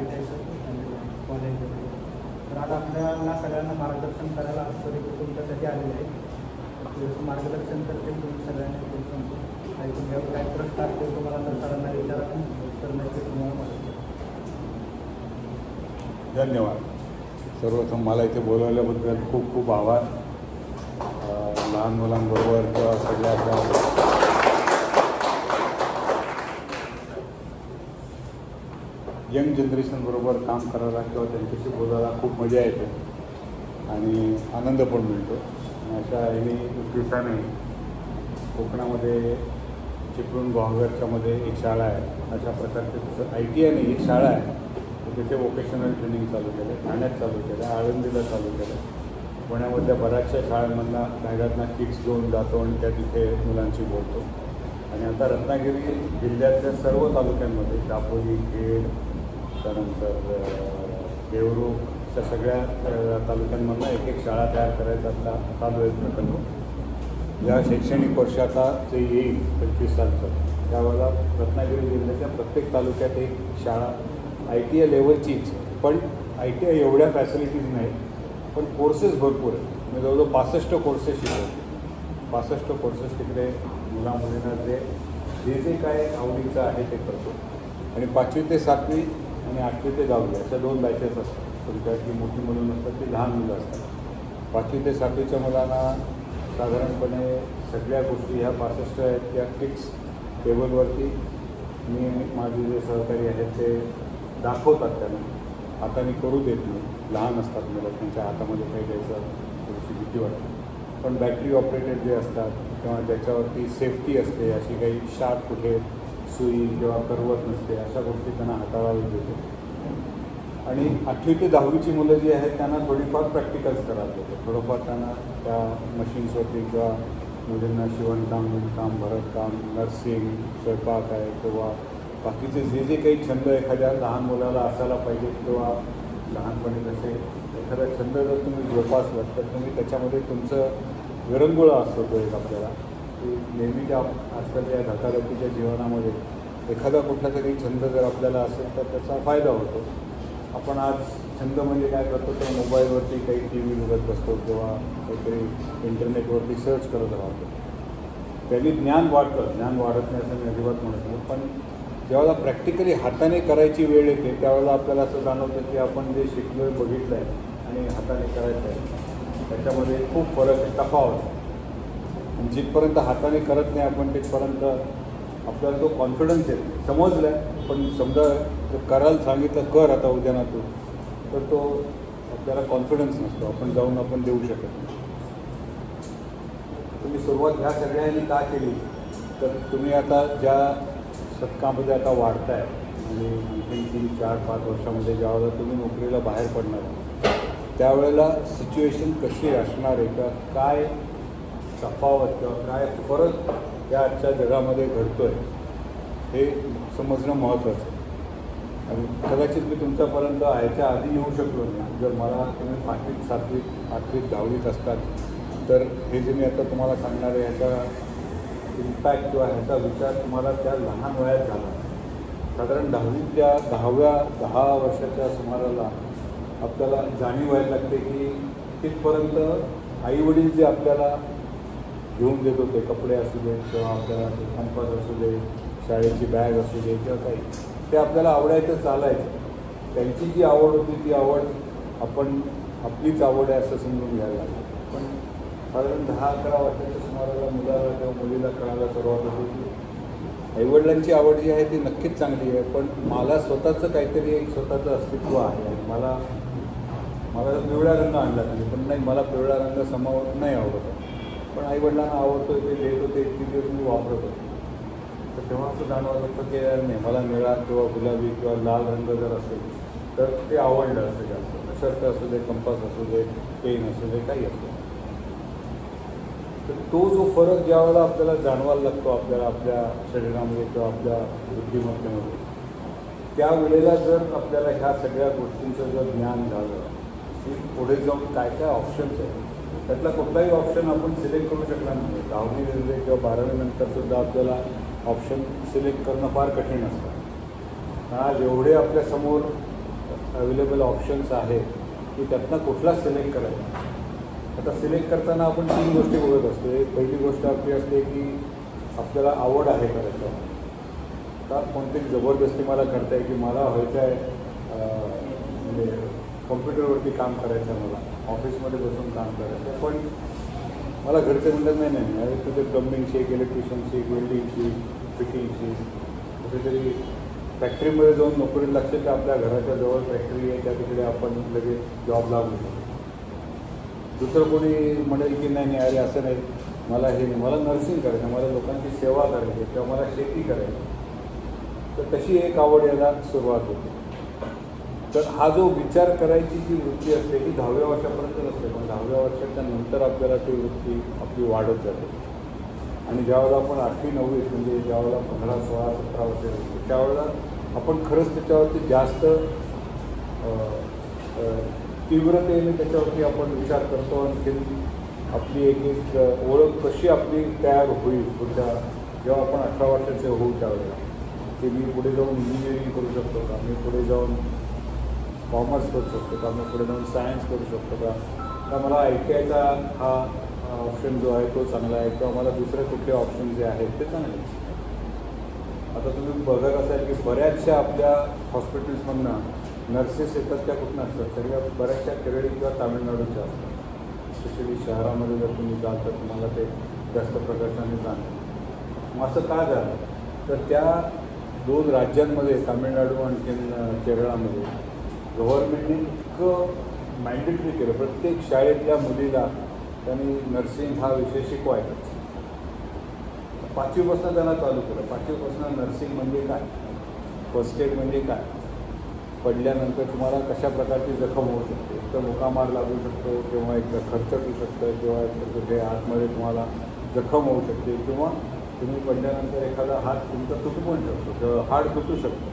College. तर आज आपल्याला सगळ्यांना मार्गदर्शन करायला सर तुमच्यासाठी आलेले आहे. मार्गदर्शन करते तुम्ही सगळ्यांनी ऐकून घ्यावं. काय प्रश्न असतील तुम्हाला तर सरांना विचारा, तर नक्कीच तुम्हाला मदत करा. धन्यवाद. सर्वप्रथम मला इथे बोलवल्याबद्दल खूप खूप आभार. लहान मुलांबरोबर किंवा सगळ्या यंग जनरेशनबरोबर काम करायला किंवा त्यांच्याशी बोलायला खूप मजा येते आणि आनंद पण मिळतो. अशा दिवसाने कोकणामध्ये चिपळूण गोहागरच्यामध्ये एक शाळा आहे. अशा प्रकारचे तसं ITI नाही, एक शाळा आहे. तिथे वोकेशनल ट्रेनिंग चालू केलं, ठाण्यात चालू केलं, आळंदीला चालू केलं. पुण्यामधल्या बऱ्याचशा शाळांमधला बाहेरातला किट्स घेऊन जातो आणि त्या तिथे मुलांशी बोलतो. आणि आता रत्नागिरी जिल्ह्यातल्या सर्व तालुक्यांमध्ये दापोली, खेड, त्यानंतर देवरूख अशा सगळ्या तालुक्यांमधनं एक एक शाळा तयार करायचा आता चालू आहे प्रकल्प. या शैक्षणिक वर्षाचा जे येईल 25 सालचं, त्यावेळेला रत्नागिरी जिल्ह्याच्या प्रत्येक तालुक्यात एक शाळा ITI लेवलचीच, पण ITI एवढ्या फॅसिलिटीज नाही, पण कोर्सेस भरपूर आहेत. मी जवळजवळ 65 कोर्सेस शिकवतो. 65 कोर्सेस तिकडे मुलामुलींना जे जे काय आवडीचं आहे ते करतो. आणि 5वी ते 7वी आणि 8वी ते 10वी अशा 2 बॅचेस असतात. तुमच्यातली मोठी मुलं नसतात, ती लहान मुलं असतात. 5वी ते 7वीच्या मुलांना साधारणपणे सगळ्या गोष्टी ह्या 65 आहेत त्या किट्स टेबलवरती मी माझे जे सहकारी आहेत ते दाखवतात. त्यांना हाताने करू देत नाही. लहान असतात मुलं, त्यांच्या हातामध्ये काही द्यायचं थोडीशी भीती वाटते. पण बॅटरी ऑपरेटेड जे असतात किंवा ज्याच्यावरती सेफ्टी असते, अशी काही शार्प कुठे सुई किंवा करवत नसते, अशा गोष्टी त्यांना हाताळायला देतो. आणि 8वी ते 10वीची मुलं जी आहेत त्यांना थोडीफार प्रॅक्टिकल्स करायला देतो. थोडंफार त्यांना त्या मशीन्सवरती किंवा मुलींना शिवणकाम, विणकाम, भरतकाम, नर्सिंग, स्वयंपाक आहे किंवा बाकीचे जे जे काही छंद एखाद्या लहान मुलाला असायला पाहिजे किंवा लहानपणी कसे एखादा छंद जर तुम्ही जोपासलात तर तुम्ही त्याच्यामध्ये तुमचं विरंगुळा असतो तो एक आपल्याला की नेहमीच्या आजकालच्या धकाधकीच्या जीवनामध्ये एखादा कुठला तरी छंद जर आपल्याला असेल तर त्याचा फायदा होतो. आपण आज छंद म्हणजे काय करतो तर मोबाईलवरती काही TV बघत बसतो किंवा काहीतरी इंटरनेटवरती सर्च करत राहतो. त्यांनी ज्ञान वाढतं, ज्ञान वाढत नाही असं मी अजिबात म्हणत नाही. पण जेव्हा प्रॅक्टिकली हाताने करायची वेळ येते त्यावेळेला आपल्याला असं जाणवतं की आपण जे शिकलो आहे, बघितलं आहे आणि हाताने करायचं आहे त्याच्यामध्ये खूप फरक आहे, तफावत आहे. आणि जिथपर्यंत हाताने करत नाही आपण तिथपर्यंत आपल्याला तो कॉन्फिडन्स येतो. समजलं आहे पण समजा जर करायला सांगितलं कर आता उद्या ना तू, तर तो आपल्याला कॉन्फिडन्स नसतो, आपण जाऊन आपण देऊ शकत नाही. तुम्ही सुरुवात ह्या सगळ्यांनी का केली तर तुम्ही आता ज्या शतकामध्ये आता वाढताय आणि आणखी 3, 4, 5 वर्षामध्ये ज्यावेळेला तुम्ही नोकरीला बाहेर पडणार त्यावेळेला सिच्युएशन कशी असणार आहे किंवा काय तफावत किंवा काय फरक या आजच्या जगामध्ये घडतो आहे हे समजणं महत्त्वाचं आहे. आणि कदाचित मी तुमच्यापर्यंत ह्याच्या आधी येऊ शकलो नाही. जर मला तुम्ही 5वीत, 7वीत, 8वीत, 10वीत असतात तर हे जे मी आता तुम्हाला सांगणार आहे ह्याचा इम्पॅक्ट किंवा ह्याचा विचार तुम्हाला त्या लहान वयात झाला. साधारण 10वीच्या 10 वर्षाच्या सुमाराला आपल्याला जाणीव व्हायला लागते की तिथपर्यंत आईवडील जे आपल्याला घेऊन देत होते, कपडे असू दे किंवा आपल्याला कंपास असू दे, शाळेची बॅग असू दे किंवा काही, ते आपल्याला आवडायचं, चालायचं. त्यांची जी आवड होती ती आवड आपण आपलीच आवड आहे असं समजून घ्यायला लागलं. पण साधारण 10-11 वर्षाच्या सुमाराला मुलाला किंवा मुलीला कळायला सुरुवात होती की आईवडिलांची आवड जी आहे ती नक्कीच चांगली आहे, पण मला स्वतःचं काहीतरी एक स्वतःचं अस्तित्व आहे. मला पिवळा रंग आणला नाही, पण नाही मला पिवळा रंग समावत नाही आवडत, पण आईवडिलांना आवडतो ते देत होते, इतके दिवस मी वापरत होतो. तर तेव्हा असं जाणवत होतं की नाही मला निळा किंवा गुलाबी किंवा लाल रंग जर असेल तर ते आवडलं असतं जास्त. शर्ट असू दे, कंपास असू दे, पेन असू दे, काही असू दे. तर तो जो फरक ज्या वेळेला आपल्याला जाणवायला लागतो आपल्या शरीरामध्ये किंवा आपल्या बुद्धिमत्तेमध्ये, त्यावेळेला जर आपल्याला ह्या सगळ्या गोष्टींचं जर ज्ञान झालं की पुढे जाऊन काय काय ऑप्शन्स आहेत, त्यातला कुठलाही ऑप्शन आपण सिलेक्ट करू शकणार नाही. 10वी किंवा 12वी नंतरसुद्धा आपल्याला ऑप्शन सिलेक्ट करणं फार कठीण असतं. आज एवढे आपल्यासमोर अवेलेबल ऑप्शन्स आहेत की त्यातनं कुठला सिलेक्ट करायचा. आता सिलेक्ट करताना आपण 3 गोष्टी बघत असतो. एक पहिली गोष्ट आपली असते की आपल्याला आवड आहे करायचं, का कोणतरी जबरदस्ती मला करता आहे की मला व्हायचं आहे म्हणजे कॉम्प्युटरवरती काम करायचं आहे, मला ऑफिसमध्ये बसून काम करायचं आहे. पण मला घरचे म्हणतात नाही नाही अरे तुझे प्लंबिंग शिक, इलेक्ट्रिशियन शिक, वेल्डिंग शिक, फिटिंग शिक, कुठेतरी फॅक्टरीमध्ये जाऊन नोकरी लागते की आपल्या घराच्या जवळ फॅक्टरी आहे, त्या तिकडे आपण लगेच जॉब लागू शकतो. दुसरं कोणी म्हणेल की नाही नाही अरे असं नाही, मला हे नाही, मला नर्सिंग करायचं, मला लोकांची सेवा करायची किंवा मला शेती करायची. तर तशी एक आवड याला सुरुवात होते. तर हा जो विचार करायची जी वृत्ती असते ती 10व्या वर्षापर्यंत नसते, पण 10व्या वर्षाच्या नंतर आपल्याला ती वृत्ती आपली वाढत जाते. आणि ज्यावेळेला आपण 8वी 9वी म्हणजे ज्यावेळेला 15, 16, 17 वर्ष होतो त्यावेळेला आपण खरंच त्याच्यावरती जास्त तीव्रतेने त्याच्यावरती आपण विचार करतो. आणखी आपली एक एक ओळख कशी आपली तयार होईल पुढच्या जेव्हा आपण 18 वर्षाचे होऊ त्यावेळेला, की मी पुढे जाऊन इंजिनिअरिंग करू शकतो का, मी पुढे जाऊन कॉमर्स करू शकतो का, मी पुढे जाऊन सायन्स करू शकतो का मला ITIचा हा ऑप्शन जो आहे तो चांगला आहे किंवा मला दुसरे कुठले ऑप्शन जे आहेत ते चांगले. आता तुम्ही बघत असाल की बऱ्याचशा आपल्या हॉस्पिटल्समधनं नर्सेस येतात त्या कुठून असतात, सगळ्या बऱ्याचशा केरळी किंवा तामिळनाडूच्या असतात. स्पेशली शहरामध्ये जर तुम्ही जाल तर तुम्हाला ते जास्त प्रकर्षाने जाणवेल. मग असं का झालं तर त्या 2 राज्यांमध्ये तामिळनाडू आणि केरळामध्ये गव्हर्नमेंटने इतकं मॅन्डेटरी केलं, प्रत्येक शाळेतल्या मुलीला त्यांनी नर्सिंग हा विषय शिकवायचाच. 5वीपासून त्यांना चालू केलं. 5वीपासून नर्सिंग म्हणजे काय, फर्स्ट एड म्हणजे काय, पडल्यानंतर तुम्हाला कशा प्रकारची जखम होऊ शकते, तर मुकामार लागू शकतो किंवा एक खरचटू शकतं किंवा कुठे आतमध्ये तुम्हाला जखम होऊ शकते किंवा तुम्ही पडल्यानंतर एखादा हात तुमचा तुटू पण शकतो किंवा हाड तुटू शकतो.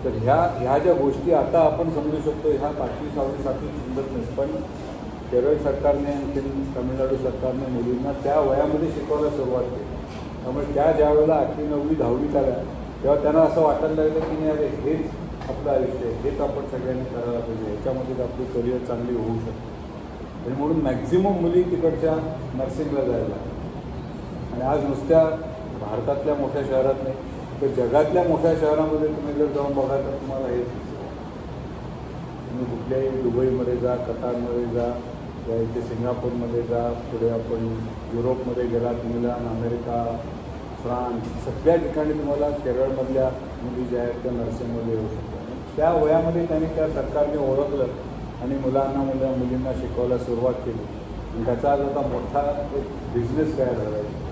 तर ह्या ज्या गोष्टी आता आपण समजू शकतो ह्या 5वी 6वी 7वी समजत नाही, पण केरळ सरकारने आणखी तामिळनाडू सरकारने मुलींना त्या वयामध्ये शिकवायला सुरुवात केली. त्यामुळे त्या ज्यावेळेला 8वी 9वी 10वीत आल्या तेव्हा त्यांना असं वाटायला लागलं की नाही अरे हेच आपलं आयुष्य आहे, हेच आपण सगळ्यांनी करायला पाहिजे, ह्याच्यामध्येच आपली करिअर चांगली होऊ शकते. आणि म्हणून मॅक्झिमम मुली तिकडच्या नर्सिंगला जायला. आणि आज नुसत्या भारतातल्या मोठ्या शहरात नाही तर जगातल्या मोठ्या शहरामध्ये तुम्ही जर जाऊन बघा तर तुम्हाला हेच दिसेल. तुम्ही कुठल्याही दुबईमध्ये जा, कतारमध्ये जा, या इथे सिंगापूरमध्ये जा, पुढे आपण युरोपमध्ये गेलात, इंग्लंड, अमेरिका, फ्रान्स, सगळ्या ठिकाणी तुम्हाला केरळमधल्या मुली ज्या आहेत त्या नर्सिंगमध्ये येऊ शकतात. त्या वयामध्ये त्यांनी त्या सरकारने ओळखलं आणि मुलींना शिकवायला सुरुवात केली. आणि त्याचा आज आता मोठा एक बिझनेस तयार झाला आहे.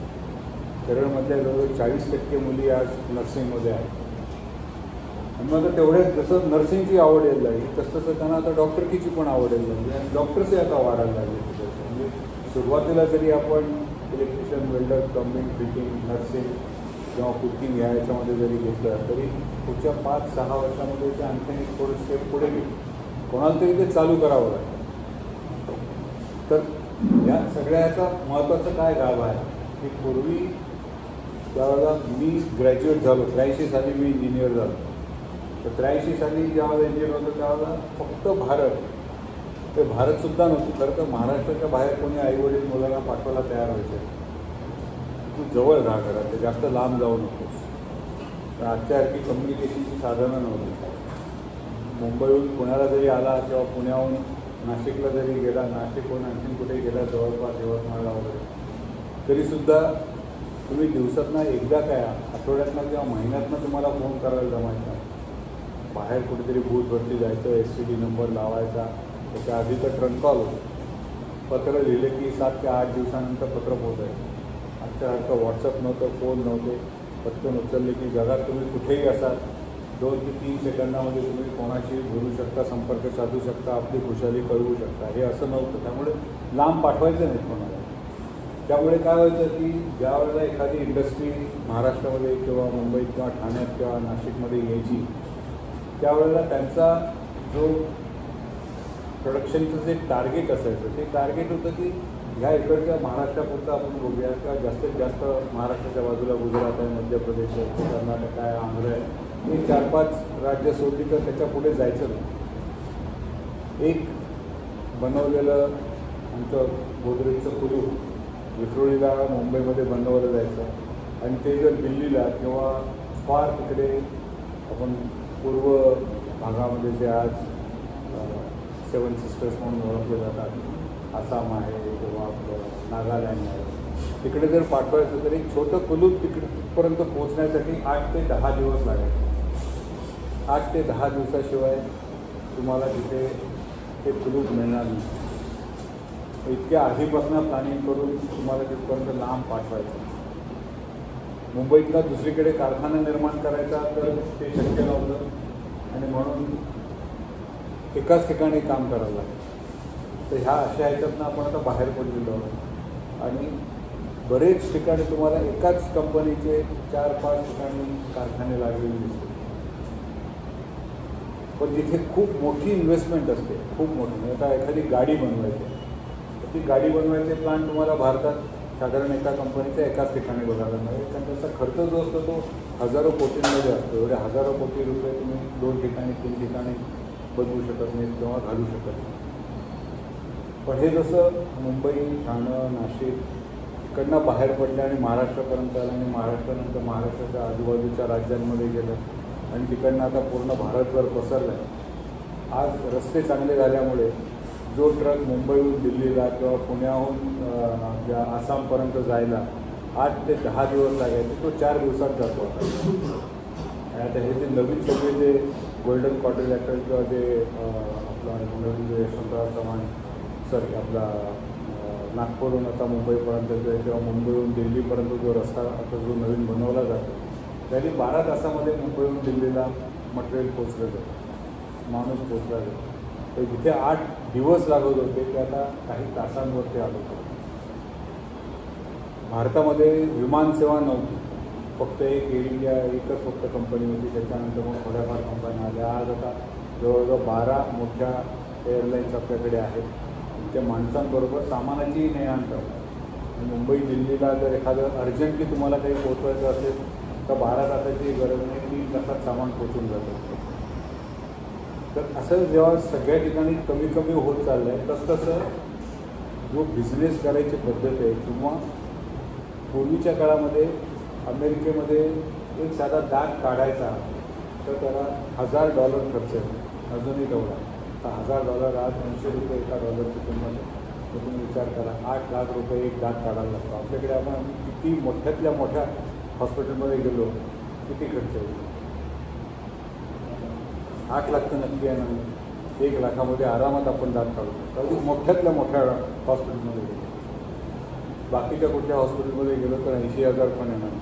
केरळमधल्या जवळजवळ 40% मुली आज नर्सिंगमध्ये आहेत. आणि मग आता तेवढ्याच जसं नर्सिंगची आवड यायला लागली तसं त्यांना आता डॉक्टरकीची पण आवड यायला लागली आणि डॉक्टर्सही आता वाढायला लागले. म्हणजे सुरुवातीला जरी आपण electrician, welder, plumbing, fitting, nursing किंवा कुकिंग याच्यामध्ये जरी घेतलं तरी पुढच्या 5-6 वर्षामध्ये ते आणखीन एक थोडं स्टेप पुढे गेलं. कोणाला तरी ते चालू करावं लागतं. तर या सगळ्याचा महत्त्वाचं काय गाभ आहे की पूर्वी त्यावेळेला मी ग्रॅज्युएट झालो, 83 साली मी इंजिनियर झालो. तर 83 साली ज्यावेळेला इंजिनियर होतो त्यावेळेला फक्त ते भारतसुद्धा नव्हतं. खरं तर महाराष्ट्राच्या बाहेर कोणी आईवडील मुलांना पाठवायला तयार व्हायचे. तू जवळ राहा घरात, जास्त लांब जाऊ नकोस. तर आजच्यासारखी कम्युनिकेशनची साधनं नव्हती. मुंबईहून पुण्याला जरी आला किंवा पुण्याहून नाशिकला जरी गेला, नाशिकहून आणखी कुठे गेला जवळपास यवतमाळला वगैरे, तरीसुद्धा तुम्ही दिवसातनं एकदा काय आठवड्यातनं किंवा महिन्यातनं तुम्हाला फोन करायला जमायचा. बाहेर कुठेतरी बूथवरती जायचं, STD नंबर लावायचा, त्याच्या आधी तर ट्रंक कॉल होतं. पत्र लिहिले की 7 ते 8 दिवसानंतर पत्र पोहोचायचं. आजच्यासारखं व्हॉट्सअप नव्हतं, फोन नव्हते. पटकन उचलले की जगात तुम्ही कुठेही असाल 2 ते 3 सेकंदामध्ये तुम्ही कोणाशी बोलू शकता, संपर्क साधू शकता, आपली खुशाली कळवू शकता. हे असं नव्हतं. त्यामुळे लांब पाठवायचं नाही कोणाला. त्यामुळे काय व्हायचं की ज्या वेळेला एखादी इंडस्ट्री महाराष्ट्रामध्ये किंवा मुंबईत किंवा ठाण्यात किंवा नाशिकमध्ये यायची त्यावेळेला त्यांचा जो प्रोडक्शनचं जे टार्गेट असायचं ते टार्गेट होतं की ह्या इकडच्या महाराष्ट्रापुरतं आपण बघूया किंवा जास्तीत जास्त महाराष्ट्राच्या बाजूला गुजरात आहे, मध्य प्रदेश आहे, कर्नाटक आहे, आंध्र आहे, हे 4-5 राज्य सोडली तर त्याच्या पुढे जायचं नाही. एक बनवलेलं आमचं गोदरेजचं कुलूप विक्रोळीला मुंबईमध्ये बनवलं जायचं आणि ते जर दिल्लीला किंवा फार तिकडे आपण पूर्व भागामध्ये जे आज 7 सिस्टर्स म्हणून ओळखले जातात, आसाम आहे किंवा आपलं नागालँड आहे, तिकडे जर पाठवायचं तर एक छोटं कुलूप तिथपर्यंत पोहोचण्यासाठी 8 ते 10 दिवस लागायचे. 8 ते 10 दिवसाशिवाय तुम्हाला तिथे ते कुलूप मिळणार नाही. इतक्या आधीपासून प्लॅनिंग करून तुम्हाला तिथपर्यंत लांब पाठवायचं. मुंबईतला दुसरीकडे कारखाना निर्माण करायचा तर ते शक्य नव्हतं आणि म्हणून एकाच ठिकाणी काम करायला लागतं. तर ह्या अशा ह्याच्यातनं आपण आता बाहेर पडलेलो आहोत आणि बरेच ठिकाणी तुम्हाला एकाच कंपनीचे 4-5 ठिकाणी कारखाने लागलेले दिसतात. पण तिथे खूप मोठी इन्व्हेस्टमेंट असते, खूप मोठी. म्हणजे आता एखादी गाडी बनवायची, ती गाडी बनवायचे प्लांट तुम्हाला भारतात साधारण एका कंपनीच्या एकाच ठिकाणी बघायला मिळेल. कारण त्याचा खर्च जो असतो तो हजारो कोटींमध्ये असतो. एवढे हजारो कोटी रुपये तुम्ही 2 ठिकाणी 3 ठिकाणी बनवू शकत नाही किंवा घालू शकत नाही. पण हे जसं मुंबई, ठाणं, नाशिक इकडनं बाहेर पडलं आणि महाराष्ट्रापर्यंत आलं आणि महाराष्ट्रानंतर महाराष्ट्राच्या आजूबाजूच्या राज्यांमध्ये गेलं आणि तिकडनं आता पूर्ण भारतभर पसरलं आहे. आज रस्ते चांगले झाल्यामुळे जो ट्रक मुंबईहून दिल्लीला किंवा पुण्याहून आपल्या आसामपर्यंत जायला 8 ते 10 दिवस लागायचे, तो 4 दिवसात जातो आता. आणि आता हे जे नवीन सगळे जे गोल्डन क्वाड्रिलॅटरल किंवा जे आपलं नवीन जे यशवंतराव चव्हाण सॉरी आपला नागपूरहून आता मुंबईपर्यंत किंवा मुंबईहून दिल्लीपर्यंत जो रस्ता आता जो नवीन बनवला जातो त्याने 12 तासामध्ये मुंबईहून दिल्लीला मटेरियल पोचलं जातं, माणूस पोचला जातो. तर जिथे 8 दिवस लागत होते ते आता काही तासांवरती आलो होतो. भारतामध्ये विमानसेवा नव्हती, फक्त एक एअर इंडिया एकच फक्त कंपनी होती. त्याच्यानंतर मग थोड्याफार कंपन्या आल्या. आज आता जवळजवळ 12 मोठ्या एअरलाईन्स आपल्याकडे आहेत. त्या माणसांबरोबर सामानाचीही ने-आण करतात. मुंबई दिल्लीला जर एखादं अर्जंटली तुम्हाला काही पोचवायचं असेल तर 12 तासाची गरज नाही, 3 तासात सामान पोचून जातं. तर असं जेव्हा सगळ्या ठिकाणी कमी कमी होत चाललं आहे तसतसं जो बिझनेस करायची पद्धत आहे किंवा पूर्वीच्या काळामध्ये अमेरिकेमध्ये एक साधा दात काढायचा तर त्याला $1000 खर्च येतो, अजूनही तेवढा. आता $1000 आज $80 एका डॉलरची किंमत आहे. तर तुम्ही विचार करा, $8 लाख एक दात काढायला लागतो. आपल्याकडे आपण किती मोठ्यातल्या मोठ्या हॉस्पिटलमध्ये गेलो किती खर्च येईल? 8 लाख तर नक्की आहे ना. 1 लाखामध्ये आरामात आपण दात काढू शकतो. अगदी मोठ्यातल्या मोठ्या हॉस्पिटलमध्ये गेलो. बाकीच्या कुठल्या हॉस्पिटलमध्ये गेलो तर 80,000 पण येणार.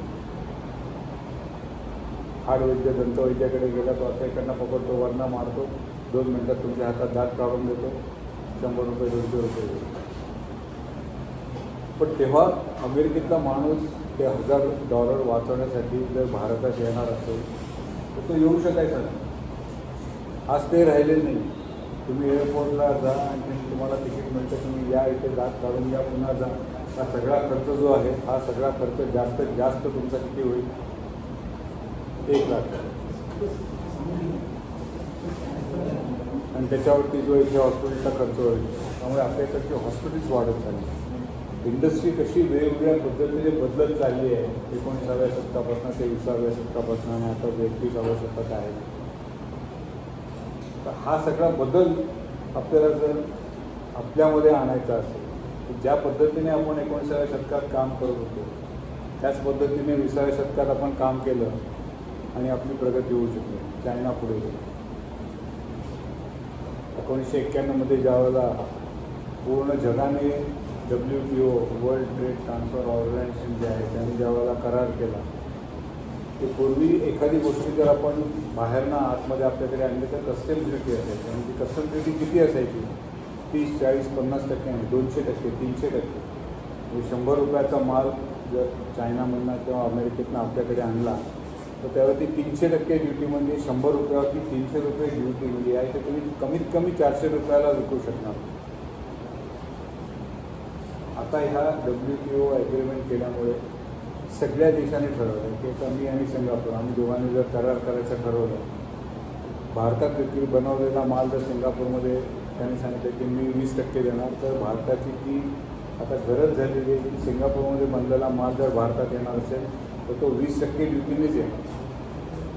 हाडवैद्य दंतवैद्याकडे गेला तो असं इकडनं पकडतो, वरनं मारतो, 2 मिनटात तुमच्या हातात दात काढून देतो, $100 $200 देतो. पण तेव्हा अमेरिकेतला माणूस ते $1000 वाचवण्यासाठी जर भारतात येणार असेल तर तो येऊ शकायचा नाही. आज ते राहिलेलं नाही. तुम्ही एअरपोर्टला जा आणि तुम्हाला तिकीट मिळतं, तुम्ही या इथे दात काढून या, पुन्हा जा. हा सगळा खर्च जो आहे हा सगळा खर्च जास्तीत जास्त तुमचा किती होईल? 1 लाख. आणि त्याच्यावरती जो इथे हॉस्पिटलचा खर्च होईल. त्यामुळे आपल्याकडची हॉस्पिटल्स वाढत चालली. इंडस्ट्री कशी वेगवेगळ्या पद्धतीने बदलत चालली आहे 19व्या शतकापासून ते 20व्या शतकापासून आणि आता 21व्या शतक आहे. तर हा सगळा बदल आपल्याला जर आपल्यामध्ये आणायचा असेल तर ज्या पद्धतीने आपण 19व्या शतकात काम करत होतो त्याच पद्धतीने 20व्या शतकात आपण काम केलं आणि आपली प्रगती होऊ शकली. चायना पुढे गेली. 1991मध्ये ज्यावेळेला पूर्ण जगाने WTO world trade transfer organisation जे आहे त्यांनी ज्यावेळेला करार केला की पूर्वी एखादी गोष्टी जर आपण बाहेरनं आतमध्ये आपल्याकडे आणली तर कस्टम ड्युटी असायची. आणि ती कस्टम ड्युटी किती असायची? 30, 40, 50% नाही, 200%, 300%. म्हणजे $100 माल जर चायनामधनं किंवा अमेरिकेतनं आपल्याकडे आणला तर त्यावेळी ती 300% ड्युटी म्हणजे $100वरती $300 ड्युटी म्हणजे आहे. तर तुम्ही कमीत कमी $400 विकू शकणार. आता ह्या WTO ॲग्रीमेंट केल्यामुळे सगळ्या देशांनी ठरवलं की मी आणि सिंगापूर आम्ही दोघांनी जर करार करायचं ठरवलं भारतात विक्री बनवलेला माल जर सिंगापूरमध्ये त्यांनी सांगितलं की मी 20% देणार, तर भारताची ती आता गरज झालेली आहे की सिंगापूरमध्ये बनलेला माल जर भारतात येणार असेल तर तो 20% ड्युटीनेच येणार.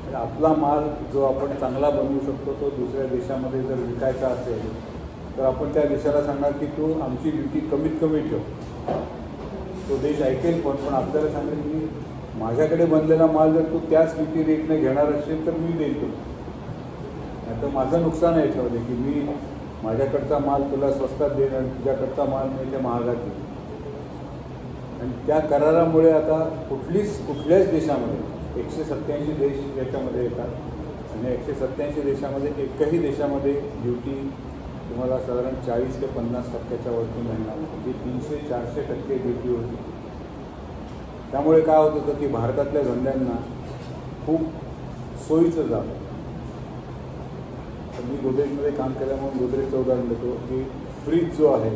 आणि आपला माल जो आपण चांगला बनवू शकतो तो दुसऱ्या देशामध्ये जर विकायचा असेल तर आपण त्या देशाला सांगणार की तू आमची ड्युटी कमीत कमी ठेव. तो देश ऐकेल पण आपल्याला सांगेल की माझ्याकडे बनलेला माल जर तू त्याच ड्युटी रेटने घेणार असेल तर मी देईल तुला, नाही तर माझं नुकसान आहे याच्यामध्ये की मी माझ्याकडचा माल तुला स्वस्तात देईन आणि तुझ्याकडचा माल मी ते महागात देईन. आणि त्या करारामुळे आता कुठल्याच देशामध्ये 187 देश याच्यामध्ये येतात आणि 187 देशामध्ये एकही देशामध्ये ड्युटी तुम्हाला साधारण 40 ते 50% वरती मिळणार होती. 300-400% ड्युटी होती. त्यामुळे काय होत होतं की भारतातल्या धंद्यांना खूप सोयीचं जातं. तर मी गोदरेजमध्ये काम केल्यामुळे गोदरेजचं उदाहरण देतो की फ्रीज जो आहे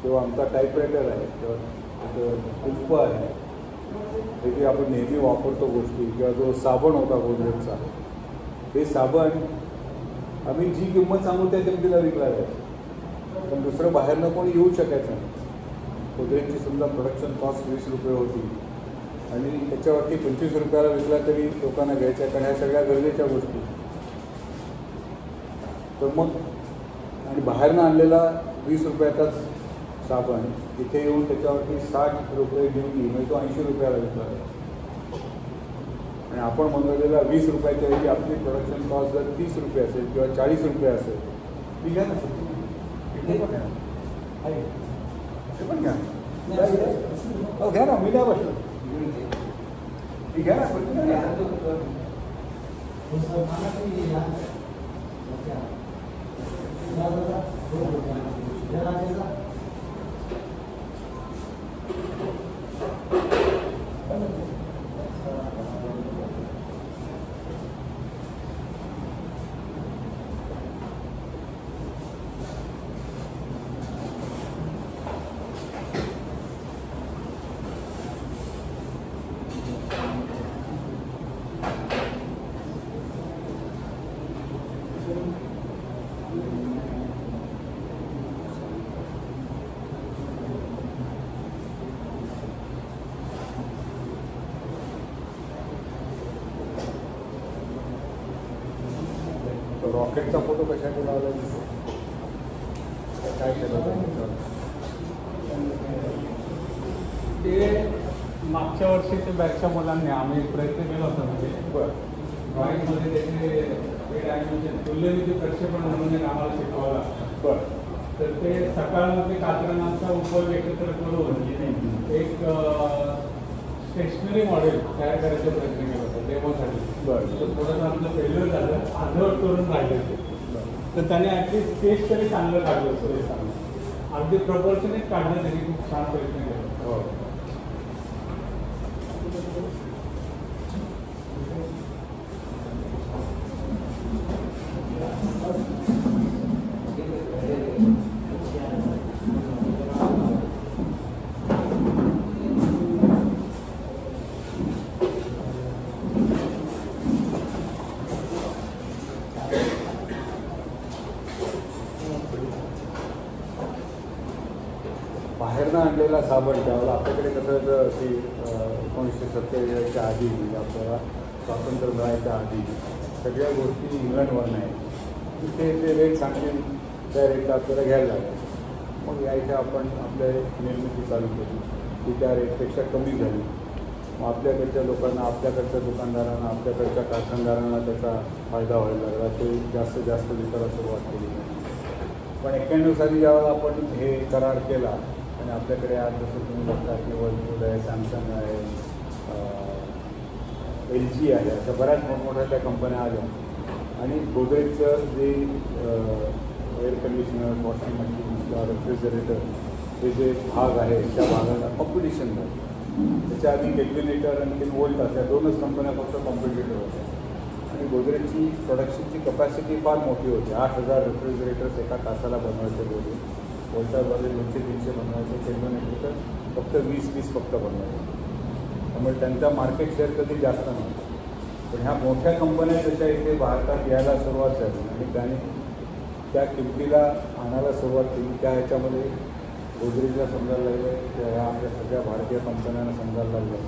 किंवा आमचा टाईपरायटर आहे किंवा कुंप आहे, हे जे आपण नेहमी वापरतो गोष्टी, किंवा जो साबण होता गोदरेजचा, ते साबण आम्ही जी किंमत सांगू त्या किंमतीला विकला जायचं, पण दुसरं बाहेरनं कोणी येऊ शकायचं नाही. गोदरेजची समजा प्रोडक्शन कॉस्ट 20 रुपये होती आणि त्याच्यावरती 25 रुपयाला विकला तरी लोकांना घ्यायच्या, कारण ह्या सगळ्या गरजेच्या गोष्टी. तर मग आणि बाहेरनं आणलेला 20 रुपयाचाच साबण इथे येऊन त्याच्यावरती 60 रुपये ड्युटी, म्हणजे तो 80 रुपयाला विकला जायचा. आणि आपण बनवलेला 20 रुपयाच्या ऐवजी आपली प्रोडक्शन कॉस्ट जर 30 रुपये असेल किंवा 40 रुपये असेल, ती घ्या ना ते पण घ्या, ते पण घ्या, हो घ्या ना, मी नाही बसलो, ती घ्या ना, रॉकेटचा फोटो कशाने लावला, काय केलं ते मागच्या वर्षी ते बॅचच्या मुलांनी आम्ही प्रयत्न केला होता. म्हणजे ड्रॉईंगमध्ये त्याचे तुल्यनिधी प्रक्षेपण म्हणून एक आम्हाला शिकवायला. तर ते सकाळमध्ये कात्रणांचा उपयोग एकत्र करून एक स्टेशनरी मॉडेल तयार करायचा प्रयत्न केला होता डेमोसाठी. तर थोडंसं आमचं फेल्युअर झालं, अर्धवट करून राहिले होते. तर त्याने ॲटलीस्ट स्टेज तरी चांगलं काढलं असतं, हे चांगलं अगदी प्रपोर्शनेट काढलं, त्यांनी खूप छान प्रयत्न केला. बाहेरनं आणलेला साबण त्यावेळेला आपल्याकडे कसं की 1947च्या आधी, म्हणजे आपल्याला स्वातंत्र्य मिळायच्या आधी सगळ्या गोष्टी इंग्लंडवर नाही, ते रेट सांगतील त्या रेटला आपल्याला घ्यायला लागेल. मग यायच्या आपण आपल्या निर्मिती चालू केली, ती त्या रेटपेक्षा कमी झाली. मग आपल्याकडच्या लोकांना, आपल्याकडच्या दुकानदारांना, आपल्याकडच्या कारखानदारांना त्याचा फायदा व्हायला लागला. ते जास्त विकायला सुरुवात केली. पण 91 साली ज्यावेळेला आपण हे करार केला आणि आपल्याकडे आज जसं तुम्ही बघता की वर्लपूल आहे, सॅमसंग आहे, LG आहे, अशा बऱ्याच मोठमोठ्या कंपन्या आल्या. आणि गोदरेजचं जे एअर कंडिशनर, वॉशिंग मशीन किंवा रेफ्रिजरेटर हे जे भाग आहे त्या भागाला कॉम्पिटिशन झालं. त्याच्या आधी केल्विनेटर आणि वोल्ट अशा 2च कंपन्या फक्त कॉम्पिटिटर होत्या. आणि गोदरेजची प्रोडक्शनची कपॅसिटी फार मोठी होती. 8,000 रेफ्रिजरेटर्स एका तासाला बनवायचे गोदरेज. वोल्टामध्ये 200-300 बनवायचे, केल्विनेटर फक्त 20 फक्त बनवायचे. त्यामुळे त्यांचा मार्केट शेअर कधी जास्त नव्हता. पण ह्या मोठ्या कंपन्या जशा इथे भारतात यायला सुरुवात झाली आणि त्याने त्या किमतीला आणायला सुरुवात केली, त्या ह्याच्यामध्ये गोदरेजला समजायला लागलं, त्या ह्या आपल्या सगळ्या भारतीय कंपन्यांना समजायला लागलं.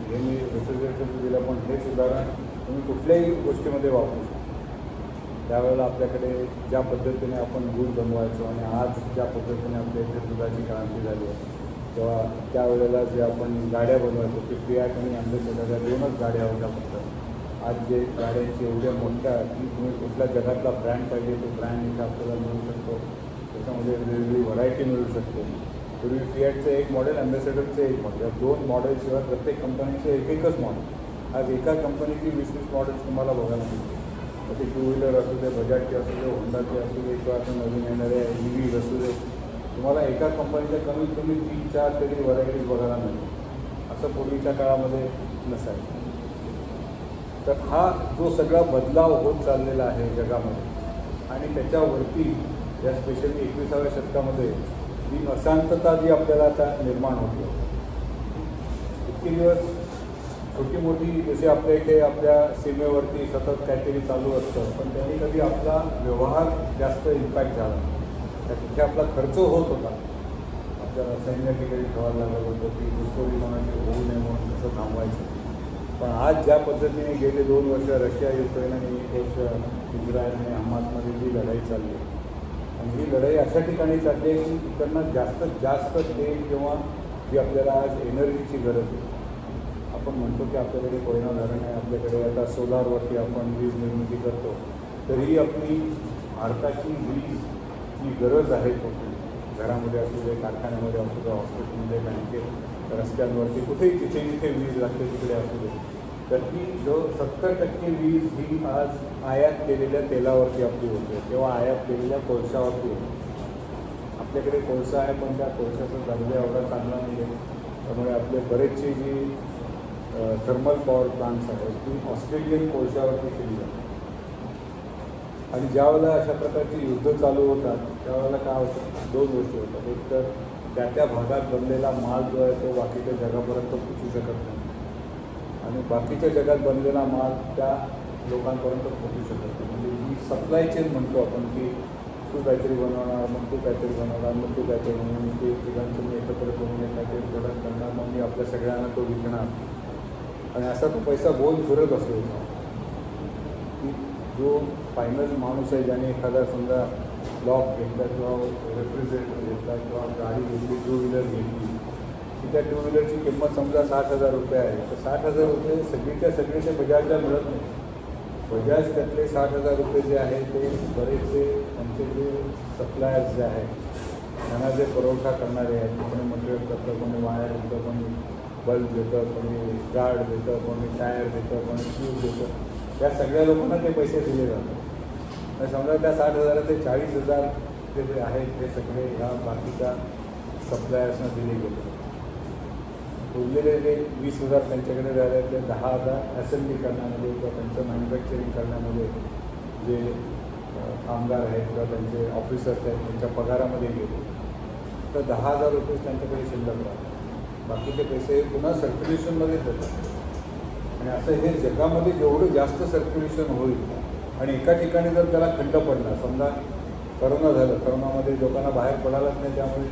हे मी रेफ्रिजरेटर दिलं, पण हेच उदाहरण तुम्ही कुठल्याही गोष्टीमध्ये वापरू शकता. त्यावेळेला आपल्याकडे ज्या पद्धतीने आपण दूध बनवायचो आणि आज ज्या पद्धतीने आपल्या इथे दुधाची क्रांती झाली आहे, तेव्हा त्यावेळेला जे आपण गाड्या बनवायचो ते फियाट आणि अँबेसेडर दोनच गाड्या होत्या फक्त. आज जे गाड्यांची एवढ्या मोठ्या की तुम्ही कुठल्या जगातला ब्रँड पाहिजे तो ब्रँड इथे आपल्याला मिळू शकतो. त्याच्यामध्ये वेगवेगळी व्हरायटी मिळू शकते. पूर्वी फियाटचं एक मॉडेल, अँबेसेडरचं एक मॉडेल, या 2 मॉडेलशिवाय प्रत्येक कंपनीचं एकच मॉडेल. आज एका कंपनीची 20-20 मॉडेल्स तुम्हाला बघायला मिळते. ते टू व्हीलर असू दे, बजाजचे असू दे, होंडाचे असू दे, किंवा आता नवीन येणारे EV असू दे, तुम्हाला एका कंपनीच्या कमीत कमी 3-4 तरी व्हरायटीज बघायला मिळते. असं पूर्वीच्या काळामध्ये नसायचं. तर हा जो सगळा बदलाव होत चाललेला आहे जगामध्ये आणि त्याच्यावरती या स्पेशली 21व्या शतकामध्ये ही अशांतता जी आपल्याला आता निर्माण होते. इतके दिवस छोटी मोठी जशी आपल्या इथे आपल्या सीमेवरती सतत काहीतरी चालू असतं, पण त्यांनी कधी आपला व्यवहार जास्त इम्पॅक्ट झाला. तिथे आपला खर्च होत होता. आपल्याला सैन्य ठिकाणी ठेवायला लागत होतं की घुसखोरी कोणाची होऊ नये म्हणून कसं थांबवायचं. पण आज ज्या पद्धतीने गेले 2 वर्ष रशिया, युक्रेन आणि 1 वर्ष इस्रायल आणि हमासमध्ये जी लढाई चालली आहे, आणि ही लढाई अशा ठिकाणी चालली आहे की तिकडनं जास्तीत जास्त तेल किंवा जी आपल्याला आज एनर्जीची गरज आहे. आपण म्हणतो की आपल्याकडे कोयना धरण आहे, आपल्याकडे आता सोलारवरती आपण वीज निर्मिती करतो, तरीही आपली भारताची वीज जी गरज आहे कुठे घरामध्ये असू दे, कारखान्यामध्ये असू दे, हॉस्पिटलमध्ये, बँकेत, रस्त्यांवरती, कुठेही जिथे जिथे वीज लागते तिकडे असू दे, तर ती जो 70% वीज ही आज आयात केलेल्या तेलावरती आपली होते किंवा आयात केलेल्या कोळशावरती होते. आपल्याकडे कोळसा आहे, पण त्या कोळशाचा दर्जा एवढा चांगला नाही आहे. त्यामुळे आपले बरेचसे जी थर्मल पॉवर प्लांट्स आहेत ती ऑस्ट्रेलियन कोळशावरती केली जातात. आणि ज्यावेळेला अशा प्रकारची युद्ध चालू होतात त्यावेळेला काय होतं, 2 गोष्टी होतात. एक तर त्या भागात बनलेला माल जो आहे तो बाकीच्या जगापर्यंत पोचू शकत नाही, आणि बाकीच्या जगात बनलेला माल त्या लोकांपर्यंत पोचू शकत नाही. म्हणजे ही सप्लाय चेन म्हणतो आपण की तू काहीतरी बनवणार, मग तू काहीतरी बनवणार, मग तू काहीतरी बनवून ते तिघांचं मी एकत्र करून काहीतरी प्रोडक्ट करणार, मग मी आपल्या सगळ्यांना तो विकणार, आणि असा तो पैसा गोल फिरत असतो. की जो फायनल माणूस आहे ज्याने एखादा समजा लॉक घेतला किंवा रेफ्रिजरेटर घेतला किंवा गाडी घेतली, 2 व्हीलर घेतली, की त्या 2 व्हीलरची किंमत समजा 60,000 रुपये आहे, तर 60,000 रुपये सगळीच्या सगळे ते बजाजला मिळत नाही. बजाज त्यातले 60,000 रुपये जे आहे ते बरेचसे त्यांचे जे सप्लायर्स जे आहेत त्यांना जे पुरवठा करणारे आहेत, कोणी मटेरियल करतं, कोणी वायर देतं, कोणी बल्ब देतं, कोणी गार्ड देतं, कोणी टायर देतं, कोणी फ्यूज देतं, या सगळ्या लोकांना ते पैसे दिले जातात. आणि समजा त्या 60,000 ते 40,000 जे आहेत ते सगळे ह्या बाकीच्या सप्लायर्सना दिले गेले. उरलेले जे 20,000 त्यांच्याकडे राहिले ते 10,000 असेंब्ली करण्यामध्ये किंवा त्यांचं मॅन्युफॅक्चरिंग करण्यामध्ये जे कामगार आहेत किंवा त्यांचे ऑफिसर्स आहेत त्यांच्या पगारामध्ये गेले, तर 10,000 रुपये त्यांच्याकडे शिल्लक राहतात. बाकीचे पैसे पुन्हा सर्क्युलेशनमध्येच येतात. आणि असं हे जगामध्ये जेवढं जास्त सर्क्युलेशन होईल आणि एका ठिकाणी जर त्याला खंड पडला, समजा करोना झालं, करोनामध्ये लोकांना बाहेर पडायलाच नाही, त्यामुळे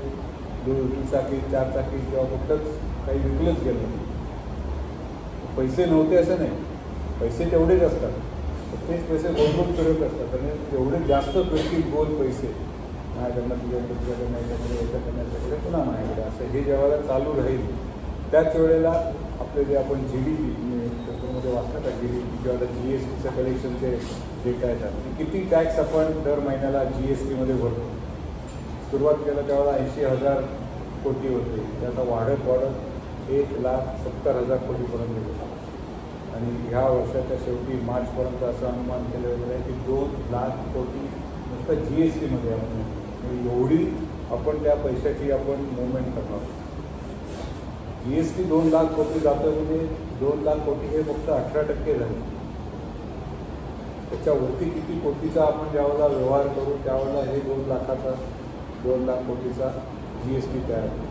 2 चाकी 4 चाकी किंवा कुठलंच काही विकलंच गेलं. पैसे नव्हते असं नाही, पैसे तेवढेच असतात, तेच पैसे गोल फिरत असतात. आणि तेवढे जास्त फिरतील गोल पैसे माझ्याकडनं तुझ्याकडे नाही, त्याकडे याच्याकडनं त्याकडे पुन्हा माझ्याकडे, असं हे जेव्हा चालू राहील त्याच वेळेला आपले जे आपण GDP पेपरमध्ये वाचलं का, GDP किंवा GSTचं कलेक्शनचे डेटा येतात की किती टॅक्स आपण दर महिन्याला GSTमध्ये भरतो. सुरुवात केलं त्यावेळेला 80,000 कोटी होते, त्याचा वाढत 1,70,000 कोटीपर्यंत गेला. आणि ह्या वर्षाच्या शेवटी मार्चपर्यंत असं अनुमान केलं गेलं आहे की 2,00,000 कोटी नुसतं GSTमध्ये आपण, एवढी आपण त्या पैशाची आपण मुवमेंट करणार. GST 2,00,000 कोटी जातं, म्हणजे 2,00,000 कोटी हे फक्त 18% झाले. त्याच्यावरती किती कोटीचा आपण ज्यावेळेला व्यवहार करू त्यावेळेला हे 2,00,000 कोटीचा GST तयार होतो.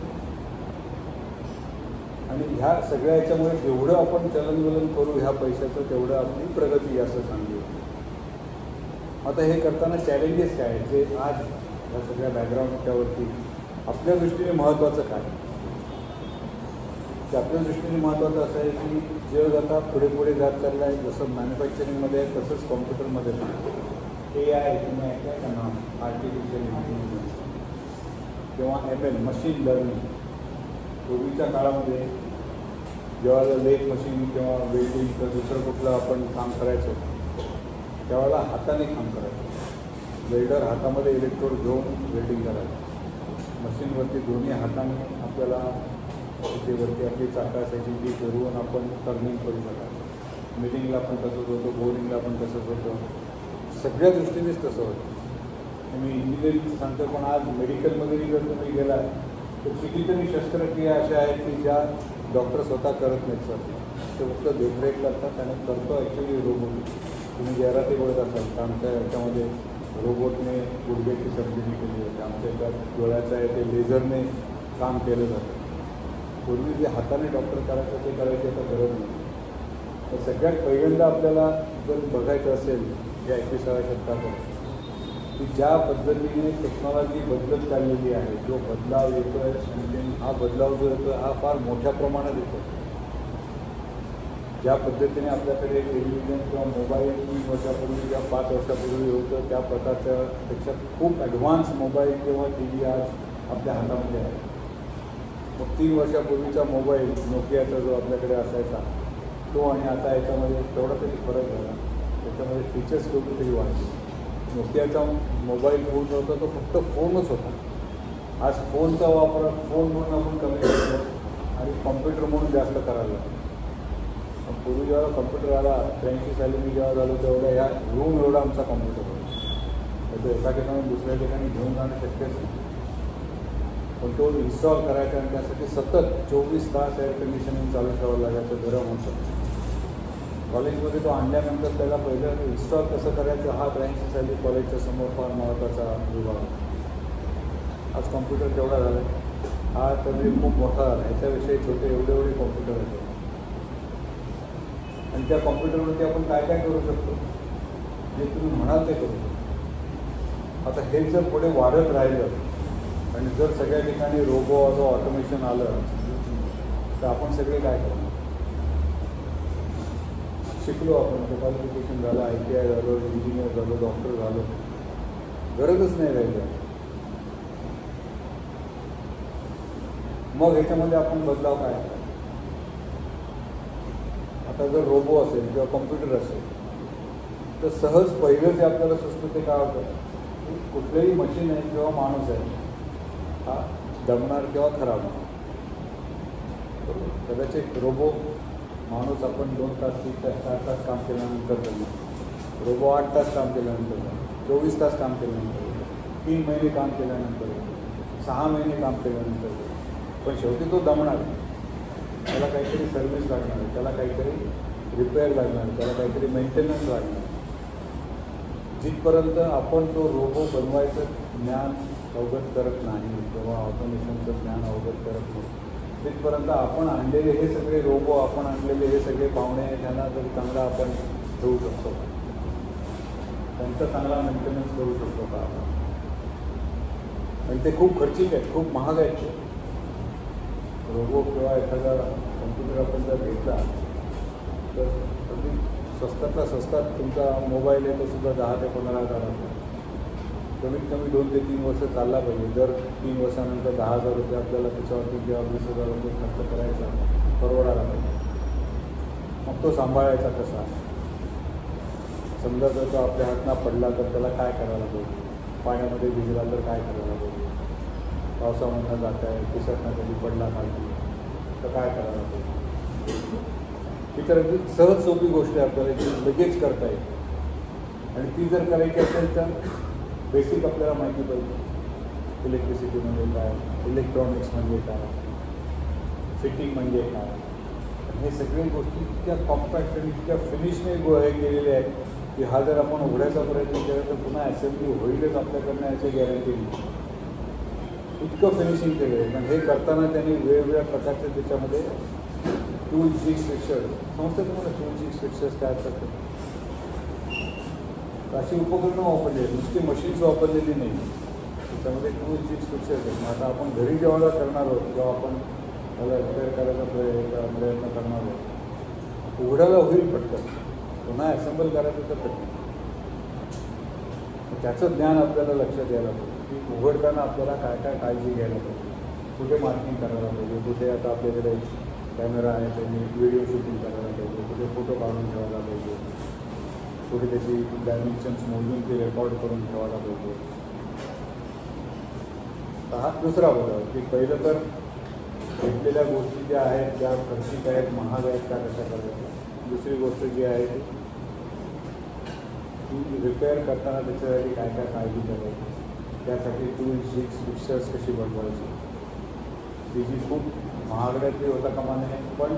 आणि ह्या सगळ्या याच्यामुळे जेवढं आपण चलनवलन करू ह्या पैशाचं तेवढं आपली प्रगती असं सांगू. आता हे करताना चॅलेंजेस काय आहेत जे आज ह्या सगळ्या बॅकग्राऊंडच्यावरती आपल्या दृष्टीने महत्त्वाचं काय, ते आपल्या दृष्टीने महत्त्वाचं असं आहे की जग आता पुढे पुढे जात चाललं आहे. जसं मॅन्युफॅक्चरिंगमध्ये आहे तसंच कॉम्प्युटरमध्ये पण AI किंवा काय का नाव आर्टिफिशियल इंटेलिजन्स किंवा ML मशीन लर्निंग. पूर्वीच्या काळामध्ये जेव्हा लेथ मशीन किंवा वेल्डिंग तर दुसरं कुठलं आपण काम करायचो त्यावेळेला हाताने काम करायचं. वेल्डर हातामध्ये इलेक्ट्रोड घेऊन वेल्डिंग करायचं. मशीनवरती दोन्ही हाताने आपल्याला वरती आपली चाकं असायची जी फिरवून आपण टर्निंग करू शकायचं. मिलिंगला पण तसंच होतं, बोरिंगला पण तसंच होतं, सगळ्या दृष्टीनेच तसं होतं. मी इंजिनिअरिंग सांगतो पण आज मेडिकलमध्येही जर तुम्ही गेला तर कितीतरी शस्त्रक्रिया अशा आहेत की ज्या डॉक्टर स्वतः करत नाहीत सर, ते फक्त देखरेख करतात आणि करतो ॲक्च्युली रोबोट. तुम्ही जाहिराती बघत असाल तर आमच्या याच्यामध्ये रोबोटने गुडघ्याची सर्जरी केली होती, आमच्या याच्यात डोळ्याचं आहे ते लेझरने काम केलं जातं. पूर्वी जे हाताने डॉक्टर करायचं ते करायची आता गरज नाही. तर सगळ्यात पहिल्यांदा आपल्याला जर बघायचं असेल या 21व्या शतकात की ज्या पद्धतीने टेक्नॉलॉजी बदलत चाललेली आहे, जो बदलाव येतो आहे म्हणजे हा बदलाव जो येतो आहे हा फार मोठ्या प्रमाणात येतो. ज्या पद्धतीने आपल्याकडे टेलिव्हिजन किंवा मोबाईल 3 वर्षापूर्वी किंवा 5 वर्षापूर्वी होतं त्या प्रकारच्यापेक्षा खूप ॲडव्हान्स मोबाईल किंवा TV आज आपल्या हातामध्ये आहे. मग 3 वर्षापूर्वीचा मोबाईल नोकियाचा जो आपल्याकडे असायचा तो आणि आता याच्यामध्ये तेवढा तरी फरक झाला. त्याच्यामध्ये फीचर्स कुठेतरी वाढले. नोकियाचा मोबाईल फोन जो होता तो फक्त फोनच होता. आज फोनचा वापर फोन म्हणून आपण कमी करतो आणि कॉम्प्युटर म्हणून जास्त करायला लागतो. पूर्वी जेव्हा कॉम्प्युटर आला 83 साली मी जेव्हा झालो तेवढा ह्या रूम एवढा आमचा कॉम्प्युटर होता. तर एका ठिकाणी दुसऱ्या ठिकाणी घेऊन जाणं शक्यच नाही. पण तो इन्स्टॉल करायचा आणि त्यासाठी सतत 24 तास एअर कंडिशनिंग चालू ठेवावं लागायचं, गरम होतं. कॉलेजमध्ये तो आणल्यानंतर त्याला पहिलं इन्स्टॉल कसं करायचं हा 83 साली कॉलेजच्या समोर फार महत्त्वाचा विभाग होता. आज कॉम्प्युटर केवढा झाला आहे, हा तरी खूप मोठा झाला. ह्याच्याविषयी छोटे एवढे कॉम्प्युटर होते आणि त्या कॉम्प्युटरवरती आपण काय काय करू शकतो जे तुम्ही म्हणाल ते करू शकतो. आता हे जर पुढे वाढत राहिलं आणि जर सगळ्या ठिकाणी रोबो ऑटोमेशन आलं तर आपण सगळे काय करणार. शिकलो आपण, क्वालिफिकेशन झालं, ITI झालो, इंजिनियर झालो, डॉक्टर झालो, गरजच नाही राहिली. मग ह्याच्यामध्ये आपण बदलाव काय. आता जर रोबो असेल किंवा कॉम्प्युटर असेल तर सहज पहिलं जे आपल्याला सुचतं ते काय होतं की कुठलंही मशीन आहे किंवा माणूस आहे हा दमणार किंवा खराब होणार. कदाचित रोबो माणूस आपण 2 तास 3 तास 4 तास काम केल्यानंतर करणार, रोबो 8 तास काम केल्यानंतर, 24 तास काम केल्यानंतर, 3 महिने काम केल्यानंतर, 6 महिने काम केल्यानंतर, पण शेवटी तो दमणार. त्याला काहीतरी सर्व्हिस लागणार आहे, त्याला काहीतरी रिपेअर लागणार आहे, त्याला काहीतरी मेंटेनन्स लागणार आहे. जिथपर्यंत आपण तो रोबो बनवायचं ज्ञान अवगत करत नाही किंवा ऑटोमेशनचं ज्ञान अवगत करत नाही तिथपर्यंत आपण आणलेले हे सगळे रोबो, आपण आणलेले हे सगळे पाहुणे त्यांना जर चांगला आपण ठेवू शकतो, त्यांचा चांगला मेंटेनन्स करू शकतो का आपण. आणि ते खूप खर्चिक आहेत, खूप महाग आहेत. ते रोबो किंवा एखादा कॉम्प्युटर आपण जर घेतला तर अगदी स्वस्तातला स्वस्तात तुमचा मोबाईल आहे तो सुद्धा 10 ते 15 हजाराचा. कमीत कमी 2 ते 3 वर्ष चालला पाहिजे. दर 3 वर्षानंतर 10,000 रुपये आपल्याला त्याच्यावरती किंवा 20,000 रुपये खर्च करायचा, परवडायला पाहिजे. मग तो सांभाळायचा कसा. समजा जर तो आपल्या हातनं पडला तर त्याला काय करायला पाहिजे, पाण्यामध्ये भिजला तर काय करायला पाहिजे, पावसामधनं जात आहे पिसटनं कधी पडला पाहिजे तर काय करायला पाहिजे. ही तर अगदी सहज सोपी गोष्ट आहे आपल्याला जी लगेच करता येईल. आणि ती जर करायची असेल तर बेसिक आपल्याला माहिती पाहिजे. इलेक्ट्रिसिटी म्हणजे काय, इलेक्ट्रॉनिक्स म्हणजे काय, फिटिंग म्हणजे काय. हे सगळ्या गोष्टी इतक्या कॉम्पॅक्ट आणि इतक्या फिनिशने हे केलेले आहेत की हा जर आपण उघडायचा प्रयत्न केला तर पुन्हा असेंब्ली होईलच आपल्याकडनं याची गॅरंटी नाही. इतकं फिनिशिंग केलं आहे. पण हे करताना त्यांनी वेगवेगळ्या प्रकारचे त्याच्यामध्ये टूल जिग्स फिक्सर्स समजतं तुम्हाला टूल जिग्स फिक्सर्स काय असतात ते? अशी उपकरणं वापरली आहेत, नुसती मशीन्स वापरलेली नाही. त्याच्यामध्ये टूल जिग्स फिक्सर्स आहेत. आता आपण घरी जेव्हा करणार आहोत जेव्हा आपण त्याला रिपेअर करायचा प्रयत्न करणार आहोत, उघडायला होईल पटकन, पुन्हा ॲसेंबल करायचं तर पटकन. त्याचं ज्ञान आपल्याला लक्षात यायला पाहिजे की उघडताना आपल्याला काय काय काळजी घ्यायला पाहिजे, कुठे मार्किंग करायला पाहिजे, कुठे आता आपल्याकडे कॅमेरा आहे त्यांनी व्हिडिओ शूटिंग करायला पाहिजे, कुठे फोटो काढून ठेवायला पाहिजे, कुठे त्याची डायमेन्शन्स मोजून ते रेकॉर्ड करून ठेवायला पाहिजे. तर हा दुसरा बदल की पहिलं तर घेतलेल्या गोष्टी ज्या आहेत ज्या खर्चिक आहेत, महाग आहेत, त्या कशा करायच्या. दुसरी गोष्ट जी आहे ती रिपेअर करताना त्याच्यासाठी काय काय काळजी करायची, त्यासाठी टूल जिग्स फिक्सर्स कशी बनवायची. तिची खूप महागड्यातली होता कामा नये, पण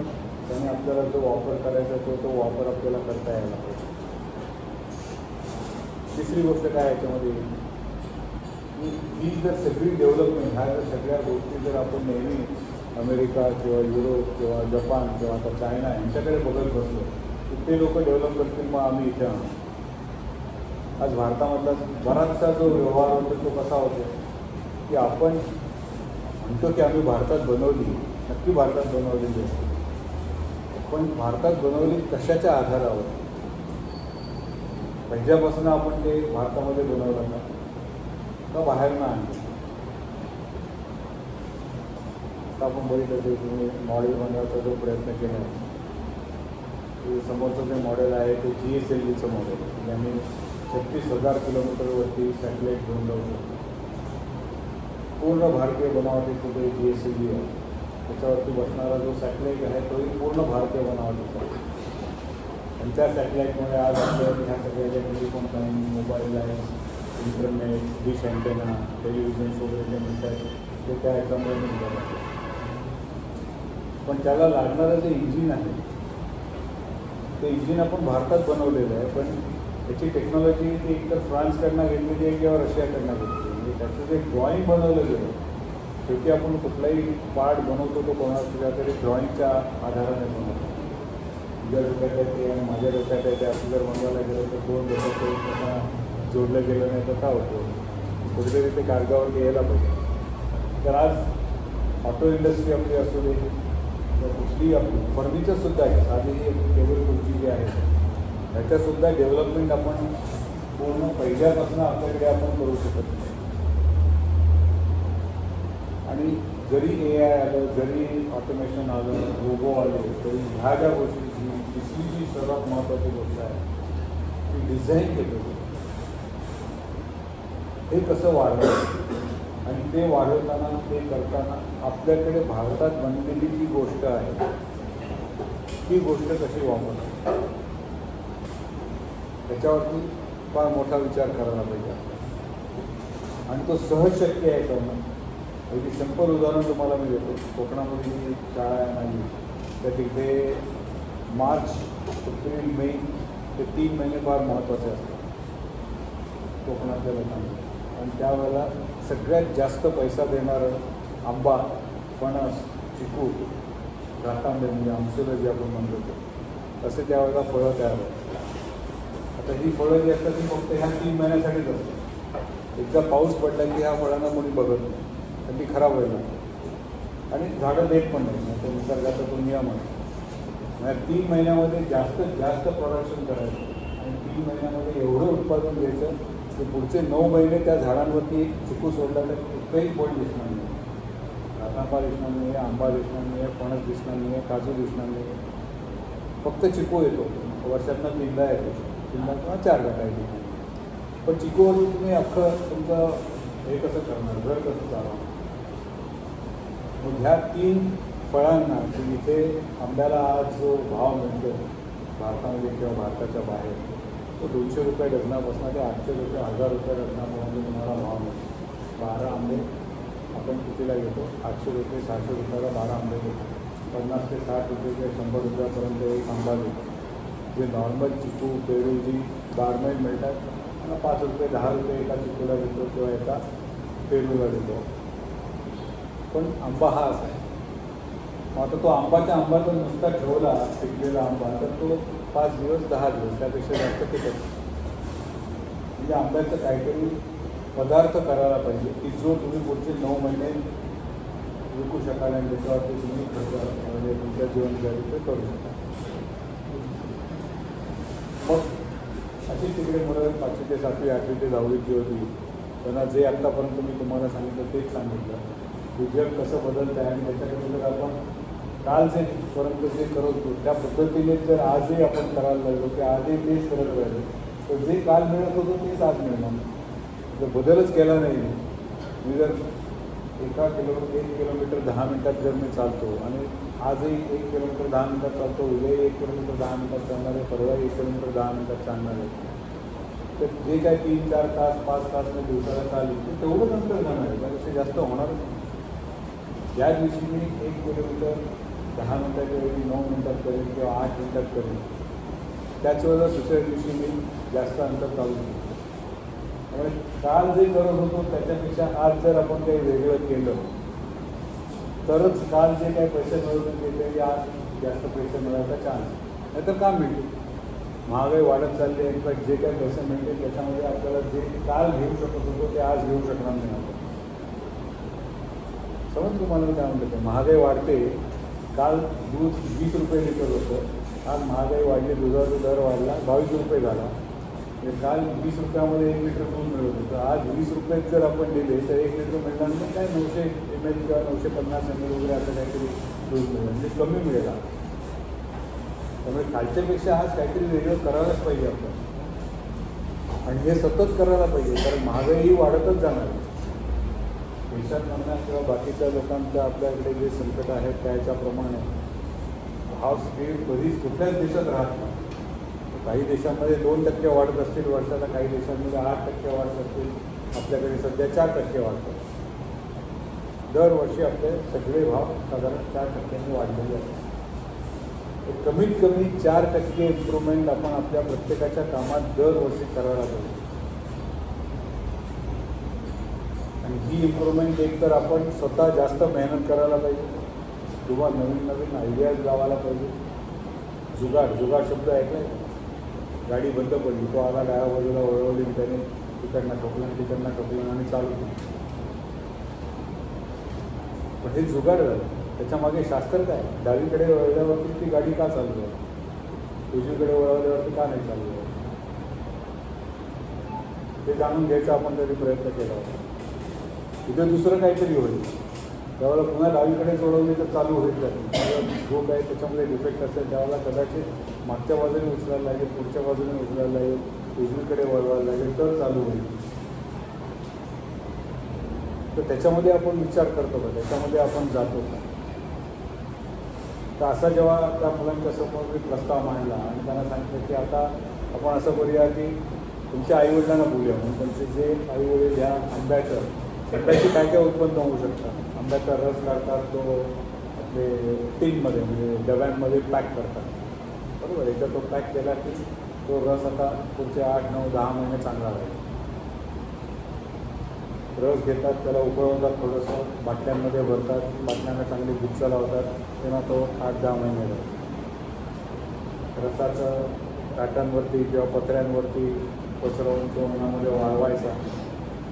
त्याने आपल्याला जो वापर करायचा तो वापर आपल्याला करता यायला पाहिजे. तिसरी गोष्ट काय याच्यामध्ये ही जर सगळी डेव्हलपमेंट ह्या जर सगळ्या गोष्टी जर आपण नेहमी अमेरिका किंवा युरोप किंवा जपान किंवा आता चायना यांच्याकडे बघत बसलो तर ते लोक डेव्हलप करतील, मग आम्ही इथे आणू. आज भारतामधला बराचसा जो व्यवहार होतो तो कसा होतो की आपण म्हणतो की आम्ही भारतात बनवली, नक्की भारतात बनवलेली असते, पण भारतात बनवली कशाच्या आधारावर? पहिल्यापासून आपण ते भारतामध्ये बनवलं का बाहेरनं आणलं? तर आपण बघितलं ते तुम्ही मॉडेल बनवायचा जो प्रयत्न केला आहे, ते समोरचं जे मॉडेल आहे ते GSLVचं मॉडेल आहे. ज्यांनी 36,000 किलोमीटरवरती सॅटेलाईट घेऊन जाऊ शकतो. पूर्ण भारतीय बनावटीचं जे GSLV आहे त्याच्यावरती बसणारा जो सॅटेलाईट आहे तोही पूर्ण भारतीय बनावटीचा आहे. आणि त्या सॅटेलाईटमुळे आज आपल्याला ह्या सगळ्या ज्या telephone line, mobile line, internet, dish antenna, televisions वगैरे जे म्हणतात ते त्या ह्याच्यामुळे मिळतात. पण त्याला लागणारं जे इंजिन आहे ते इंजिन आपण भारतात बनवलेलं आहे, पण त्याची टेक्नॉलॉजी ती एकतर फ्रान्सकडनं घेतलेली आहे किंवा रशियाकडनं घेतलेली आहे. म्हणजे त्याचं जे ड्रॉईंग बनवलं गेलं, शेवटी आपण कुठलाही पार्ट बनवतो तो कोणाच्या तरी ड्रॉईंगच्या आधाराने बनवतो. तुझ्या डोक्यात आहे ते आणि माझ्या डोक्यात आहे ते असं जर बनवायला गेलं तर दोन डोक्यात जोडलं गेलं नाही तर काय होतं, कुठेतरी ते कार्गावर यायला पाहिजे. तर आज ऑटो इंडस्ट्री आपली असू दे तर कुठली आपली फर्निचरसुद्धा आहे, साधी ही टेबल खुर्ची जी आहे त्याच्यासुद्धा डेव्हलपमेंट आपण पूर्ण पहिल्यापासून आपल्याकडे आपण करू शकत नाही. आणि जरी AI आलं, जरी ऑटोमेशन आलं, रोबो आले, तरी ह्या ज्या गोष्टी दुसरी जी सर्वात महत्त्वाची गोष्ट आहे ती डिझाईन केलं हे कसं वाढवायचं आणि ते वाढवताना ते करताना आपल्याकडे भारतात बनलेली जी गोष्ट आहे ती गोष्ट कशी वापरायची त्याच्यावरती फार मोठा विचार करायला पाहिजे. आणि तो सहज शक्य आहे करणं. अगदी सिंपल उदाहरण तुम्हाला मी देतो. कोकणामध्ये जी शाळा आहे माझी तर तिथे मार्च, एप्रिल, मे हे 3 महिने फार महत्त्वाचे असतात कोकणातल्या लोकांना. आणि त्यावेळेला सगळ्यात जास्त पैसा देणारं आंबा, फणस, चिकू, रातांबे म्हणजे आमसुलं जे आपण म्हणतो तसे त्यावेळेला फळं तयार होतात. आता ही फळं जी असतात ती फक्त ह्या 3 महिन्यासाठीच असतात. एकदा पाऊस पडला की ह्या फळांना कोणी बघत नाही आणि ती खराब व्हायला लागते आणि झाडं देत पण नाही. तो निसर्गाचा तो नियम आहे. म्हणजे 3 महिन्यामध्ये जास्तीत जास्त प्रोडक्शन करायचं आणि 3 महिन्यामध्ये एवढं उत्पादन घ्यायचं की पुढचे 9 महिने त्या झाडांवरती चिकू सोडला तर एकही फळ दिसणार नाही, रातांबा दिसणार नाही, आंबा दिसणार नाही, फणस दिसणार नाही, काजू दिसणार नाही. फक्त चिकू येतो. वर्षातनं 3दा येतो, 3दा किंवा 4दा काही ठिकाणी. पण चिकूवरून तुम्ही अख्खं तुमचं हे कसं करणार, घर कसं चालवणार? मग ह्या 3 फळांना की इथे आंब्याला आज जो भाव मिळतो भारतामध्ये किंवा भारताच्या बाहेर तो 200 रुपये डझनापासून ते 800 रुपये, 1000 रुपये डझनापर्यंत तुम्हाला भाव मिळतो. 12 आंबे आपण कितीला घेतो? 800 रुपये, 600 रुपयाला 12 आंबे घेतो. 50 ते 60 रुपये किंवा 100 रुपयापर्यंत एक आंबा घेतो. जे नॉर्मल चिकू, पेरू जी बारमाही मिळतात त्यांना 5 रुपये, 10 रुपये एका चिकूला देतो किंवा एका पेरूला देतो. पण आंबा हा असा आहे. मग आता तो आंबाचा आंबा जर नुसता ठेवला पिकलेला आंबा तर तो 5 दिवस 10 दिवस त्यापेक्षा जास्त टिकत. म्हणजे आंब्याचं काहीतरी पदार्थ करायला पाहिजे की जो तुम्ही पुढचे 9 महिने विकू शकाल आणि त्याच्यावरती तुम्ही खर्च म्हणजे तुमच्या जीवनशैलीचं करू शकाल. मग अशी तिकडे मुलं 5वी ते 7वी 8वी ते 10वीची होती. त्यांना जे आत्तापर्यंत मी तुम्हाला सांगितलं तेच सांगितलं की जग कसं बदलतं आहे आणि त्याच्याकडे जर आपण काल जे पर्यंत जे करत होतो त्या पद्धतीने जर आजही आपण करायला लागलो की आजही तेच करत राहिलो तर जे काल मिळत होतं तेच आज मिळणार. जर बदलच केला नाही मी जर 1 किलोमीटर 10 मिनटात जर मी चालतो आणि आजही 1 किलोमीटर 10 मिनटात चालतो, उद्याही 1 किलोमीटर 10 मिनटात चालणार आहे, परवा 1 किलोमीटर 10 मिनटात चालणार आहे, तर जे काय 3-4 तास 5 तास मी दिवसाला चालेल ते तेवढंच अंतर जाणार आहे. त्यापेक्षा जास्त होणारच नाही. ज्या दिवशी मी 1 किलोमीटर 10 मिनटाच्या ऐवजी 9 मिनटात करेन किंवा 8 मिनटात करेन त्याच वेळेला दुसऱ्या दिवशी मी जास्त अंतर चालू शकतो. त्यामुळे काल जे करत होतो त्याच्यापेक्षा आज जर आपण काही वेगळं केलं तरच काल जे काही पैसे मिळवून घेतले आज जास्त पैसे मिळायचा चान्स नाहीतर काम मिळते. महागाई वाढत चालली आहे. इनफॅक्ट जे काही पैसे मिळते त्याच्यामध्ये आपल्याला जे काल घेऊ शकत होतो ते आज घेऊ शकणार नाही आपण. समज तुम्हाला मी काय म्हणतो ते महागाई वाढते. काल दूध 20 रुपये लिटर होतं, आज महागाई वाढली, दुधाचा दर वाढला 22 रुपये झाला. म्हणजे काल 20 रुपयामध्ये 1 लिटर दूध मिळत होतं, आज 20 रुपयात जर आपण दिले तर 1 लिटर मिळणार नाही काय 900 ml किंवा 950 ml वगैरे असं काहीतरी दूध मिळेल म्हणजे कमी मिळेल. त्यामुळे कालच्यापेक्षा आज काहीतरी वेगळं करायलाच पाहिजे आपण आणि हे सतत करायला पाहिजे कारण महागाई वाढतच जाणार आहे. देशात म्हणा किंवा बाकीच्या लोकांच्या आपल्याकडे जे संकट आहेत त्याच्याप्रमाणे भाव स्थिर कधीच कुठल्याच देशात राहत नाही. काही देशांमध्ये 2% वाढत असतील वर्षाला, काही देशांमध्ये 8% वाढत असतील, आपल्याकडे सध्या 4% वाढतात. दरवर्षी आपले सगळे भाव साधारण 4% वाढलेले असतात. कमीत कमी 4% इम्प्रूव्हमेंट आपण आपल्या प्रत्येकाच्या कामात दरवर्षी करायला पाहिजे. आणि ही इम्प्रूव्हमेंट एक तर आपण स्वतः जास्त मेहनत करायला पाहिजे किंवा नवीन नवीन आयडियाज लावायला पाहिजे. जुगाड शब्द ऐकला आहे. गाडी बंद पडली, तो आला डाव्या बाजूला वळवली, त्याने तिकडनं ठोकलं आणि चालू केलं. पण हे जुगाड झालं. त्याच्यामागे शास्त्र काय? डावीकडे वळल्यावरती ती गाडी का चालू आहे, उजवीकडे वळवल्यावरती का नाही चालू आहे, ते जाणून घ्यायचा आपण तरी प्रयत्न केला होता. तिथे दुसरं काहीतरी होईल, त्यावेळेला पुन्हा डावीकडे सोडवली तर चालू होईल. जो काय त्याच्यामध्ये डिफेक्ट असेल त्यावेळेला कदाचित मागच्या बाजूने उचलायला लागेल, पुढच्या बाजूने उचलायला लागेल, उजवीकडे वळवायला लागेल तर चालू होईल. तर त्याच्यामध्ये आपण विचार करतो का, त्याच्यामध्ये आपण जातो का? तर असा जेव्हा त्या मुलांच्या समोर मी प्रस्ताव मांडला आणि त्यांना सांगितलं की आता आपण असं करूया की तुमच्या आईवडिलांना बोलूया म्हणून त्यांचे जे आईवडील ह्या आंब्याची काय काय उत्पन्न होऊ शकतात. आंब्याचा रस काढतात, तो आपले टीनमध्ये म्हणजे डब्यांमध्ये पॅक करतात, बरोबर. एकदा तो पॅक केला की तो रस आता पुढचे 8, 9, 10 महिने चांगला राहील. रस घेतात, त्याला उकळवतात, थोडंसं बाटल्यांमध्ये भरतात, बाटल्यांना चांगली गुच्चा लावतात, तेव्हा तो 8-10 महिने राहतो. रसाचं ताटांवरती किंवा पत्र्यांवरती पसरवून तो उन्हामध्ये वाळवायचा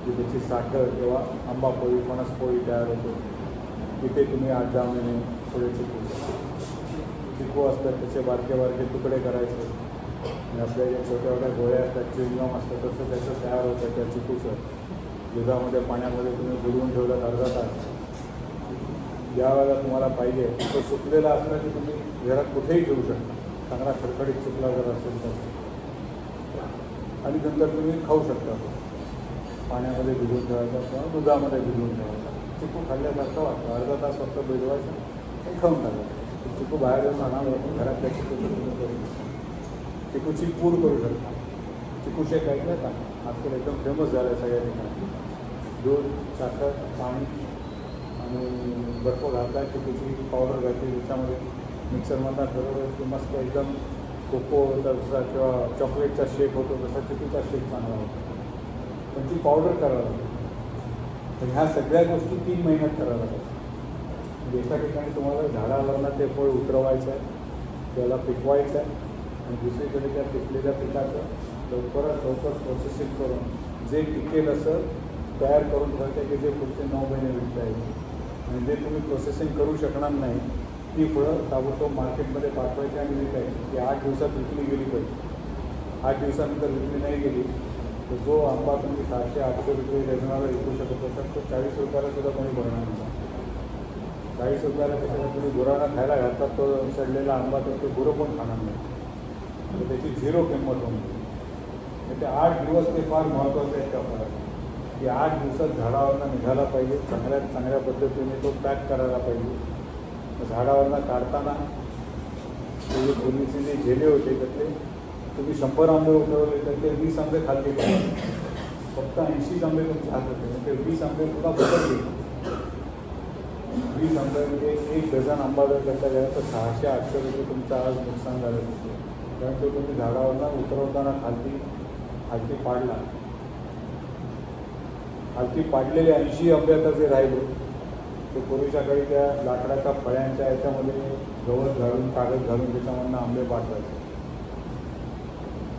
की त्याची साखर किंवा आंबा पोळी, फणस पोळी तयार होते. तिथे तुम्ही 8-10 महिने थोडे चिकू असतात त्याचे बारके बारके तुकडे करायचे आणि आपल्या ज्या छोट्या छोट्या गोळ्या असतात, च्युइंगम असतात, तसं त्याचं तयार होतं त्या चिकूचं. दुधामध्ये पाण्यामध्ये तुम्ही बुडवून ठेवलात अर्धा तास. ज्या वेळेला तुम्हाला पाहिजे तो सुकलेला असला की तुम्ही घरात कुठेही ठेवू शकता, चांगला खडखडीत सुकला जर असेल तर, आणि नंतर तुम्ही खाऊ शकता. पाण्यामध्ये भिजवून ठेवायचा किंवा दुधामध्ये भिजवून ठेवायचा. चिकू खाल्ल्यासारखं वाटतं. अर्धा तास फक्त भिजवायचं आणि खाऊन टाकायचं. चिकू बाहेर जाऊन आणावं, घरातल्या चिकूची पूड करू शकता. चिकू शेक ऐकलं का? आजकाल एकदम फेमस झालं आहे सगळ्या ठिकाणी. दूध, साखर, पाणी आणि बर्फ घातला, चिकूची पावडर घातली, त्याच्यामध्ये मिक्सरमधला ठरवलं की मस्त एकदम कोको तसा किंवा चॉकलेटचा शेक होतो तसा चिकूचा शेक चांगला होतो. पण ती पावडर करावं लागते. तर ह्या सगळ्या गोष्टी 3 महिन्यात करायला लागतात. म्हणजे एका ठिकाणी तुम्हाला झाडावरनं ते फळ उतरवायचं आहे, त्याला पिकवायचं आहे आणि दुसरीकडे त्या पिकलेल्या पिकाचं लवकरात लवकर प्रोसेसिंग करून जे पिकेल असं तयार करून ठेवायचं आहे की जे पुढचे 9 महिने विकता येईल. आणि जे तुम्ही प्रोसेसिंग करू शकणार नाही ती फळं ताबडतोब मार्केटमध्ये पाठवायची आणि विकायची. ती 8 दिवसात विकली गेली पाहिजे. 8 दिवसानंतर विकली नाही गेली तर जो आंबा तुम्ही 700-800 रुपये डझनाला विकू शकत असाल तो 40 रुपयाला सुद्धा कोणी भरणार नाही. 40 रुपयाला त्याच्यात तुम्ही गुरांना खायला घालतात तो सडलेला आंबा तर ते गुरं पण खाणार नाही, तर त्याची 0 किंमत होऊन जाईल. ते 8 दिवस ते फार महत्त्वाचं आहे त्या फळाला की 8 दिवसात झाडावरनं निघाला पाहिजे, चांगल्यात चांगल्या पद्धतीने तो पॅक करायला पाहिजे. झाडावरनं काढताना ते जे पूर्वीचे जे झेले होते त्यातले तुम्ही 100 आंबे उतरवले तर ते 20 आंबे खाल्ले पाहिजे. फक्त 80 आंबे तुमचे हात होते ते 20 आंबे सुद्धा बदलले. 20 आंब्यामध्ये 1 डझन आंबा जर त्याचा गेला तर 600-800 रुपये तुमचं आज नुकसान झालं होतं. कारण तो तुम्ही झाडावरनं उतरवताना खालती पाडला. खालती पाडलेले 80 आंबे आता जे राहिले ते पूर्वीच्या काळी त्या लाकडाच्या फळ्यांच्या याच्यामध्ये गवत घालून कागद घालून त्याच्यामधनं आंबे पाडवायचे.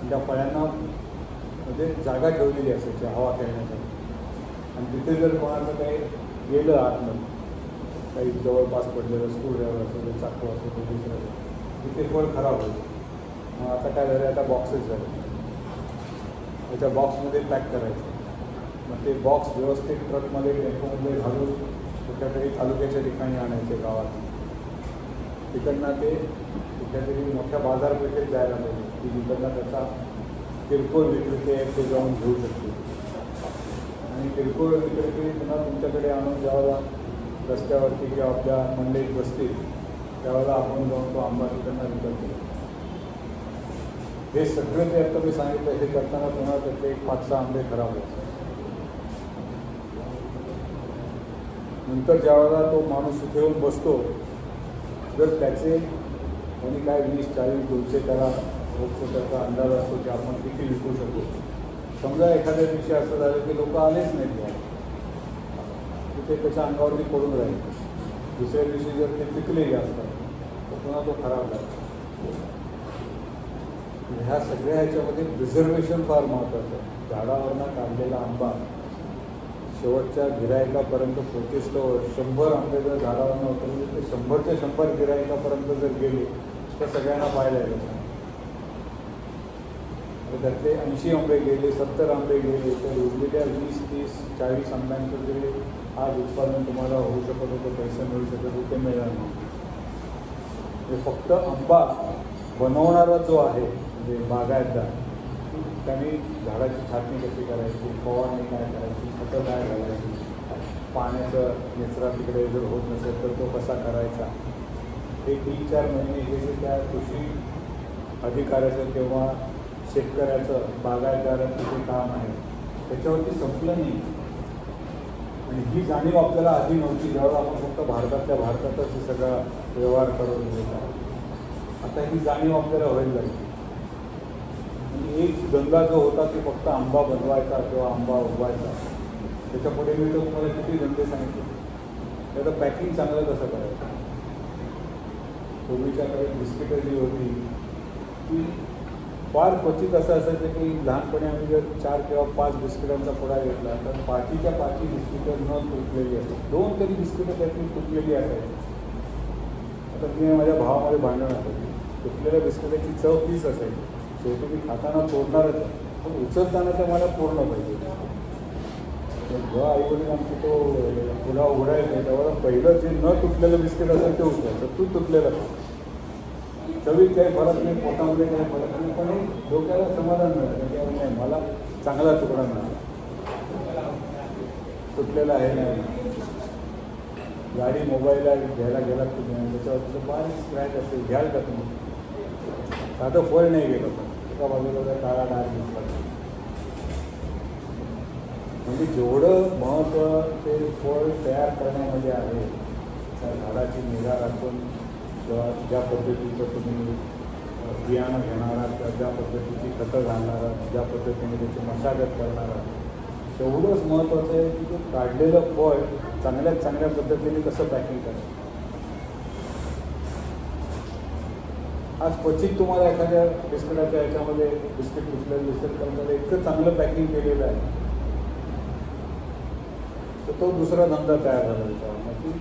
त्या फळ्यांना म्हणजे जागा ठेवलेली असायची हवा खेळण्यासाठी. आणि तिथे जर कोणाचं काही गेलं आतमध्ये काही जवळपास पडलेलं स्क्रूड्रायव्हर असो ते चाकू असो ते दुसरं तिथे फळ खराब होईल. मग आता काय झालं, आता बॉक्सेस झाले, त्याच्या बॉक्समध्ये पॅक करायचं. मग ते बॉक्स व्यवस्थित ट्रकमध्ये टेम्पोमध्ये घालून कुठल्यातरी तालुक्याच्या ठिकाणी आणायचे गावात. तिकडनं ते कुठल्यातरी मोठ्या बाजारपेठेत जायला पाहिजे की जिकडनं त्याचा किरकोळ विक्रेते ते जाऊन घेऊ शकतो. आणि किरकोळ विक्रेते पुन्हा तुमच्याकडे आणून ज्यावेळेला रस्त्यावरती किंवा आपल्या मंडईत बसतील त्यावेळेला आपण जाऊन तो आंबा तिकडनं विकत घेऊ. हे सगळं जे आता मी सांगितलं हे करताना पुन्हा त्याचे 5-6 आंबे खराब होतात. नंतर ज्यावेळेला तो माणूस इथे येऊन बसतो जर त्याचे कोणी काय 20-40-200 त्याला रोजचं त्याचा अंदाज असतो की आपण किती विकू शकतो. समजा एखाद्या दिवशी असं झालं की लोक आलेच नाहीत घ्यायला, ते त्याच्या अंगावरती पडून राहील. दुसऱ्या दिवशी जर ते पिकलेले असतात तर पुन्हा तो खराब झाला. ह्या सगळ्या ह्याच्यामध्ये प्रिझर्वेशन फार महत्त्वाचं आहे. झाडावरनं काढलेला आंबा शेवटच्या गिरायकापर्यंत पोचेस तर 100 आंबे जर झाडावरनं उतरले तर 100च्या 100 गिरायकापर्यंत जर गेले तर सगळ्यांना पाहायला यायचं. त्यातले 80 आंबे गेले, 70 आंबे गेले तर उरलेल्या 20-30-40 आंब्यांचं जे आज उत्पादन तुम्हाला होऊ शकत होतं, पैसे मिळू शकत होते, ते मिळणार नाही. हे फक्त आंबा बनवणारा जो आहे म्हणजे बागायतदार त्यांनी झाडाची छाटणी कशी करायची, फवारणी काय करायची, खतं काय घालायची, पाण्याचं निचरा तिकडे जर होत नसेल तर तो कसा करायचा, हे 3-4 महिने हे जे त्या कृषी अधिकाऱ्याचं किंवा शेतकऱ्याचं बागायतदाराचं जे काम आहे त्याच्यावरती संपलं नाही. आणि ही जाणीव आपल्याला आधी नव्हती जेव्हा आपण फक्त भारतातच हे सगळा व्यवहार करून घेत. आता ही जाणीव आपल्याला व्हायला लागली. आणि एक धंदा जो होता ते फक्त आंबा बनवायचा किंवा आंबा उगवायचा, त्याच्यापुढे मी तर तुम्हाला किती धंदे सांगितले. त्याचं पॅकिंग चांगलं कसं करायचं. पूर्वीच्या काळी बिस्किटं जी होती ती फार क्वचित असं असायचं की लहानपणी आम्ही जर 4 किंवा 5 बिस्किटांचा पुडा घेतला तर 5च्या 5 बिस्किटं न तुटलेली असायची. 2 तरी बिस्किटं त्यातली तुटलेली असायची. आता मी माझ्या भावामध्ये भांडण असायची. तुटलेल्या बिस्किटाची चव 30 असायची. शेवटी मी खाताना तोडणारच पण उचलताना तर मला पूर्ण पाहिजे. जेव्हा आईवडील आमची तो पुडा उघडायचा तेव्हा पहिलं जे न तुटलेलं बिस्किट असेल ते उचलायचं. तू तुटलेलं चवीत काही फरक नाही, पोटामध्ये काही फरक नाही, पण डोक्याला समाधान मिळतं की नाही मला चांगला तुकडा मिळाला, तुटलेला आहे नाही. गाडी मोबाईलला घ्यायला गेलात तुम्ही त्याच्यावर बारीक स्क्रॅच असेल घ्याल का तुम्ही. साधं फळ नाही गेलं पण एका बाजूला काळा डाग दिसला. म्हणजे जेवढं महत्त्व ते फळ तयार करण्यामध्ये आहे त्या झाडाची निगा राखून किंवा ज्या पद्धतीचं तुम्ही बियाणं घेणार आहात किंवा ज्या पद्धतीची खतं घालणार आहात, ज्या पद्धतीने त्याची मशागत करणार आहात, तेवढंच महत्त्वाचं आहे की ते काढलेलं फळ चांगल्या पद्धतीने कसं पॅकिंग करायचं. आज क्वचित तुम्हाला एखाद्या बिस्किटाच्या याच्यामध्ये बिस्किट विकलेलं दिसेल तर त्याला इतकं चांगलं पॅकिंग केलेलं आहे तर तो दुसरा धंदा तयार झाला त्याच्यावर की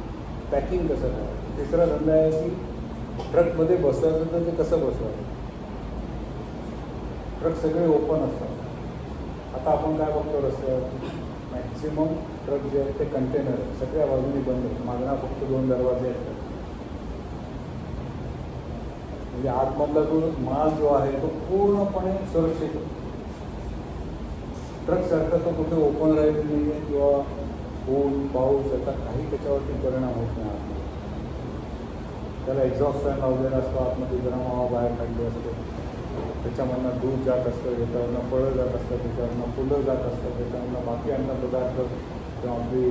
पॅकिंग कसं करायचं. तिसरा धंदा आहे की ट्रकमध्ये बसवायचं तर ते कसं बसवायचं. ट्रक सगळे ओपन असतात. आता आपण काय बघतो रस्त्यावर मॅक्सिमम ट्रक जे आहेत ते कंटेनर आहेत सगळ्या बाजूनी बंद आहेत. मागणा फक्त 2 दरवाजे आहेत. म्हणजे आतमधला जो माल जो आहे तो पूर्णपणे सुरक्षित आहे. ट्रकसारखा तो कुठे ओपन राहिलेला नाही आहे किंवा ऊन पाऊस याचा काही त्याच्यावरती परिणाम होत नाही. आतमध्ये त्याला एक्झॉस्ट फॅन लावलेला असतो. आतमध्ये गरम हवा बाहेर काढली असते. त्याच्यामधनं दूध जात असतं. त्याच्यावरनं फळं जात असतात. त्याच्यावरनं फुलं जात असतात. त्याच्यावरनं बाकी अन्नपदार्थ किंवा आपली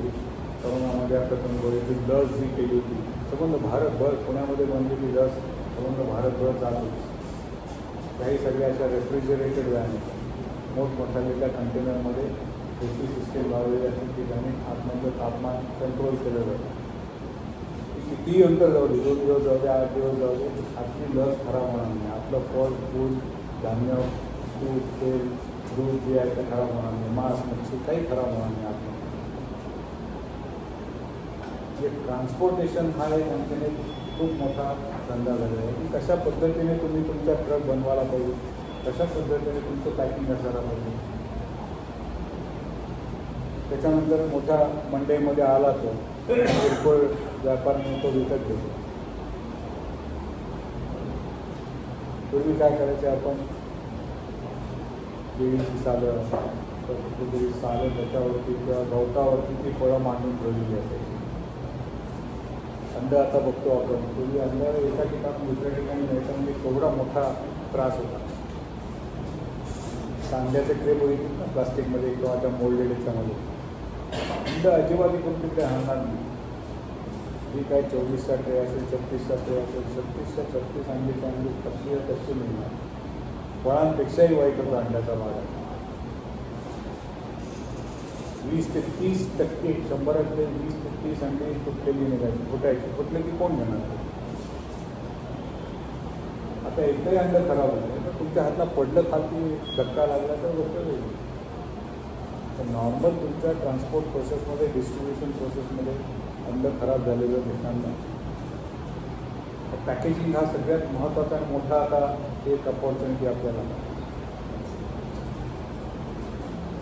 कोरोनामध्ये आता तुम्ही लस जी केली होती संबंध भारतभर पुण्यामध्ये बनलेली लस संबंध भारतभर जात होती. काही सगळ्या अशा रेफ्रिजरेटेड व्हॅन मोठमोठ्या कंटेनरमध्ये AC सिस्टीम लावलेली असते की त्याने आतमधलं तापमान कंट्रोल केलं जातं. कितीही अंतर जाऊ दे 2 दिवस जाऊ दे 8 दिवस जाऊ दे आपली लस खराब होणार नाही. आपलं फळ फूल धान्य दूध तेल दूध जे आहे ते खराब होणार नाही. मांस मच्छी काही खराब होणार नाही. आपलं म्हणजे ट्रान्सपोर्टेशन हा एक आणखीन एक खूप मोठा धंदा झालेला आहे की कशा पद्धतीने तुम्ही तुमचा ट्रक बनवायला पाहिजे. कशा पद्धतीने तुमचं पॅकिंग असायला पाहिजे. त्याच्यानंतर मोठ्या मंडईमध्ये आला तो किरकोळ व्यापाऱ्याने तो विकत घेतो. पूर्वी काय करायचे आपण केळीची सालं तर कुठेतरी सालं त्याच्यावरती किंवा गवतावरती ती फळं मांडून ठेवलेली असायची. अंडं आता बघतो आपण पूर्वी अंडं एका ठिकाणी दुसऱ्या ठिकाणी न्यायचा म्हणजे केवढा मोठा त्रास होता. कांद्याचे ट्रे बघितले ना प्लास्टिकमध्ये किंवा त्या मोल्डेड याच्यामध्ये अंडं अजिबात इकडून तिकडे आणणार नाही. जी काय 24चा ट्रे असेल 36चा ट्रे असेल 36च्या 36 अंडीचे अंडी कशी कशी मिळणार. फळांपेक्षाही वाईट होता अंड्याचा भाग. 20 ते 30% 100तले 20 ते 30 अंडी फुटलेली निघायची फुटले की कोण घेणार. आता एकही अंडं खराब झालं तर तुमच्या हातला पडलं खाली धक्का लागला तर गोष्ट वेगळी. तर नॉर्मल तुमच्या ट्रान्सपोर्ट प्रोसेसमध्ये डिस्ट्रीब्युशन प्रोसेसमध्ये अंडं खराब झालेलं भेटणार. पॅकेजिंग हा सगळ्यात महत्त्वाचा आणि मोठा आता एक अपॉर्च्युनिटी आपल्याला.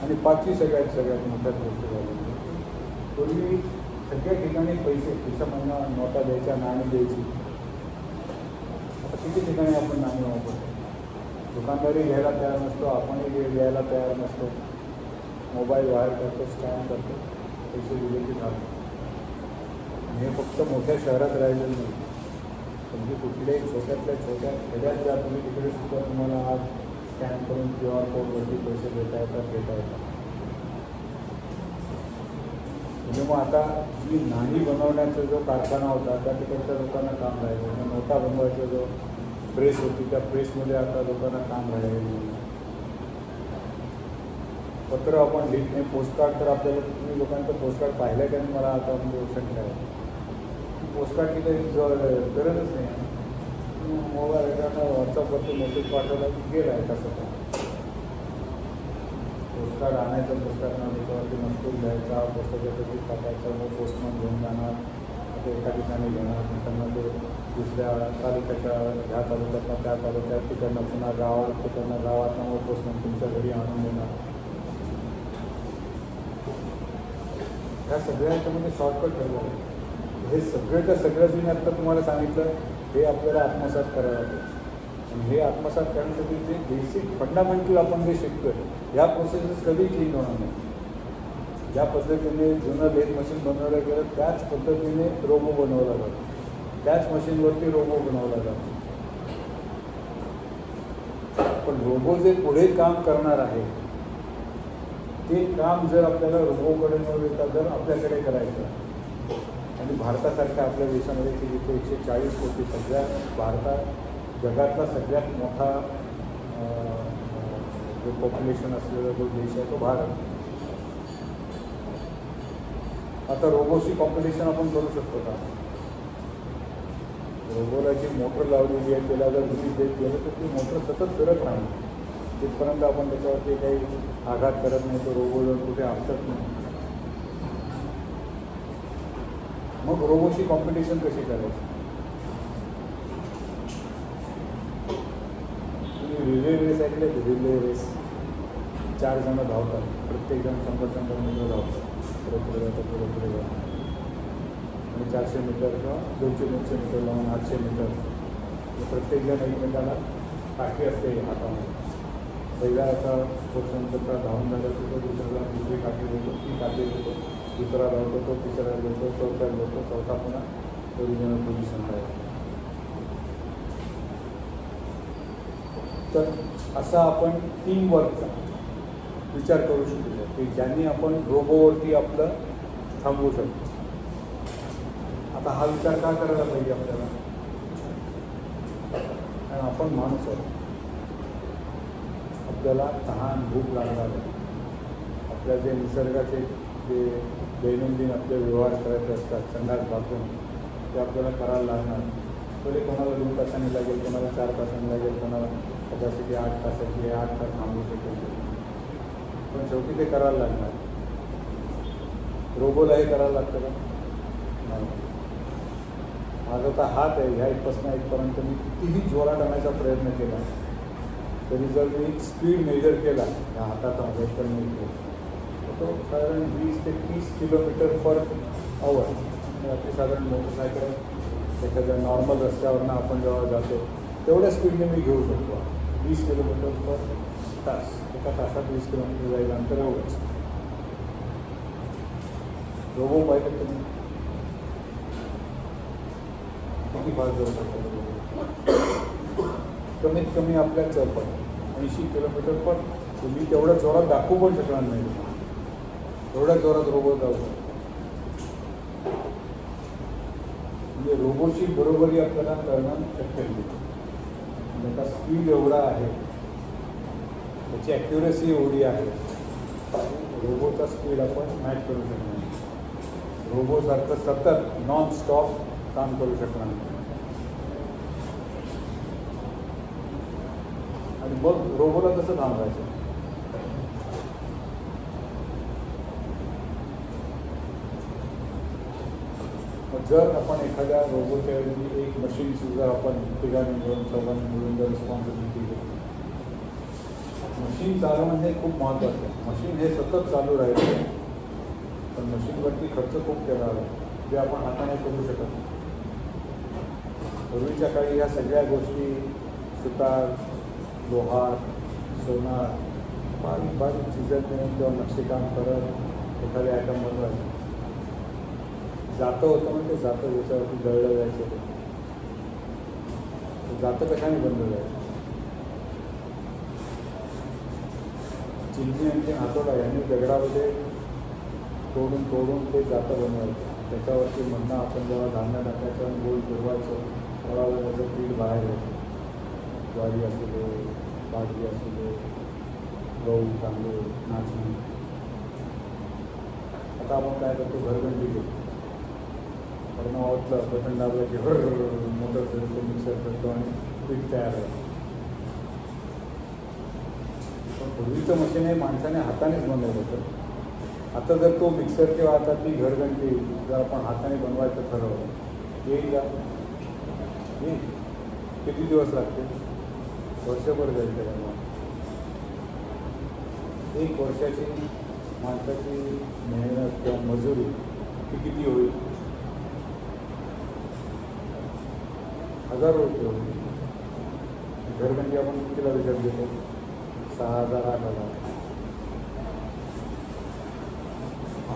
आणि पाचवी सगळ्यात मोठ्या गोष्ट झाली पूर्वी सगळ्या ठिकाणी पैसे खिशामधनं नोटा द्यायच्या नाणी द्यायची. आता किती ठिकाणी आपण नाणी वापरतो. दुकानदारी घ्यायला तयार नसतो. आपणही घ्यायला तयार नसतो. मोबाईल बाहेर करतो स्कॅन करतो पैसे दिले की झालं. हे फक्त मोठ्या शहरात राहिलेलं नाही. म्हणजे कुठल्याही छोट्यातल्या छोट्या खेड्यात जा तुम्ही तिकडे सुद्धा तुम्हाला आज स्कॅन करून QR कोडवरती पैसे देता येतात घेता येतात. म्हणजे मग आता जी नाणी बनवण्याचा जो कारखाना होता त्या तिकडच्या लोकांना काम राहिलं. नोटा बनवायचा जो प्रेस होती त्या प्रेसमध्ये आता लोकांना काम राहिलेलं नाही. पत्र आपण लिहित नाही. पोस्टकार्ड तर आपल्याला तुम्ही लोकांचं पोस्टकार्ड पाहिलं का मला आता म्हणजे शक्य आहे. पोस्टकार्डची काही गरजच नाही. मोबाईल एखादा व्हॉट्सअपवरती मेसेज पाठवला की गेला आहे कसं काय. पोस्टकार्ड आणायचं पोस्टकार्ड त्याच्यावरती मजकूर घ्यायचा पोस्टाच्या पेटीत टाकायचं मग पोस्टमन घेऊन जाणार ते एका ठिकाणी घेणार त्यांना ते दुसऱ्या तालुक्याच्या ह्या तालुक्यातनं त्या तालुक्यात तिकडनं पुन्हा गावात तिकडनं गावातनं मग पोस्टमन तुमच्या घरी आणून देणार. ह्या सगळ्या याच्यामध्ये शॉर्टकट ठरलं आहे. हे सगळं जे मी आत्ता तुम्हाला सांगितलं हे आपल्याला आत्मसात करावं लागेल. आणि हे आत्मसात करण्यासाठी जे बेसिक फंडामेंटल आपण जे शिकतो आहे ह्या प्रोसेसेस कधी चेंज होणार नाही. ज्या पद्धतीने जुनं लेथ मशीन बनवलं गेलं त्याच पद्धतीने रोबो बनवला जातो. त्याच मशीनवरती रोबो बनवला जातो. पण रोबो जे पुढे काम करणार आहे ते काम जर आपल्याला रोबोकडे न देता जर आपल्याकडे करायचं आणि भारतासारख्या आपल्या देशामध्ये की जिथे 140 कोटी सगळ्यात भारतात जगातला सगळ्यात मोठा जो पॉप्युलेशन असलेला जो देश आहे तो भारत. आता रोबोची कॉम्पिटिशन आपण करू शकतो का. रोबोला जी मोटर लावलेली आहे त्याला जर तुम्ही देत गेलं तर ती मोटर सतत फिरत राहणार. तिथपर्यंत आपण त्याच्यावरती काही आघात करत नाही, तो रोबो जर कुठे आपटत नाही. मग रोबोची कॉम्पिटिशन कशी करायची? तुम्ही रिले रेस ऐकले? रिले रेस 4 जण धावतात, प्रत्येकजण 100 मीटर धावतात, पुढे जातात आणि 400 मीटर किंवा 200 मीटर लावून 800 मीटर. प्रत्येकजण एकमेकाला काठी असते हातामध्ये. पहिला आता पोर्शन त्याचा धावून झाला तर दुसऱ्याला दुसरी काठी देतो, ती काठी देतो, दुसरा धावतो, तो तिसरा देतो, चौथा देतो, चौथा पुन्हा ओरिजिनल पोझिशन आहे. तर असा आपण टीमवर्कचा विचार करू शकतो की ज्यांनी आपण रोबोवरती आपलं थांबवू शकतो. आता हा विचार का करायला पाहिजे आपल्याला? कारण आपण माणूस आहोत, आपल्याला तहान भूक लागणार आहे. आपल्या जे निसर्गाचे जे दैनंदिन आपले व्यवहार करायचे असतात, संडास बाथरूम, ते आपल्याला करायला लागणार. पहिले कोणाला 2 तासांनी लागेल, कोणाला 4 तासांनी लागेल, कोणाला कदाचित 8 तासाची 8 तास थांबू शकेल, पण शेवटी ते करायला लागणार. रोबोलाही करायला लागतं का? नाही. माझा तर हात आहे, ह्या इथपासून इथपर्यंत मी कितीही जोरात आणायचा प्रयत्न केला तरी जर मी स्पीड मेजर केला ह्या हाताचा तर मी तो साधारण 20 ते 30 किलोमीटर पर आवर. आपली साधारण मोटरसायकल एखाद्या नॉर्मल रस्त्यावरनं आपण जेव्हा जातो तेवढ्या स्पीडने मी घेऊ शकतो. 20 किलोमीटर पर तास, एका तासात 20 किलोमीटर जाईल अंतर एवढंच. रोबो पाहिजे तुम्ही किती फास्ट जाऊ शकतो? कमीत कमी आपल्या चौपट 80 किलोमीटर पण तुम्ही तेवढ्या जोरात दाखवू पण शकणार नाही. एवढ्या जोरात रोबो जाऊ शकतो. म्हणजे रोबोची बरोबरी आपल्याला करणं शक्य नाही. त्याचा स्पीड एवढा आहे, त्याची ॲक्युरेसी एवढी आहे, रोबोचा स्पीड आपण मॅच करू शकणार नाही. रोबोसारखं सतत नॉन स्टॉप काम करू शकणार नाही. आणि मग रोबोला कसं थांबवायचं? जर आपण एखाद्या रोबोच्या ऐवजी एक मशीनची जर आपण तिघांनी मिळून चौघांनी मिळून जर रिस्पॉन्सिबिलिटी घेतली, मशीन चालवणं हे खूप महत्त्वाचं आहे. मशीन हे सतत चालू राहिलं, पण मशीनवरती खर्च खूप केला आहे जे आपण हाताने करू शकत नाही. पूर्वीच्या काळी ह्या सगळ्या गोष्टी सुतार, लोहार, सोनार, बारीक बारीक चिजत देऊन किंवा नक्षीकाम करत एखादे आयटम बनवायचे. जातं होतं म्हणजे जातं याच्यावरती दळलं जायचं. जातं कशाने बनलं जायचं? चिमणी आणि हातोडा यांनी दगडामध्ये तोडून तोडून ते जातं बनवायचं. त्याच्यावरती म्हणणं आपण जेव्हा धान्य टाकायचं आणि गोल फिरवायचं तेव्हा त्याचं पीठ बाहेर येतं. ज्वारी असू दे, बाजरी असू दे, गहू, तांदूळ, नाचणी. आता आपण काय करतो? घरगंडी घेतो. कारण आवडलं बटन दाबलं की मोटर फिरतो, मिक्सर करतो आणि पीठ तयार आहे. पण पूर्वीचं मशीन हे माणसाने हातानेच बनवलं होतं. आता जर तो मिक्सर किंवा आता ती घरघंटी जर आपण हाताने बनवायचं ठरवलं, येईल का? येईल. किती दिवस लागतील? वर्षभर जाईल त्याला. 1 वर्षाची माणसाची मेहनत किंवा मजुरी ती किती होईल? 1000 रुपये होईल. घरघंटी आपण कितीला विकत घेतो? 6000, 8000.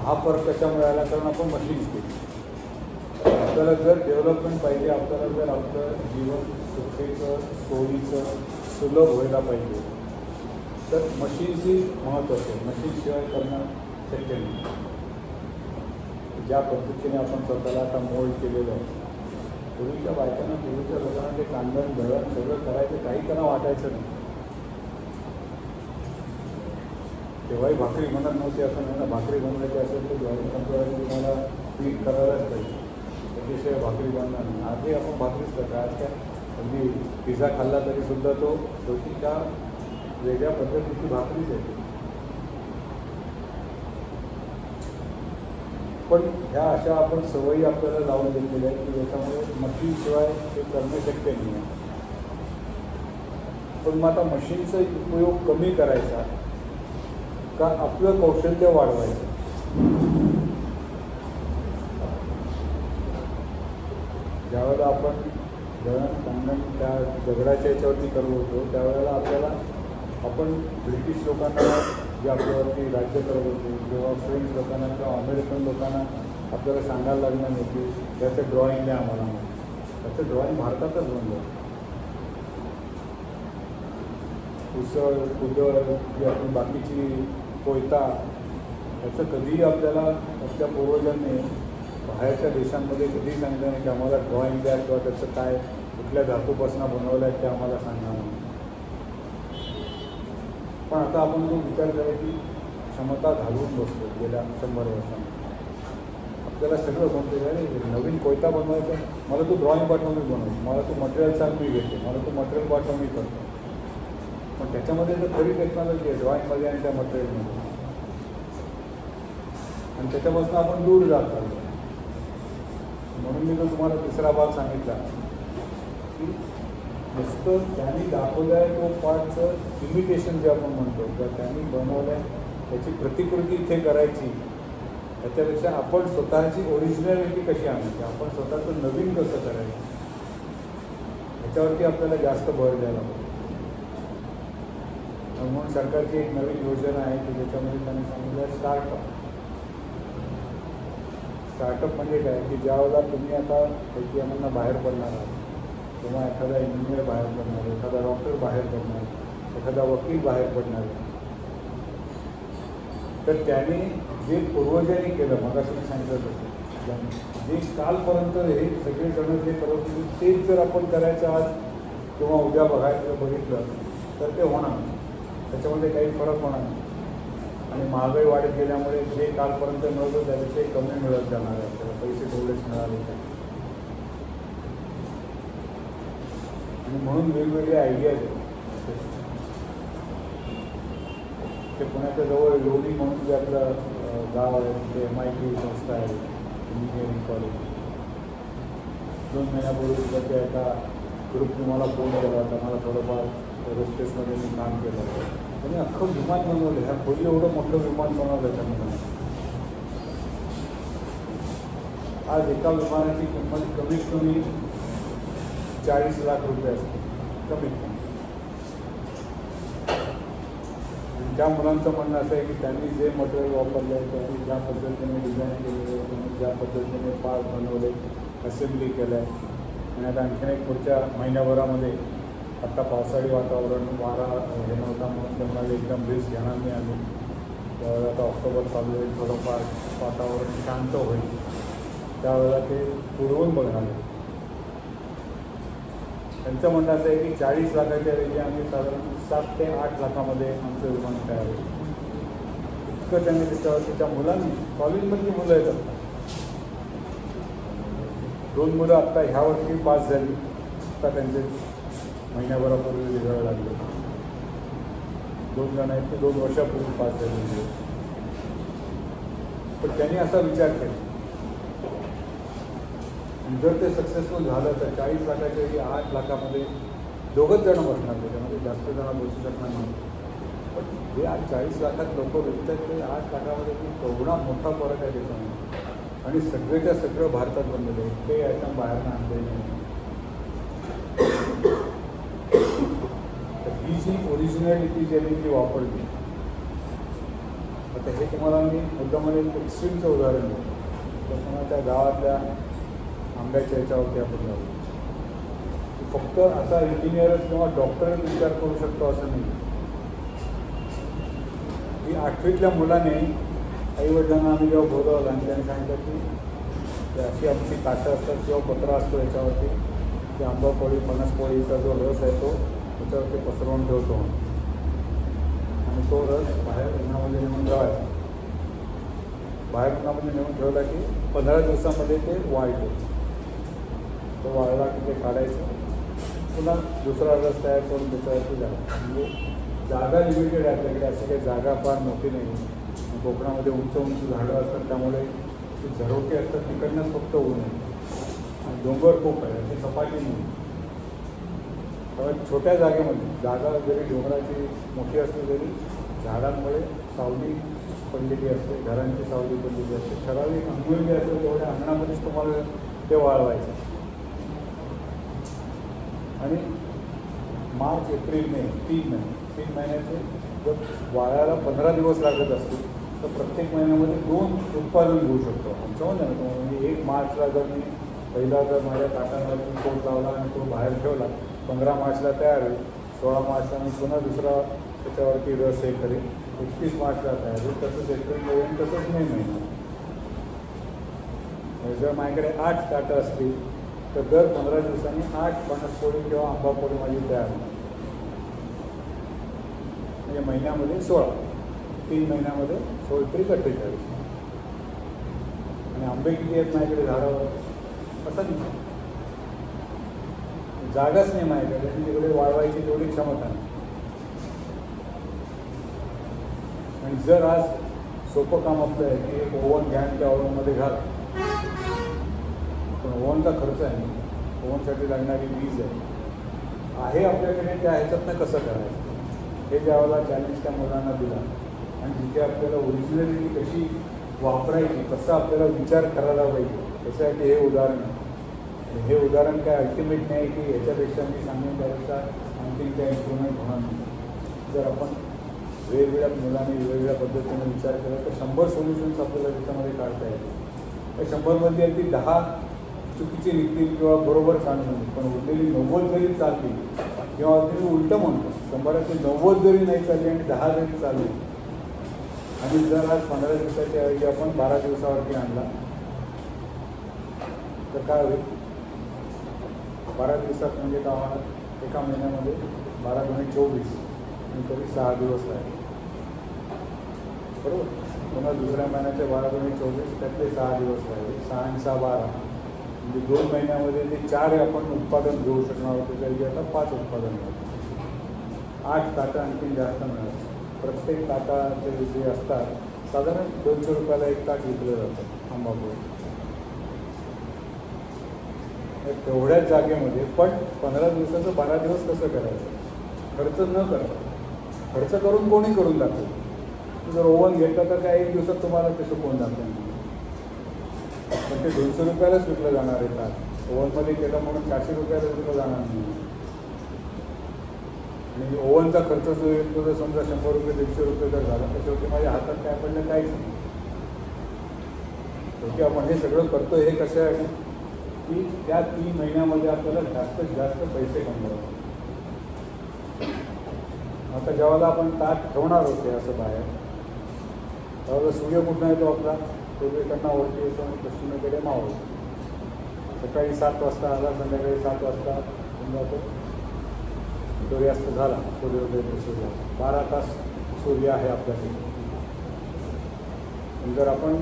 हा फरक कशामुळे आला? कारण आपण मशीन्स केली. आपल्याला जर डेव्हलपमेंट पाहिजे, आपल्याला जर आपलं जीवन सुखीचं, सोयीचं, सुलभ व्हायला पाहिजे, तर मशीनची महत्त्वाचं आहे. मशीनशिवाय करणं शक्य नाही. ज्या पद्धतीने आपण स्वतःला आता मोल्ड केलेलं आहे, पूर्वीच्या बायकांना, पूर्वीच्या लोकांना ते कांदण दळण सगळं करायचं, काही त्यांना वाटायचं नाही. तेव्हाही भाकरी बनत नव्हती असं नाही ना. भाकरी बनवायची असेल तर ज्वारी संपवायची तुम्हाला पीठ करायलाच पाहिजे. त्याच्याशिवाय भाकरी बनणार नाही. आजही आपण भाकरीच करतो. आज काय अगदी पिझ्झा खाल्ला तरी सुद्धा तो शेवटी त्या वेगळ्या पद्धतीची भाकरीच आहे. पण ह्या अशा आपण सवयी आपल्याला लावून घेतलेल्या आहेत की ज्याच्यामुळे मशीनशिवाय ते करणं शक्य नाही आहे. पण मग आता मशीनचा उपयोग कमी करायचा का आपलं कौशल्य वाढवायचं? ज्यावेळेला आपण दळण त्या दगडाच्या याच्यावरती करत होतो त्यावेळेला आपल्याला आपण ब्रिटिश लोकांना जे आपल्यावरती राज्य करत होते किंवा फ्रेंच लोकांना किंवा अमेरिकन लोकांना आपल्याला सांगायला लागणार नाही की त्याचं ड्रॉइंग द्या आम्हाला. त्याचं ड्रॉइंग भारतातच बनलं. उसळ कुदळ जी आपली बाकीची कोयता याचं कधीही आपल्याला आपल्या पूर्वजांनी बाहेरच्या देशांमध्ये कधीही सांगितलं नाही की आम्हाला ड्रॉइंग द्या किंवा त्याचं काय कुठल्या धातूपासून बनवलं आहे ते आम्हाला सांगणार नाही. पण आता आपण जो विचार करा की क्षमता घालवून बसतो गेल्या 100 वर्षांनी आपल्याला सगळं बनते. अरे नवीन कोयता बनवायचा मला तू ड्रॉइंग पाठवून मी बनवतो, मला तू मटेरियल सांग मी घेते, मला तू मटेरियल पाठवून मी करतो. पण त्याच्यामध्ये तर खरी टेक्नॉलॉजी आहे ड्रॉइंगमध्ये आणि त्या मटेरियलमध्ये. आणि त्याच्यापासून आपण दूर जात चाललो. म्हणून मी जो तुम्हाला तिसरा भाग सांगितला की नुसतं त्यांनी दाखवलं आहे तो पार्टचं इमिटेशन जे आपण म्हणतो किंवा त्यांनी बनवलं आहे त्याची प्रतिकृती इथे करायची त्याच्यापेक्षा आपण स्वतःची ओरिजिनॅलिटी कशी आणायची, आपण स्वतःचं नवीन कसं करायचं ह्याच्यावरती आपल्याला जास्त भर द्यायला हवं. म्हणून सरकारची एक नवीन योजना आहे की ज्याच्यामध्ये त्यांनी सांगितलं स्टार्टअप. स्टार्टअप म्हणजे काय की ज्यावेळेला तुम्ही आता ATMना बाहेर पडणार आहात किंवा एखादा इंजिनियर बाहेर पडणार, एखादा डॉक्टर बाहेर पडणार, एखादा वकील बाहेर पडणार तर त्याने जे पूर्वजांनी केलं मगाशी मी सांगितलं तसं जे कालपर्यंत हे सगळे जण जे करत होते तेच जर आपण करायचं आज किंवा उद्या बघितलं तर ते होणार. त्याच्यामध्ये काही फरक होणार नाही. आणि महागाई वाढत गेल्यामुळे जे कालपर्यंत मिळतं त्यापेक्षा कमी मिळत जाणार आहे. आपल्याला पैसे तेवढेच मिळाले आणि म्हणून वेगवेगळे आयडियाज आहेत. ते पुण्याच्या जवळ लोणी म्हणून जे आपलं गाव आहे ते MIT संस्था आहे इंजिनिअरिंग कॉलेज. 2 महिन्यापूर्वी त्या एका ग्रुपने मला फोन केला होता. मला थोडंफार एरोस्पेसमध्ये मी काम केलं होतं. त्यांनी अख्खं विमान बनवलं. ह्या खोली एवढं मोठं विमान बनवलं त्याच्यामध्ये. आज एका विमानाची किंमत कमीत कमी 40 लाख रुपये असते कमीत कमी. आणि त्या मुलांचं म्हणणं असं आहे की त्यांनी जे मटेरियल वापरलं आहे त्यांनी ज्या पद्धतीने डिझाईन केलेलं आहे त्यांनी ज्या पद्धतीने पार्ट बनवले असेंब्ली केलं आहे. आणि आता आणखीन एक पुढच्या महिन्याभरामध्ये आत्ता पावसाळी वातावरण वारा हे नव्हता म्हणून त्यांना एकदम रिस्क घेणार नाही आम्ही. त्यावेळेला आता ऑक्टोबर चालू होईल थोडंफार वातावरण शांत होईल त्यावेळेला ते पुरवून बघणार आहे. त्यांचं म्हणणं असं आहे की 40 लाखाच्या ऐवजी आम्ही साधारण 7 ते 8 लाखामध्ये आमचं विमान तयार होईल. इतकं त्यांनी त्याच्यावरती त्या मुलांनी कॉलेजमधली मुलं येतात. 2 मुलं आत्ता ह्या वर्षी पास झाली. आत्ता त्यांचे महिन्याभरापूर्वी रिझल्ट लागले. 2 जण आहेत ते 2 वर्षापूर्वी पास झाले. पण त्यांनी असा विचार केला जर ते सक्सेसफुल झालं तर 40 लाखाच्या ऐवजी 8 लाखामध्ये 2च जण बसणार. त्याच्यामध्ये जास्त जण बसू शकणार नाही. पण जे आज 40 लाखात लोक विकतात ते 8 लाखामध्ये केवढा मोठा फरक आहे त्याच्यामध्ये. आणि सगळेच्या सगळं भारतात बनलेलं आहे. ते आयटम बाहेरनं आणले नाही. तर ही जी ओरिजिनॅलिटी ज्यांनी ती वापरली. आता हे तुम्हाला मी मुद्दामध्ये एक एक्स्ट्रीमचं उदाहरण देतो. तर तुम्हाला त्या गावातल्या आंब्याच्या याच्यावरती आपण जाऊ. फक्त असा इंजिनियरच किंवा डॉक्टरच विचार करू शकतो असं नाही. की 8वीतल्या मुलाने आईवडिलांना आम्ही जेव्हा बोलवलं आणि त्यांनी सांगितलं की अशी आमची काठं असतात किंवा पत्र असतो याच्यावरती की आंबापोळी फणसपोळीचा जो रस आहे तो त्याच्यावरती पसरवून ठेवतो आणि तो रस बाहेर उन्हामध्ये नेऊन ठेवायचा. बाहेर उन्हामध्ये नेऊन ठेवला की 15 दिवसामध्ये ते वाळतो. तो वाळला की ते काढायचं, पुन्हा दुसरा रस तयार करून त्याच्यावरती जायचं. म्हणजे जागा लिमिटेड आहे आपल्याकडे, असं काही जागा फार मोठी नाही. कोकणामध्ये उंच उंच झाडं असतात, त्यामुळे जे झरोके असतात तिकडनंच फक्त ऊन आहे. आणि डोंगर खूप आहे, अशी सपाटी नाही. त्यामुळे छोट्या जागेमध्ये, जागा जरी डोंगराची मोठी असली तरी झाडांमुळे सावली पडलेली असते, घरांची सावली पडलेली असते. ठराविक अंगण जे असेल तेवढ्या अंगणामध्येच तुम्हाला ते वाळवायचं. आणि मार्च, एप्रिल, मे 3 महिन्याचे जर वाळायला 15 दिवस लागत असतील तर प्रत्येक महिन्यामध्ये 2 उत्पादन घेऊ शकतो आपण. समजलं ना? म्हणजे 1 मार्चला जर मी पहिला जर माझ्या काटांवरती कोट लावला आणि तो बाहेर ठेवला, 15 मार्चला तयार होईल. 16 मार्चला मी पुन्हा दुसरा त्याच्यावरती रस हे करेल, 31 मार्चला तयार होईल. तसंच एप्रिल होईल, तसंच मे महिना. जर माझ्याकडे 8 काटं असतील तर दर 15 दिवसांनी 8 फणसपोळी किंवा आंबापोळी माझी तयार होईल. म्हणजे महिन्यामध्ये 16, 3 महिन्यामध्ये 16 तरी 48. आणि आंबे किती आहेत माझ्याकडे झाडावर? असं नाही, जागाच नाही माझ्याकडे, आणि तिकडे वाळवायची तेवढी क्षमता नाही. आणि जर आज सोपं काम आपलं आहे की एक ओव्हन घ्या आणि त्या ओव्हनमध्ये घाला, पण ओव्हनचा खर्च आहे, ओव्हनसाठी लागणारी वीज आहे आपल्याकडे, त्या ह्याच्यातनं कसं करायचं हे ज्यावेळेला चॅलेंज त्या मुलांना दिला आणि जिथे आपल्याला ओरिजिनॅलिटी कशी वापरायची, कसा आपल्याला विचार करायला पाहिजे, त्याच्यासाठी हे उदाहरण आहे. हे उदाहरण काय अल्टिमेट नाही की ह्याच्यापेक्षा मी सांगेन त्यापेक्षा आणखी त्या इम्प्रूव्हमेंट होणार नाही. जर आपण वेगवेगळ्या मुलांनी वेगवेगळ्या पद्धतीने विचार केला तर 100 सोल्युशन्स आपल्याला त्याच्यामध्ये काढता येतील. त्या 100मध्ये अगदी 10 चुकीचे निघतील किंवा बरोबर चालणार नाही, पण उरलेली 90 जरी चालतील किंवा अगदी उलटं म्हणतो 100 90 जरी नाही चालली आणि 10 जरी चालली, आणि जर आज 15 दिवसाच्या ऐवजी आपण 12 दिवसावरती आणला तर काय होईल? 12 दिवसात म्हणजे काय होणार? एका महिन्यामध्ये 12 गुणे 24 आणि तरी 6 दिवस राहील, बरोबर. पुन्हा दुसऱ्या महिन्याचे 12 गुणे 24 त्यातले 6 दिवस राहील, 6 आणि 6 12, म्हणजे 2 महिन्यामध्ये ते 4 आपण उत्पादन घेऊ शकणार होतो, त्याऐवजी आता 5 उत्पादन मिळतं. 8 ताटं आणखी जास्त मिळालं. प्रत्येक ताटाचे जे असतात साधारण 200 रुपयाला एक ताट विकलं जातं आंबापोळी. तेवढ्याच जागेमध्ये पण 15 दिवसाचं 12 दिवस कसं करायचं? खर्च न करता, खर्च करून कोणी करून दाखवलं. जर ओव्हन घेतलं तर काय 1 दिवसात तुम्हाला ते सुकवून दाखवेल, पण ते 200 रुपयालाच विकलं जाणार आहे ताट. ओव्हनमध्ये केलं म्हणून 400 रुपयाला विकलं जाणार नाही. आणि ओव्हनचा खर्च जो येतो जर समजा 100 रुपये 150 रुपये जर झाला तर शेवटी माझ्या हातात काय पडलं? काहीच नाही. शेवटी आपण हे सगळं करतो हे कसं आहे की त्या 3 महिन्यामध्ये आपल्याला जास्तीत जास्त पैसे कमवायचे. आता जेव्हा आपण ताट ठेवणार होते असं बाहेर, त्यावेळेला सूर्य कुठून येतो आपला? पूर्वेकडनं वरती येतो आणि पश्चिमेकडे मावळतो. सकाळी 7 वाजता आला, संध्याकाळी 7 वाजता जातो, सूर्यास्त झाला, सूर्योदय ते सूर्यास्त. 12 तास सूर्य आहे आपल्याकडे. जर आपण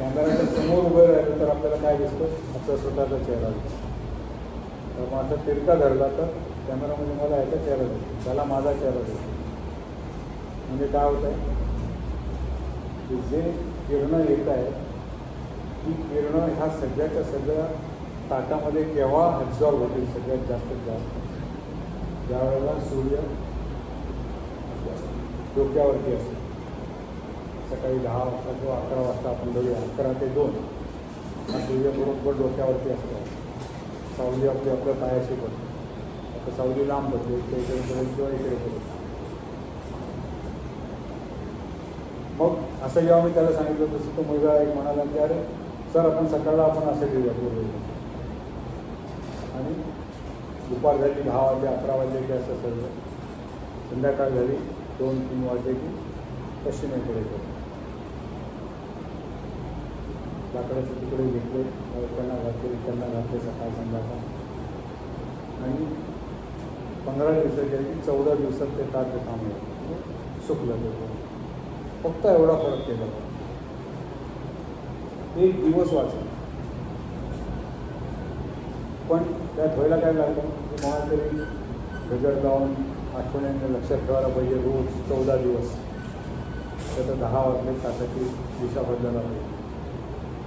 कॅमेऱ्याच्या समोर उभं राहिलं तर आपल्याला काय दिसतं? आपला स्वतःचा चेहरा दिसतो. तर मग आता तिरका धरला तर कॅमेरामध्ये मला याचा चेहरा दिसतो, त्याला माझा चेहरा दिसतो. म्हणजे काय होत आहे की जे किरणं येत आहेत ती किरणं ह्या सगळ्याच्या सगळ्या ताटामध्ये केव्हा ॲब्झॉर्ब होतील सगळ्यात जास्तीत जास्त? ज्यावेळेला सूर्य डोक्यावरती असतो. सकाळी 10 वाजता किंवा 11 वाजता आपण बघूया, 11 ते 2 हा सूर्य बरोबर डोक्यावरती असतो. सावली आपल्या पायाशी पडते. आता सावली लांब पडते, इकडे पडेल किंवा इकडे पडेल. मग असं जेव्हा मी त्याला सांगितलं तसं तो मुलगा एक म्हणाला की अरे सर आपण सकाळला आपण असं घेऊया पूर्वी, आणि दुपार झाली 10 वाजले 11 वाजले की असं सगळं, संध्याकाळ झाली 2-3 वाजले की पश्चिमेकडे गेलो. लाकडाचे तुकडे घेतले, त्यांना घातले सकाळ संध्याकाळ, आणि 15 दिवसाच्या की 14 दिवसात ते ताट काम येतं सुकलं. ते फक्त एवढा फरक केला, 1 दिवस वाचला. पण त्यात व्हायला काय लागलं की मला तरी गजर लावून आठवणीने लक्षात ठेवायला पाहिजे रोज 14 दिवस. तर 10 वाजले तासाची दिशा बदलायला पाहिजे.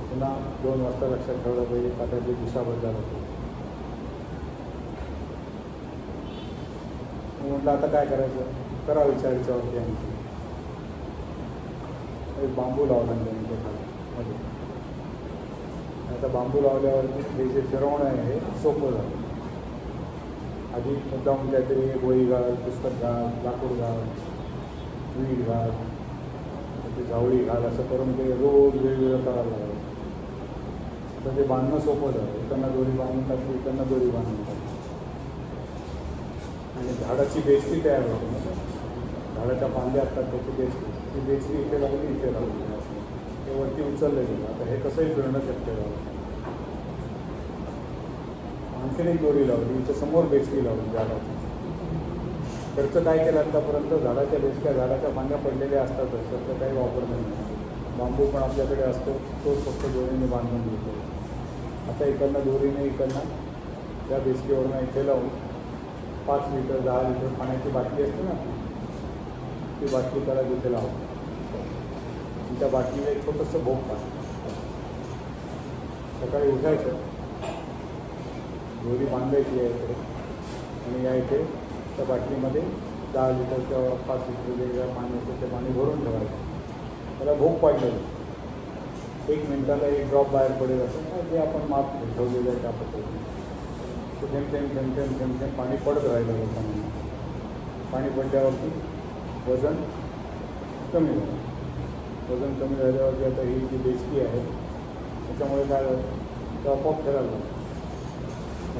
पुन्हा 2 वाजता लक्षात ठेवलं पाहिजे तासाची दिशा बदलायला पाहिजे. म्हटलं आता काय करायचं, करा विचारायच्यावरती आमची एक बांबू लावला त्यांच्या मध्ये. आता बांबू लावल्यावरती हे जे फिरवणं आहे हे सोपं झालं. आधी मुद्दाम काहीतरी एक वही घाल, पुस्तक घाल, लाकूड घाल, वीट घाल, ते झावळी घाल, असं करून ते रोज वेगवेगळं करायला लागलं. तर ते बांधणं सोपं झालं. इकडनं दोरी बांधून टाकली, इकडनं दोरी बांधून टाकली आणि झाडाची बेचकी तयार होते ना. झाडाच्या फांद्या असतात त्याची बेचकी, ती बेचकी इथे लावली, इथे लावली, असं ते वरती उचललं गेलं. आता हे कसंही फिरणं शक्य झालं. आणखीन एक दोरी लावली, इथं समोर बेचकी लावली झाडाची. खर्च काय केलं आतापर्यंत, झाडाच्या बेचक्या, झाडाच्या फांद्या पडलेल्या असतातच, त्याचा काही वापर नाही. बांबू पण आपल्याकडे असतो, तोच फक्त दोरीने बांधून घेतो. आता इकडनं दोरीने इकडनं त्या बेचकीवरनं इथे लावून 5 लिटर 10 लिटर पाण्याची बाटली असते ना, ती बाटली त्याला तिथे लावून त्या बाटलीला एक छोटंसं भोग टाक. सकाळी उठायचं, दोरी बांधायची आहे इकडे आणि या इथे त्या बाटलीमध्ये 10 लिटर किंवा 5 लिटर जे पाणी असतं ते पाणी भरून ठेवायचं. त्याला भोग पाडलेलं, 1 मिनिटाला 1 ड्रॉप बाहेर पडेल असं जे आपण माप ठेवलेलं आहे त्या पद्धतीने. थेंब थेंब थेंब थेंब थेंब थेंब पाणी पडत राहिलं लोकांना. पाणी पडल्यावरती वजन कमी झालं. वजन कमी झाल्यावरती आता ही जी बेचकी आहे त्याच्यामुळे काय ते आपोआप फिरायला लागतं.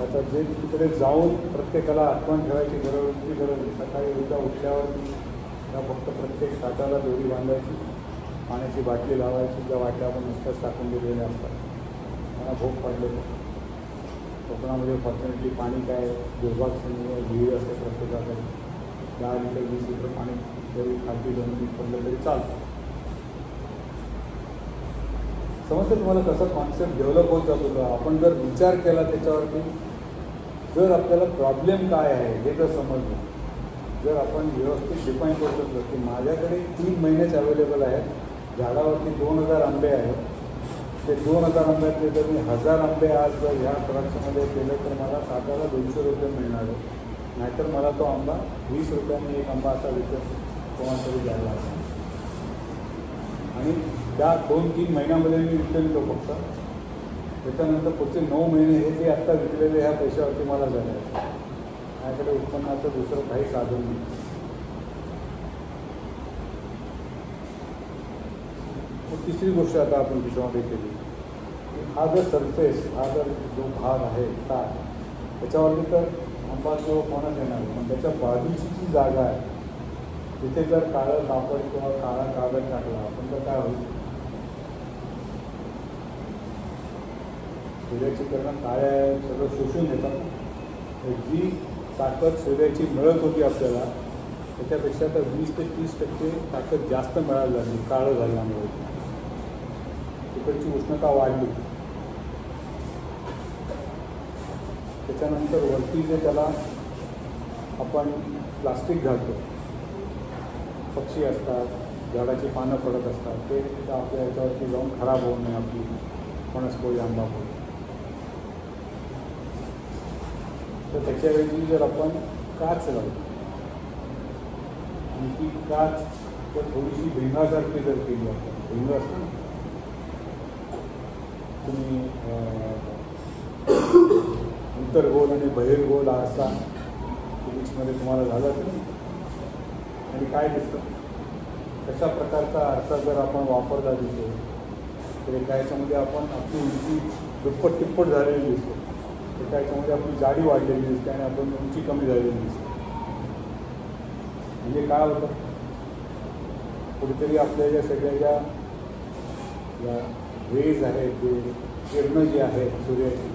आता जे तिकडे जाऊन प्रत्येकाला आठवण ठेवायची गरज नाही. सकाळी उद्या उठल्यावरती त्या फक्त प्रत्येक ताटाला दोरी बांधायची, पाण्याची बाटली लावायची. ज्या बाटल्या आपण नुसत्याच टाकून दिलेल्या असतात त्यांना भोग पाडलेलं. कोकणामध्ये फॉर्च्युनेटली पाणी काय दुर्भाग्य विहीर असते प्रत्येकाकडे. 10 लिटर 20 लिटर पाणी जरी खालती जमिनीत पडलं तरी चालतं. समजतं तुम्हाला कसं कॉन्सेप्ट डेव्हलप होत जातो. आपण जर विचार केला त्याच्यावरती, जर आपल्याला प्रॉब्लेम काय आहे हे जर समजलं, जर आपण व्यवस्थित डिफाईन करू शकलो की माझ्याकडे 3 महिनेच अवेलेबल आहेत, झाडावरती 2000 आंबे आहेत, ते 2000 आंब्यातले जर मी 1000 आंबे आज जर ह्या प्रोडक्शनमध्ये केलं तर मला साधारण 200 रुपये मिळणार आहे. नाहीतर मला तो आंबा 20 रुपयांनी एक आंबा असा विकत कोणाला तरी द्यायला लागला. आणि त्या 2-3 महिन्यामध्ये मी विकलेलो फक्त. त्याच्यानंतर पुढचे 9 महिने हे जे आत्ता विकलेले ह्या पैशावरती मला झाले आहे. माझ्याकडे उत्पन्नाचं दुसरं काही साधन नाही. तिसरी गोष्ट आता आपण त्याच्यामध्ये केली, हा जर सरफेस, हा जर जो भाग आहे काय त्याच्यावरती तर आंबा किंवा कोणाच येणार नाही. पण त्याच्या बाजूची जी जागा आहे तिथे जर काळं कापड किंवा काळा कागद टाकला आपण तर काय होईल, सूर्याची किरणं काळ्या सगळं शोषून घेतात. जी ताकद सूर्याची मिळत होती आपल्याला त्याच्यापेक्षा तर 20 ते 30% ताकद जास्त मिळायला लागली काळं झाल्यामुळे. तिकडची उष्णता वाढली. त्याच्यानंतर वरती जे त्याला आपण प्लास्टिक घालतो, पक्षी असतात, झाडाची पानं पडत असतात, ते आपल्या याच्यावरती जाऊन खराब होऊ नये आपली फणसपोळी आंबापोळी. तर त्याच्याऐवजी जर आपण काच लावली आणि ती काच जर थोडीशी भिंगासारखी जर केली, आपण भिंग असतं ना, तुम्ही अंतर्गोल आणि बहिर्गोल आरसा फिजिक्समध्ये तुम्हाला झालं असेल ना, आणि काय दिसतं तशा प्रकारचा आरसा जर आपण वापरला दिसतो तर एका याच्यामध्ये आपण आपली उंची दुप्पट तिप्पट झालेली दिसतो, एका याच्यामध्ये आपली जाडी वाढलेली दिसते आणि आपण उंची कमी झालेली दिसते. म्हणजे काय होतं, कुठेतरी आपल्या ज्या सगळ्या ज्या रेज आहेत, जे किरणं जी आहेत सूर्याची,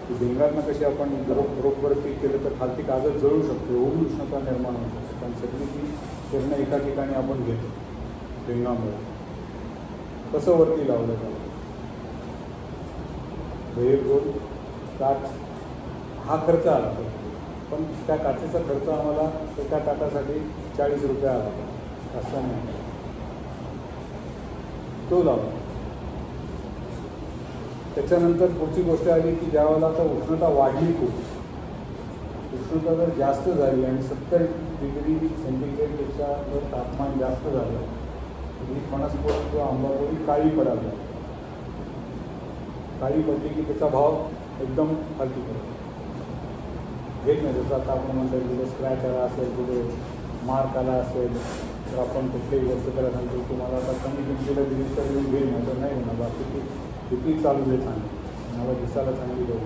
ती भिंगांना कशी आपण बरोबर पीक केलं तर खालती कागद जळू शकतो, एवढी उष्णता निर्माण होऊ शकते. कारण सगळी ती किरणं एका ठिकाणी आपण घेतो भिंगामुळे. कसं वरती लावलं जातं, बहिर्गोल काच हा खर्च आला तो, पण त्या काचेचा खर्च आम्हाला एका ताटासाठी 40 रुपये आला, असं नाही तो लावला. त्याच्यानंतर पुढची गोष्ट आली की ज्यावेळेला आता उष्णता वाढली, खूप उष्णता जर जास्त झाली आणि 70 डिग्री सेंटीग्रेडपेक्षा जर तापमान जास्त झालं तर ही फणसपोळी किंवा आंबापोळी काळी पडावी. काळी पडली की त्याचा भाव एकदम खालती पडतो, घेत नाही. जसं आता आपण म्हणतो कुठे स्क्रॅच आला असेल, कुठे मार्क आला असेल, तर आपण कुठल्याही वस्तू त्याला सांगतो तुम्हाला आता कमी किमतीला दिली तर येऊन घेईल, नाही तर नाही होणार. बाकी किती चालू दे चांगली, मला दिसायला चांगली देऊ,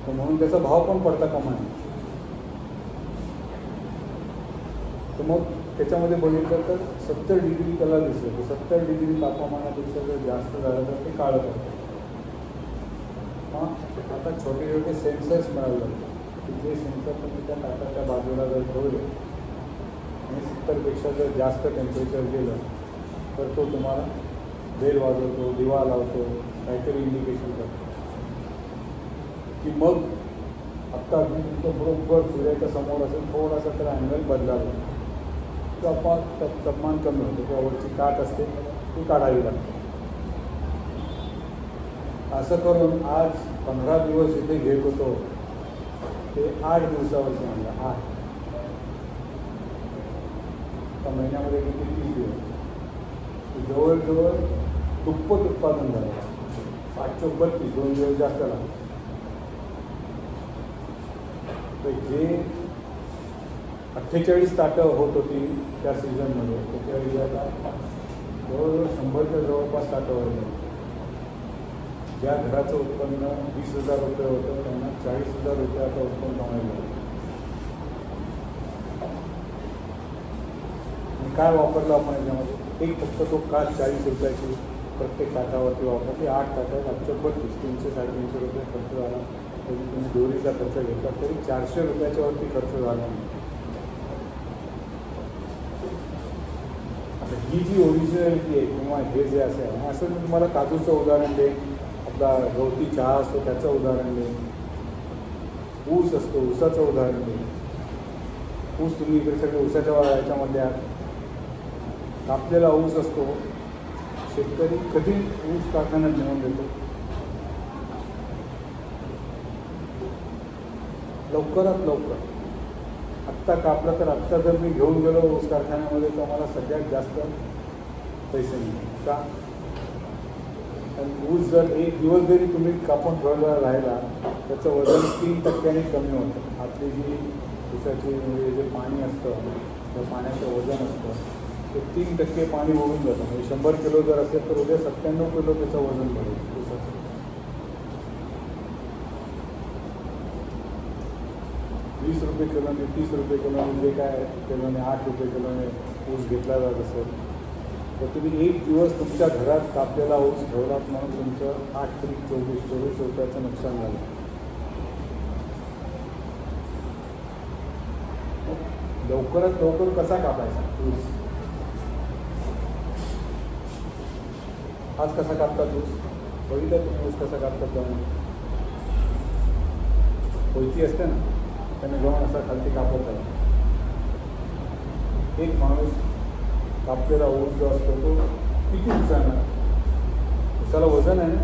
तर म्हणून त्याचा भाव पण पडता कामा नये. तर मग त्याच्यामध्ये बघितलं तर 70 डिग्री त्याला दिसलं, तर 70 डिग्री तापमानापेक्षा जर जास्त झालं तर ते काळं पडतं. मग आता छोटे छोटे सेन्सर्स मिळाले जातात की जे सेन्सर तुम्ही त्या ताटाच्या बाजूला जर ठेवले आणि 70पेक्षा जर जास्त टेम्परेचर गेलं तर तो तुम्हाला बेल वाजवतो, दिवा लावतो, काहीतरी इंडिकेशन करतो की मग आत्ता अगदी तुमचं बरोबर सूर्याच्या समोर असेल, थोडासा तर अँगल बदलावा तर आपण तापमान कमी होतं, किंवा वरची काठ असते ती काढावी लागते. असं करून आज 15 दिवस जिथे घेत होतो ते 8 दिवसावरती म्हणलं 8. त्या महिन्यामध्ये किती 30 दिवस, जवळजवळ दुप्पट उत्पादन झालं. 532 2 दिवस जास्त लागले. तर जे 48 ताटं होत होती त्या सीझनमध्ये, त्याच्यावेळी आता जवळजवळ 100च्या जवळपास ताटं वाढले. ज्या घराचं उत्पन्न 20,000 रुपये होतं त्यांना 40,000 रुपयाचं उत्पन्न कमायला. काय वापरलं आपण याच्यामध्ये, एक फक्त तो काच 40 रुपयाची प्रत्येक ताटावरती वापरली. 8 ताटात 832 300 350 रुपये खर्च झाला. तरी तुम्ही दोरीचा खर्च घेतला तरी 400 रुपयाच्या वरती खर्च झाला नाही. आता ही जी ओरिजिनॅलिटी आहे किंवा हे जे असं आहे, असं मी तुम्हाला काजूचं उदाहरण देईन, आपला गवती चहा असतो त्याचं उदाहरण देईन, ऊस असतो ऊसाचं उदाहरण देईन. ऊस तुम्ही इकडे सगळे ऊसाच्या याच्यामध्ये आहात. कापलेला ऊस असतो, शेतकरी कधी ऊस कारखान्यात नेऊन देतो, लवकरात लवकर. आत्ता कापला तर आत्ता जर मी घेऊन गेलो ऊस कारखान्यामध्ये तर मला सगळ्यात जास्त पैसे मिळतील. का? कारण ऊस जर एक दिवस जरी तुम्ही कापून ठेवला राहिला त्याचं वजन 3% कमी होतं. आपली जी ऊसाची म्हणजे जे पाणी असतं त्या पाण्याचं वजन असतं ते 3% पाणी ओढून जातं. म्हणजे 100 किलो जर असेल तर उद्या 97 किलो त्याचं वजन पडेल ऊसाचं. 20 रुपये किलोने 30 रुपये किलोने जे काय किलोने 8 रुपये किलोने ऊस घेतला जात असेल तर तुम्ही एक दिवस तुमच्या घरात कापलेला ऊस ठेवलात म्हणून तुमचं 8 त्रिक 24 रुपयाचं नुकसान झालं. लवकरात लवकर कसा कापायचा ऊस? आज कसा कापतात ऊस? बघितलं तुम्ही ऊस कसा कापतात जाऊन? कोयती असते ना, त्याने घेऊन असा खालती कापत आहे. एक माणूस कापलेला ऊस जो असतो तो किती दिवसांना ऊसाला वजन आहे ना,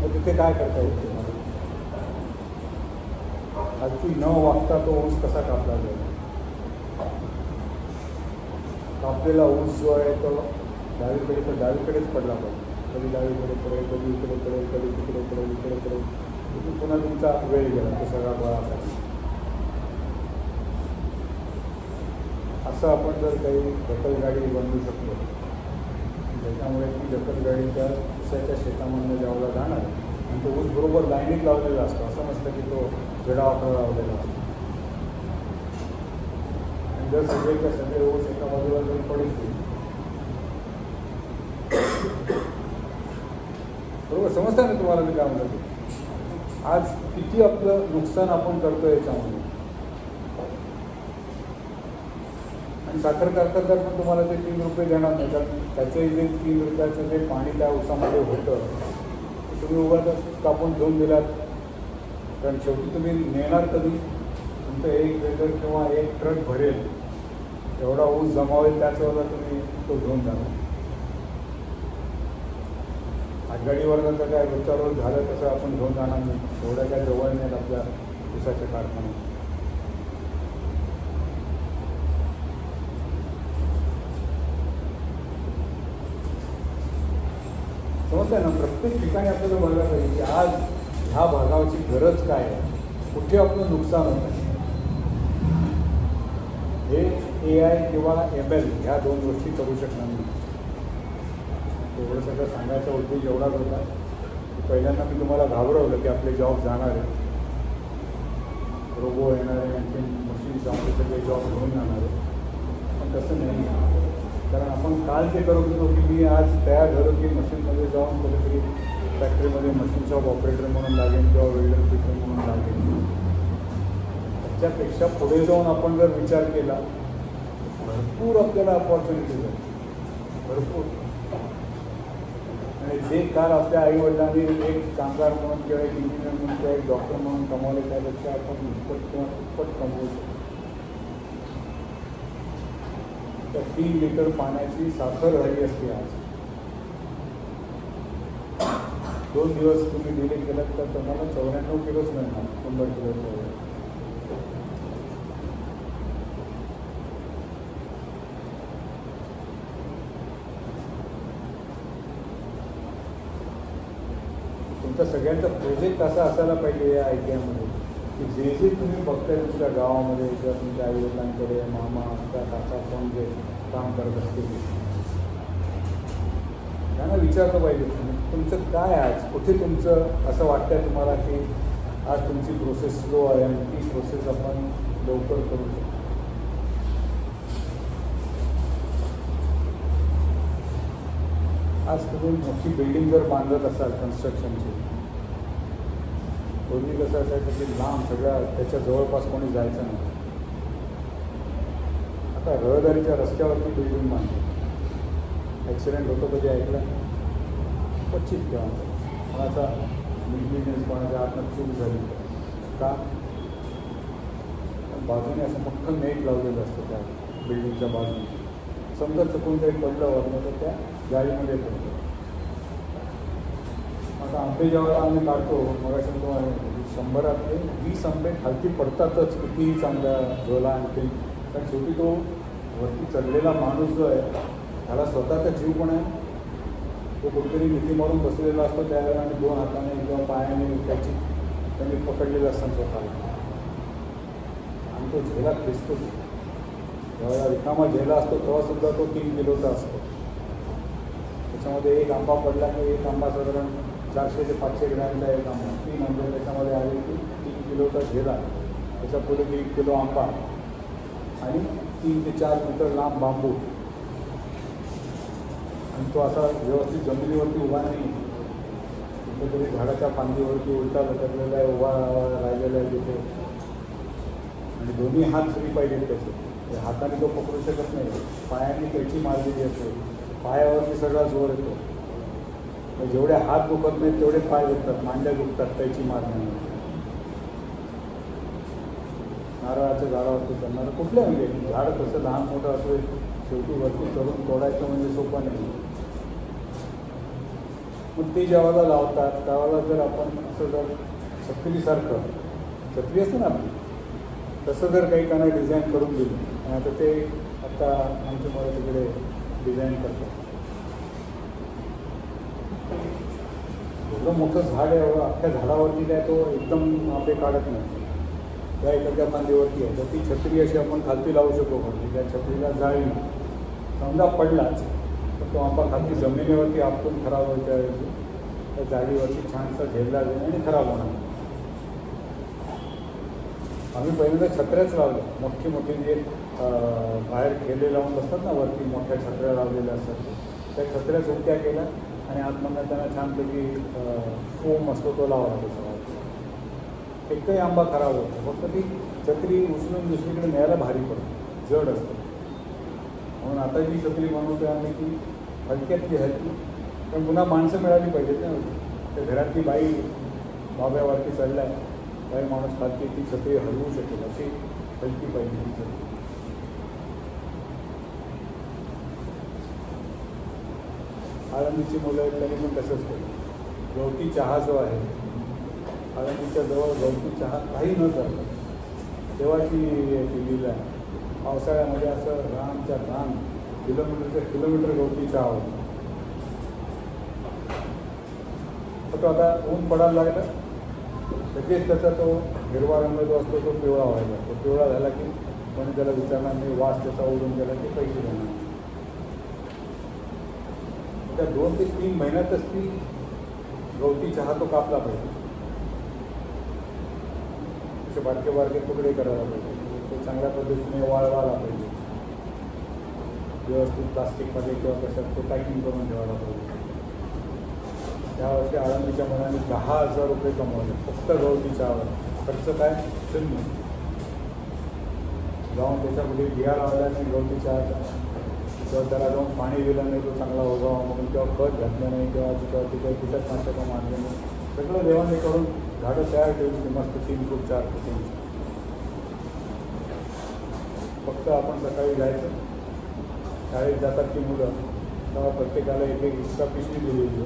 मग तिथे काय करता येईल तुम्हाला? खालती न वागता तो ऊस कसा कापला जाईल? कापलेला ऊस जो आहे तो डावीकडे तर डावीकडेच पडला पाहिजे. कधी डावीकडे पडेल, कधी इकडे पडेल, कधी तिकडे पडेल, इकडे पडेल. पुन्हा तुमचा वेळ गेला तो सगळा गोळा करा. असं आपण जर काही ढकलगाडी बनवू शकलो त्याच्यामुळे ती ढकलगाडी त्या ऊसाच्या शेतामधनं ज्यावेळेला जाणार आणि तो ऊस बरोबर लाईनीत लावलेला असतो. असं नसतं की तो वेडावाकडा लावलेला असतो. आणि जर सगळेच्या सगळे ऊस एका बाजूला जर पडेल बरोबर समजतं ना तुम्हाला मी काय म्हणतो? आज किती आपलं नुकसान आपण करतो याच्यामध्ये. आणि साखर कारखानदार पण तुम्हाला ते 3 रुपये देणार नाही, कारण त्याचंही जे 3 रुपयाचं जे पाणी त्या ऊसामध्ये होतं तुम्ही उगाच कापून घेऊन दिलात, कारण शेवटी तुम्ही नेणार कधी, तुमचं एक ट्रेलर किंवा एक ट्रक भरेल एवढा ऊस जमावेल त्याच वेळेला तुम्ही तो घेऊन जाणार. आगगाडीवर तर काय रोजच्या रोज झालं तसं आपण घेऊन जाणार नाही, एवढ्या काय जवळ नाहीत आपल्या ऊसाच्या कारखाने. समजतंय ना, प्रत्येक ठिकाणी आपल्याला बघायला पाहिजे की आज ह्या भागाची गरज काय आहे, कुठे आपलं नुकसान होत आहे. हे AI किंवा ML ह्या दोन गोष्टी करू शकणार नाही. एवढं सगळं सांगायचा उद्देश एवढाच होता की पहिल्यांदा मी तुम्हाला घाबरवलं की आपले जॉब जाणार आहे, रोबो येणार आहे, आणखी मशीन्स आपले सगळे जॉब घेऊन जाणार आहे. पण तसं नाही, कारण आपण काल ते करत होतो की मी आज तयार झालो की मशीनमध्ये जाऊन कुठेतरी फॅक्टरीमध्ये मशीन शॉप ऑपरेटर म्हणून लागेल किंवा वेल्डर फिटर म्हणून लागेल. त्याच्यापेक्षा पुढे जाऊन आपण जर विचार केला भरपूर आपल्याला अपॉर्च्युनिटीज आहेत, भरपूर. आणि जे काल आपल्या आईवडिलांनी एक कामगार म्हणून किंवा एक इंजिनियर म्हणून किंवा एक डॉक्टर म्हणून कमावले त्यापेक्षा आपण दुप्पट किंवा दुप्पट कमवू शकतो. तर 3 लिटर पाण्याची साखर राहिली असते आज, 2 दिवस तुम्ही डिले केलात तर तुम्हाला 94 किलोच मिळणार 100 किलोचं. तुमचा सगळ्यांचा प्रोजेक्ट असा असायला पाहिजे या आयटीआयमध्ये की जे जे तुम्ही बघताय तुमच्या गावामध्ये किंवा तुमच्या आईवडिलांकडे मामा आमच्या काका कोण जे काम करत असतील त्यांना विचारलं पाहिजे तुमचं काय आज कुठे तुमचं असं वाटतंय तुम्हाला की आज तुमची प्रोसेस स्लो आहे आणि ती प्रोसेस आपण लवकर करू शकतो. आज तुम्ही मोठी बिल्डिंग जर बांधत असाल कन्स्ट्रक्शनची, पूर्वी कसं असायचं की लांब सगळ्या त्याच्या जवळपास कोणी जायचं नाही. आता रहदारीच्या रस्त्यावरती बिल्डिंग बांधतो. ॲक्सिडेंट होतो कधी ऐकलं? क्वचित किंवा कोणाचा बिझनेस कोणाच्या हातनं चूक झाली का बाजूने असं मोठं नेट लावलेलं असतं त्या बिल्डिंगच्या बाजूने. समजा चुकून काही पडलं वरनं तर त्या गाडीमध्ये पडतो. आता आंबे ज्यावेळेला आम्ही काढतो मग असं तो 100रातले 20 आंबे खालती पडतातच कितीही चांगला झोला आणखी. कारण शेवटी तो वरती चढलेला माणूस जो आहे त्याला स्वतःचा जीव पण आहे, तो कुठेतरी मिठी मारून बसलेला असतो त्यावेळेला आणि 2 हाताने किंवा पायाने त्यांनी पकडलेलं असतात स्वतःला आणि तो झेला खेचतो. जेव्हा रिकामा झेला असतो तेव्हासुद्धा तो 3 किलोचा असतो. त्याच्यामध्ये एक आंबा पडला की एक आंबा साधारण 400 ते 500 ग्रॅमचा एक आंबा, 3 आंबे त्याच्यामध्ये आले की 3 किलोचा झेला, त्याच्या पुढे 1 किलो आंबा आणि 3 ते 4 मीटर लांब बांबू. आणि तो असा व्यवस्थित जमिनीवरती उभा नाही, कुठेतरी झाडाच्या फांदीवरती उलटा लटकलेला आहे, उभा राहिलेला आहे तिथे. आणि दोन्ही हात फ्री पाहिजेत त्याचे, हाताने तो पकडू शकत नाही, पायाने कैची मारलेली असते, पायावरती सगळा जोर येतो. जेवढे हात दुखत नाहीत तेवढे पाय दुखतात, मांड्या दुखतात कैची मारण्याने. नारळाच्या झाडावरती करणार कुठल्या म्हणजे झाड कसं लहान मोठं असेल शेवटी वरती चढून तोडायचं म्हणजे सोपं नाही. मग ते जेव्हा लावतात त्यावेळेला जर आपण असं जर छत्रीसारखं छत्री असते ना आपली तसं जर काही त्यांना डिझाईन करून दिलं, आता ते आता आमच्या मला तिकडे डिझाईन करतात. एवढं मोठं झाड आहे, एवढं अख्ख्या झाडावरती काय तो एकदम आंबे काढत नाही, त्या एखाद्या फांदीवरती आहे तर ती छत्री अशी आपण खालती लावू शकतो. म्हणजे त्या छत्रीला जाळी समजा पडलाच तर तो आंबा खालती जमिनीवरती आपटून खराब व्हायच्या ऐवजी त्या जाळीवरती छानसा झेलला जाईल आणि खराब होणार. आम्ही पहिल्यांदा छत्र्याच लावल्या, मोठी मोठी जे बाहेर खेळे लावून बसतात ना वरती मोठ्या छत्र्या लावलेल्या असतात, त्या छत्र्या झोपत्या केल्या आणि आतमधनं त्यांना छानपैकी फोम असतो तो लावला. त्याच्यावर एकही आंबा खराब होतो, फक्त ती छत्री उचलून दुसरीकडे न्यायला भारी पडते, जड असतं. म्हणून आता जी छत्री बनवतोय आम्ही ती हलक्यातली हलकी, पण पुन्हा माणसं मिळाली पाहिजेत ना. तर घरातली बाई बाब्यावरती चढलाय, काही माणूस खालती ती छत्री हलवू शकेल अशी हलकी पाहिजे ती छत्री. आळंदीची मुलं आहेत त्यांनी पण तसंच केलं. गवती चहा जो आहे, आळंदीच्या जवळ गवती चहा काही न करता देवाची लीला आहे. पावसाळ्यामध्ये असं रानच्या रान किलोमीटर गवती चहा होता. फक्त आता ऊन पडायला लागलं लगेच त्याचा तो हिरवा रंग जो असतो तो पिवळा व्हायला. तो पिवळा झाला की कोणी त्याला विचारणार नाही, वास त्याचा उडून गेला की पैसे देणार. त्या 2 ते 3 महिन्यातच ती गवती चहा तो कापला पाहिजे. असे बारके बारके तुकडे करायला पाहिजे. तो चांगल्या पद्धतीने वाळवायला पाहिजे. व्यवस्थित प्लास्टिकमध्ये किंवा कशात तो पॅकिंग करून ठेवायला पाहिजे. त्यावर्षी आळंदीच्या मुलांनी 10,000 रुपये कमवले फक्त गवती चहावर. खर्च काय? शून्य. जाऊन त्याच्यामध्ये बिया लावल्या नाही गवती चहाचा, किंवा त्याला जाऊन पाणी दिलं नाही तो चांगला उगावा म्हणून, किंवा खत घातलं नाही, किंवा तिथे काही कीटकनाशकं मारले नाही. सगळं देवाने करून झाडं तयार ठेवली मस्त 3 फूट 4 फूट. फक्त आपण सकाळी जायचं. शाळेत जातात की मुलं, तेव्हा प्रत्येकाला एक एक्स्ट्रा पिशवी दिलेली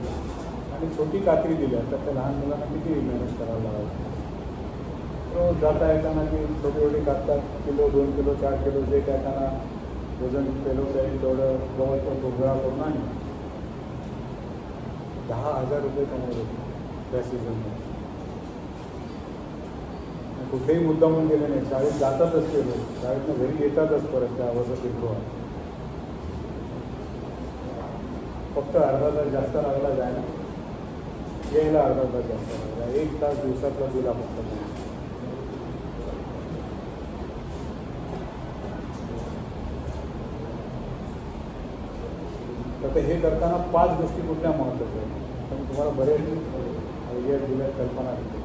आणि छोटी कात्री दिल्या, तर त्या लहान मुलांना किती मेहनत करायला लावायची. रोज जाता येताना की छोटी छोटी काढतात, किलो 2 किलो 4 किलो जे येताना वजन पेलवता येईल तेवढं जवळचं गोळा करून आणि 10,000 रुपये कमवले त्या सीझनमध्ये. कुठेही मुद्दामून गेले नाही, शाळेत जातातच ते लोक, शाळेतनं घरी येतातच परत त्या वसतिगृहात. फक्त अर्धा तास जास्त लागला जायला, यायला अर्धा तास जास्त लागला. 1 तास दिवसातला दिला फक्त. तर हे करताना 5 गोष्टी कुठल्या महत्त्वाच्या आहेत, पण तुम्हाला बरेच आयडिया दिल्या, कल्पना दिली.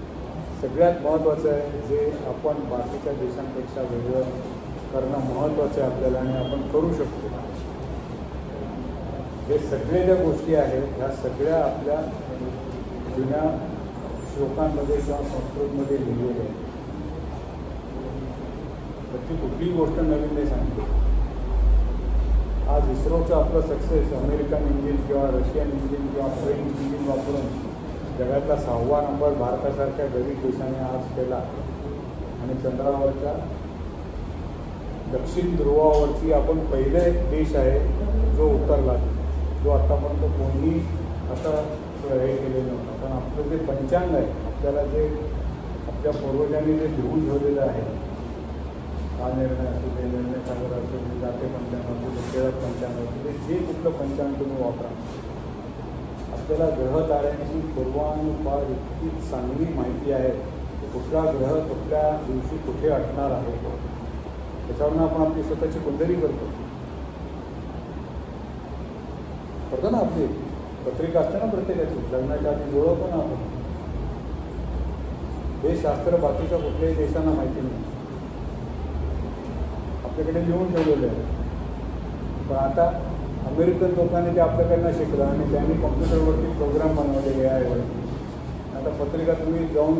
सगळ्यात महत्त्वाचं आहे जे आपण बाकीच्या देशांपेक्षा वेगळं करणं महत्त्वाचं आहे आपल्याला, आणि आपण करू शकतो. हे सगळे ज्या गोष्टी आहेत ह्या सगळ्या आपल्या जुन्या श्लोकांमध्ये किंवा संस्कृतमध्ये लिहिलेल्या आहेत. त्याची कुठलीही गोष्ट नवीन नाही सांगते. आज इस्रोचं आपलं सक्सेस अमेरिकन इंजिन किंवा रशियन इंजिन किंवा फ्रेंच इंजिन वापरून जगातला 6वा नंबर भारतासारख्या गरीब देशाने आज केला, आणि चंद्रावरच्या दक्षिण ध्रुवावरती आपण पहिले देश आहे जो उतरला, जो आत्तापर्यंत कोणीही असं हे केलेलं नव्हतं. पण आपलं जे पंचांग आहे, आपल्याला जे आपल्या पूर्वजांनी जे लिहून ठेवलेलं आहे, हा निर्णय असू दे, निर्णय सागर असू दे, जाते पंचांग असू दे, टिळक पंचांग असू दे, जे कुठलं पंचांग तुम्ही वापरा, आपल्याला ग्रह ताऱ्यांची पूर्वानुपार इतकी चांगली माहिती आहे की कुठला ग्रह कुठल्या दिवशी कुठे असणार आहे. त्याच्यावरून आपण आपली स्वतःची कुंडली करतो ना. आपली पत्रिका असते ना प्रत्येकाची, लग्नाच्या आधी जुळवतो ना आपण. हे शास्त्र बाकीच्या कुठल्याही देशांना माहिती नाही, आपल्याकडे लिहून ठेवलेलं आहे. पण आता अमेरिकन लोकांनी ते आपल्याकडनं शिकलं आणि त्यांनी कॉम्प्युटरवरती प्रोग्राम बनवले AI. आता पत्रिका तुम्ही जाऊन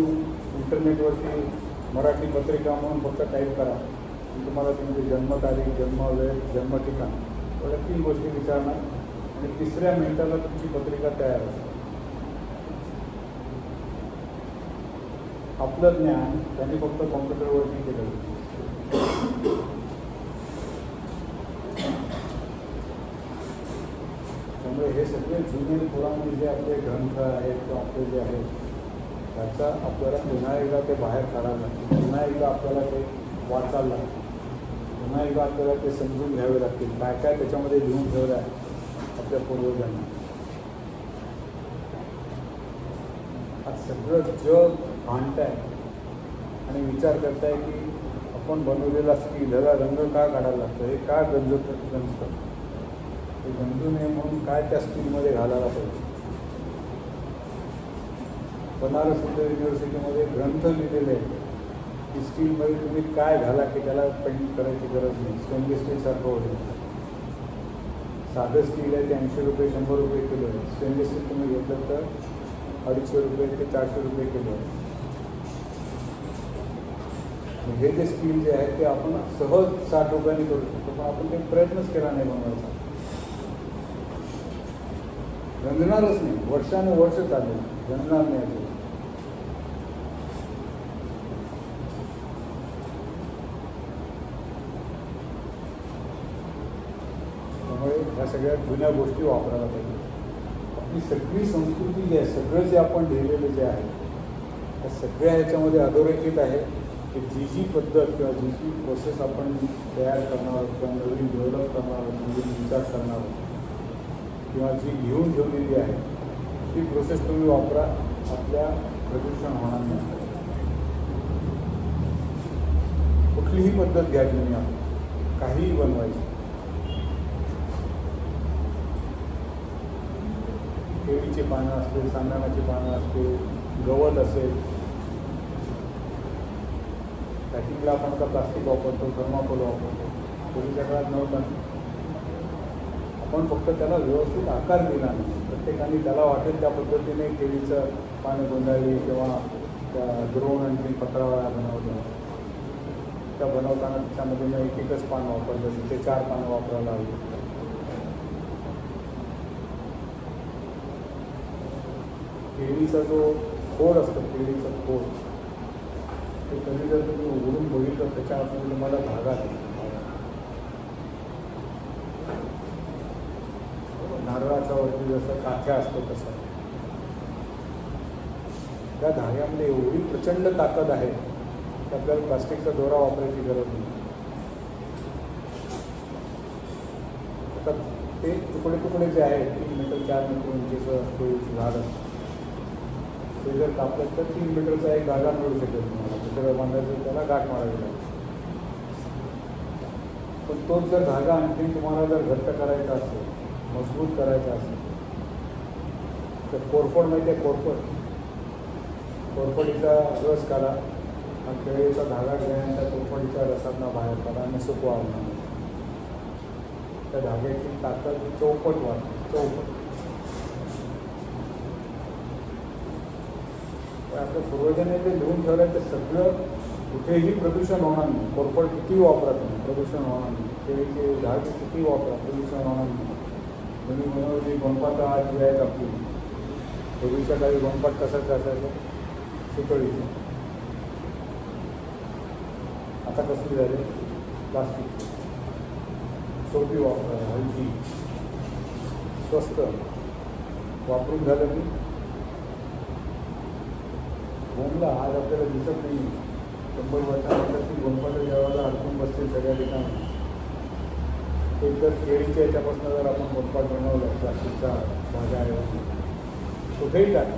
इंटरनेटवरती मराठी पत्रिका म्हणून फक्त टाईप करा, तुम्हाला तुमची जन्मतारीख, जन्मवेळ, जन्मठिकाण एवढ्या 3 गोष्टी विचारणार, आणि 3ऱ्या मिनिटाला तुमची पत्रिका तयार असते. आपलं ज्ञान त्यांनी फक्त कॉम्प्युटरवरती केलं. त्यामुळे हे सगळे जुने पुराणे जे आपले ग्रंथ आहेत किंवा आपले जे आहेत त्याचा आपल्याला पुन्हा एकदा ते बाहेर काढायला लागतील, पुन्हा एकदा आपल्याला ते वाचायला लागतील, पुन्हा एकदा आपल्याला ते समजून घ्यावे लागतील काय काय त्याच्यामध्ये लिहून ठेवलं आहे आपल्या पूर्वजांनी. आज सगळं जग भांडत आहे आणि विचार करताय की आपण बनवलेला स्टील ह्याला रंग का काढायला लागतं, हे काय गंजतं, ते गंजू नये म्हणून काय त्या स्टीलमध्ये घालायला पाहिजे. बनारस हिंदू युनिव्हर्सिटीमध्ये ग्रंथ लिहिलेले आहेत की स्टीलमध्ये तुम्ही काय घाला की त्याला पेंट करायची गरज नाही. स्टेनलेस स्टीलसारखं होईल. साधं स्टील आहे ते 80 रुपये 100 रुपये किलो आहे. स्टेनलेस स्टील तुम्ही घेतलं तर 250 रुपये ते 400 रुपये किलो आहे. हे जे स्कीम जे आहे ते आपण सहज 60 रुपयांनी करू शकतो, पण आपण काही प्रयत्नच केला नाही बनवायचा. गंजणारच नाही, वर्षानुवर्ष चालले, गंजणार नाही अजिबात. त्यामुळे ह्या सगळ्या जुन्या गोष्टी वापरायला पाहिजे. आपली सगळी संस्कृती जी आहे, सगळं जे आपण लिहिलेलं जे आहे त्या सगळ्या ह्याच्यामध्ये अधोरेखित आहे की जी पद्धत किंवा जी प्रोसेस आपण तयार करणार आहोत किंवा नवीन डेव्हलप करणार आहोत, नवीन विचार करणार आहोत किंवा जी घेऊन ठेवलेली आहे ती प्रोसेस तुम्ही वापरा. आपल्या प्रदूषण होणार नाही. कुठलीही पद्धत घ्या तुम्ही, काहीही बनवायची. केळीची पानं असतील, सांदणाची पानं असतील, गवत असेल. पॅकिंगला आपण आता प्लास्टिक वापरतो, थर्माकोल वापरतो. पूर्वीच्या काळात नव्हतं. आपण फक्त त्याला व्यवस्थित आकार दिला नाही. प्रत्येकाने त्याला वाटेल त्या पद्धतीने केळीचं पानं गुंडाळली किंवा त्या द्रोण आणखी पत्रावळ्या बनवल्या. त्या बनवताना त्याच्यामध्ये मी एकच पान वापरलं, तिथे 4 पानं वापरायला हवी. केळीचा जो खोड असतो, केळीचं खोड ते कधी जर तुम्ही उघडून बघितलं त्याच्या आतमध्ये तुम्हाला धागा दिसतो. नारळाचा वरती जसं काठ्या असतो तसं त्या धाग्यामध्ये एवढी प्रचंड ताकद आहे की आपल्याला प्लास्टिकचा दोरा वापरायची गरज नाही. आता ते तुकडे तुकडे जे आहेत 3 मीटर 4 मीटर उंचीचं केळीचं झाड असतं, ते जर कापलं तर 3 मीटरचा एक धागा मिळू शकेल तुम्हाला. दुसरं बांधायचं त्याला गाठ मारावी लागेल. पण तोच जर धागा आणखी तुम्हाला जर घट्ट करायचा असेल, मजबूत करायचा असेल तर कोरफड माहिती आहे, कोरफडीचा रस काढा आणि केळीचा धागा घेण्याच्या कोरफडीच्या रसांना बाहेर काढा आणि सुकवा. त्या धाग्याची ताकद चौपट वाढते, चौपट. आपल्या पूर्वजांनी ते लिहून ठेवलं ते सगळं. कुठेही प्रदूषण होणार नाही. कोरफड कितीही वापरा तुम्ही, प्रदूषण होणार नाही. केळीचे झाड कितीही वापरा, प्रदूषण होणार नाही. तुम्ही बनवली गोंडपाट आज जी आहेत आपली, पूर्वीच्या काही गोंडपाट कसाचं असायचं, सुतळीचं. आता कसली झाली, प्लास्टिक. सोपी वापरा, हलकी, स्वस्त, वापरून झालं की गोंडला आज आपल्याला दिसत नाही. 100 वर्षानंतर ती गोंडपाट जेव्हा अडकून बसतील सगळ्या ठिकाणी. ते जर केळीच्या याच्यापासून जर आपण गोंडपाट बनवलं प्लास्टिकचा भाज्या आहे कुठेही टाका,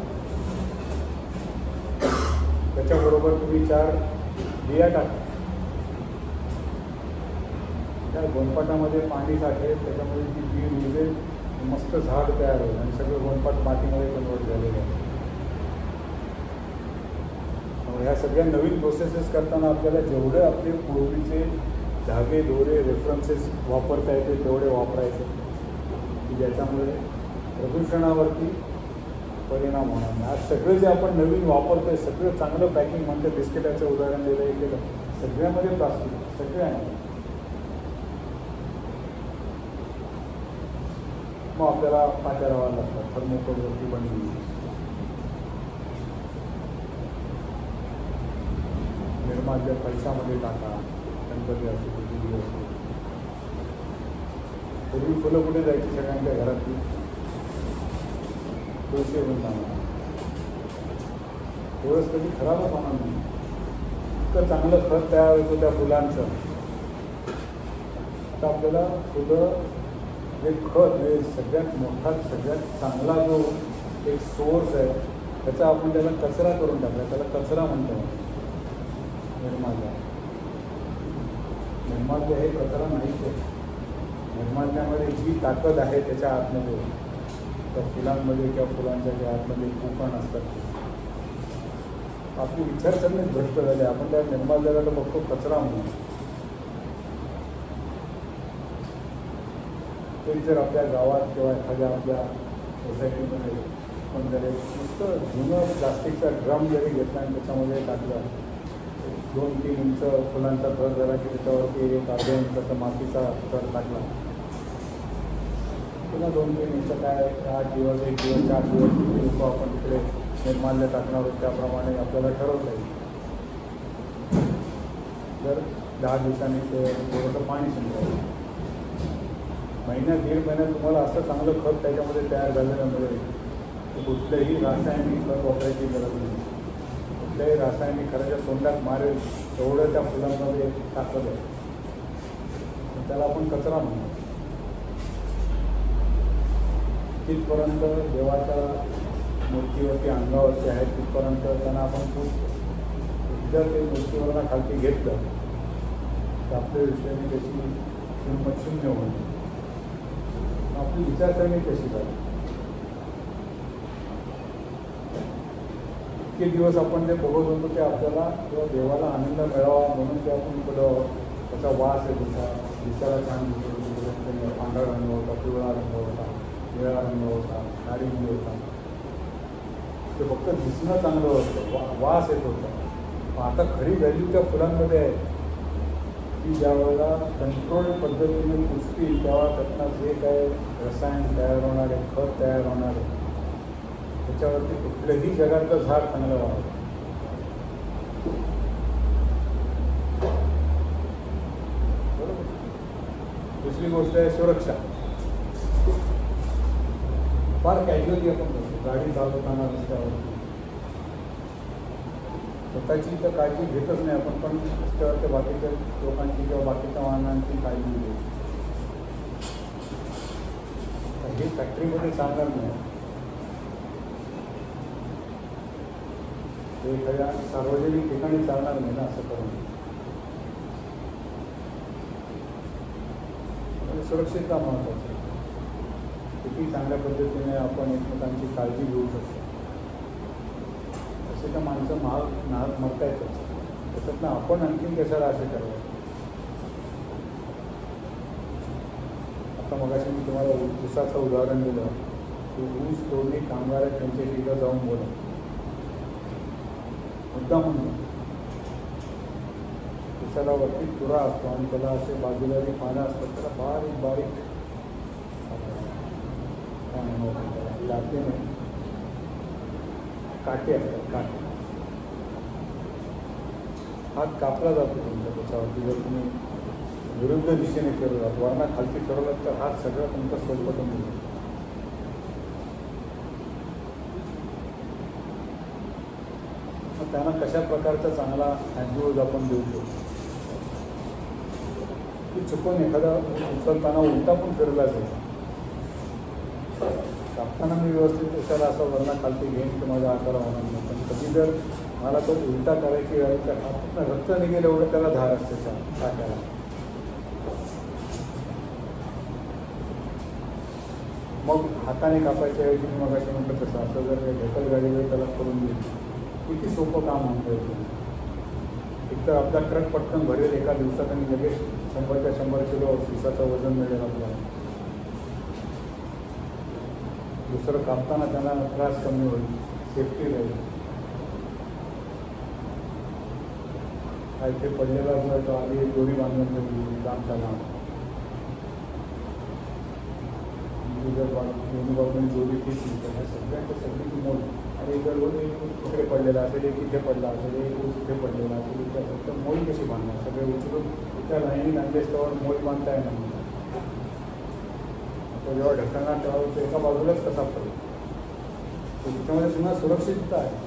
त्याच्याबरोबर तुम्ही 4 बिया टाका. त्या गोंडपाटामध्ये पाणी साठेल, त्याच्यामध्ये ती बी रुजेल, मस्त झाड तयार होईल आणि सगळं गोंडपाट मातीमध्ये कन्वर्ट झालेलं आहे. ह्या सगळ्या नवीन प्रोसेसेस करताना आपल्याला जेवढे आपले पूर्वीचे धागे दोरे रेफरन्सेस वापरता येते तेवढे वापरायचे की ज्याच्यामुळे प्रदूषणावरती परिणाम होणार नाही. आज सगळं जे आपण नवीन वापरतो आहे सगळं चांगलं पॅकिंग म्हणतं. बिस्किटाचं उदाहरण दिलं केलं, सगळ्यामध्ये प्लास्टिक, सगळ्यांमध्ये. मग आपल्याला पाट्या लावायला लागतात, थर्मोकोलवरती बनली. निर्माल्य पैशामध्ये टाका, गणपती असो, दिली असो. पूर्वी फुलं कुठे जायची सगळ्यांच्या घरातली, तुळशी वृंदावन. तुळस कधी खराबच होणार नाही. इतकं चांगलं खत तयार होतं त्या फुलांचं. आता आपल्याला फुलं हे खत हे सगळ्यात मोठा सगळ्यात चांगला जो एक सोर्स आहे त्याचा आपण त्याला कचरा करून टाकला. त्याला कचरा म्हणतो. निर्माल्य, निर्माल्य हे कचरा नाहीच आहे. निर्माल्यामध्ये जी ताकद आहे त्याच्या आतमध्ये, त्या फुलांमध्ये किंवा फुलांच्या ज्या आतमध्ये कोकण असतात, आपली विचारसरणीच भ्रष्ट झाली. आपण त्या निर्माल्याला तर बघतो कचरा म्हणून. ते जर आपल्या गावात किंवा एखाद्या आपल्या सोसायटीमध्ये पण जर नुसतं जुनं प्लास्टिकचा ड्रम जरी घेतला आणि त्याच्यामध्ये टाकलं 2-3 इंच फुलांचा थर झाला की त्याच्यावरती एक अर्ध्या इंचाचा मातीचा थर टाकला पुन्हा 2-3 इंच काय 8 दिवस 1 दिवस 4 दिवस किती लोक आपण तिकडे निर्माल्य टाकणार आहोत त्याप्रमाणे आपल्याला ठरवता येईल. जर 10 दिवसांनी ते थोडंसं पाणी शिंपडायचं महिन्यात 1.5 महिन्यात तुम्हाला असं चांगलं खत त्याच्यामध्ये तयार झालेलं मिळेल की कुठलंही रासायनिक खत वापरायची गरज नाही. कुठल्याही रासायनिक खताच्या तोंडात मारेल एवढं त्या फुलांमध्ये ताकद आहे. त्याला आपण कचरा म्हणतो. तिथपर्यंत देवाच्या मूर्तीवरती अंगावरती आहेत तिथपर्यंत त्यांना आपण खूप जर ते मूर्तीवरला खालती घेतलं तर आपल्या विषयाने त्याची किंमत शून्य होईल. आपली विचारसरणी कशी झाली. इतके दिवस आपण जे बघत होतो ते आपल्याला किंवा देवाला आनंद मिळावा म्हणून ते आपण बघावं. त्याचा वास येत होता दिसायला छान दिसत होतं. पांढरा रंग होता पिवळा रंग होता निळा रंग होता नारिंगी होता. ते फक्त दिसणं चांगलं होतं वास येत होता. पण आता खरी व्हॅल्यू त्या फुलांमध्ये आहे की ज्यावेळेला कंट्रोल पद्धतीने पुसतील तेव्हा त्यातनं जे काय रसायन तयार होणार आहे खत तयार होणार आहे त्याच्यावरती कुठलंही जगातलं झाड चांगलं वाढतं. बरोबर. दुसरी गोष्ट आहे सुरक्षा. फार कॅज्युअली आपण करतो गाडी चालवताना रस्त्यावरती स्वतःची तर काळजी घेतच नाही आपण पण रस्त्यावरच्या बाकीच्या लोकांची किंवा बाकीच्या वाहनांची काळजी घेतो. हे फॅक्टरीमध्ये चालणार नाही. ते एखाद्या सार्वजनिक ठिकाणी चालणार नाही ना असं करून. सुरक्षितता महत्त्वाची. किती चांगल्या पद्धतीने आपण एकमेकांची काळजी घेऊ शकतो. असे तर माणसं नाहक मरता येतात. त्याच्यातनं आपण आणखीन कशाला असे करायचं. आता मगाशी मी तुम्हाला ऊसाचं उदाहरण दिलं की ऊस तोडणी कामगार आहेत त्यांच्या तिथं जाऊन बोला मुद्दा म्हणून ऊसाला वरती तुरा असतो आणि त्याला असे बाजूला जी पानं असतात त्याला बारीक बारीक काय म्हणतात त्याला लाटेने काटे असतात काटे. हात कापला जातो तुमचा त्याच्यावरती जर तुम्ही विरुद्ध दिशेने फिरवलात वरना खालती फिरवलात तर हात सगळं तुमचा सोलपटून मिळतो. मग त्यांना कशा प्रकारचा चांगला हँडयूज आपण देऊ शकतो की चुकून एखादा उचलताना उलटा पण फिरला जाईल. कापताना मी व्यवस्थित कशाला असं वरना खालती घेईन तर माझा आकार होणार नाही. पण कधी जर मला तो उलटा करायची वेळ तर हातातनं रक्त निघेल एवढं त्याला धार असते टाकायला. मग हाताने कापायच्या ऐवजी मी मगाशी म्हटलं कसं असं जर ढकल गाडी जर त्याला करून देईल किती सोपं काम म्हणता येईल. एकतर आपला ट्रक पटकन भरेल एका दिवसात आणि लगेच 100 किलो ऊसाचं वजन मिळेल आपल्याला. दुसरं कापताना त्यांना त्रास कमी होईल सेफ्टी राहील. काय ते पडलेला असं तो आधी दोरी बांधून ठेवली लांबच्या लांब जर दोन्ही बाजूने दोरी खेचली तर ह्या सगळ्यांच्या सगळी मोड आणि इतर कुठे पडलेला असेल एक इथे पडला असेल एक ऊस इथे पडलेला असेल तर मोळी कशी बांधणार. सगळे उचलून त्या लाईनी आणल्यावर मोळी बांधता येणार नाही. तो जेव्हा ढकलणार तेव्हा तो एका बाजूलाच कसा पडेल. त्याच्यामध्ये पुन्हा सुरक्षितता आहे.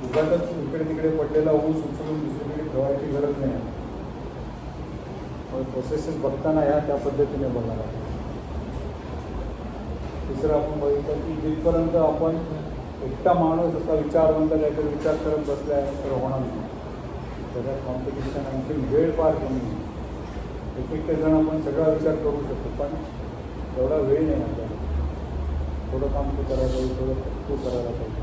उगाच इकडे तिकडे पडलेला ऊस उचलून दुसरीकडे ठेवायची गरज नाही आहे. प्रोसेसेस बघताना ह्या त्या पद्धतीने बघणार आहे. तिसरं आपण बघितलं की जिथपर्यंत आपण एकटा माणूस असा विचारवंत काहीतरी विचार करत बसला आहे तर होणार नाही. सगळ्यात कॉम्पिटिशन आणखी वेळ फार कमी. एक जण आपण सगळा विचार करू शकतो पण एवढा वेळ नाही आपल्याला. थोडं काम तू करायला पाहिजे थोडं तू करायला पाहिजे.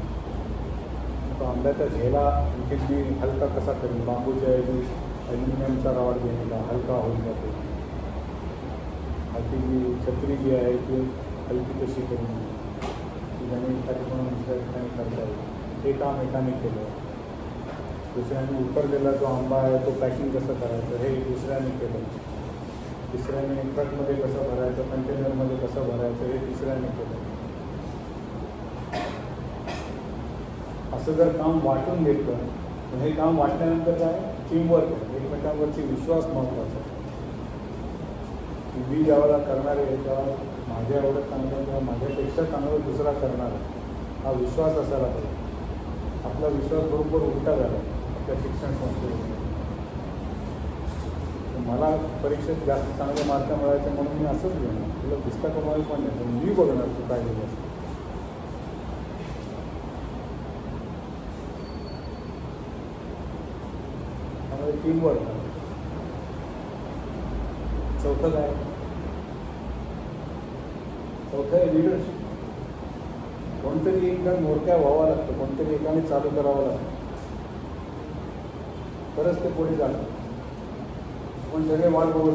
तो आंब्याचा झेला आणखी मी हलका कसा करेल. बांबूच्या ऐवजी ॲल्युमिनियमचा रॉड घेण्याला हलका होऊन जातो. हाती जी छत्री जी आहे ती हलकी कशी करून ज्याने एका ठिकाणी दुसऱ्या ठिकाणी करता येईल ते काम एकाने केलं. दुसऱ्याने उतरलेला जो आंबा आहे तो पॅकिंग कसं करायचं हे दुसऱ्याने केलं. तिसऱ्याने ट्रकमध्ये कसं भरायचं, कंटेनरमध्ये कसं भरायचं हे तिसऱ्याने केलं. असं जर काम वाटून घेतलं तर हे काम वाटल्यानंतर काय टीमवर्क आहे, एकमेकांवरची विश्वास महत्त्वाचा आहे. मी ज्यावेळेला करणार आहे तेव्हा माझ्या एवढं चांगलं किंवा माझ्यापेक्षा चांगलं दुसरा करणार आहे हा विश्वास असायला पाहिजे. आपला विश्वास बरोबर उलटा झाला आपल्या शिक्षण संस्थेमध्ये. मला परीक्षेत जास्त चांगले मार्क मिळायचे म्हणून मी असंच घेणार, तुला पुस्तकामध्ये पण नाही पण मी बघणार तू काय लिहिलं असतं. त्यामुळे टीमवर्क. चौथं काय, चौथं आहे लिडरशिप. कोणतरी एका मोठ्या व्हावं लागतं, कोणतरी एकाने चालू करावं लागतं तरच ते पुढे जातं. पण सगळे वाट बघत होतं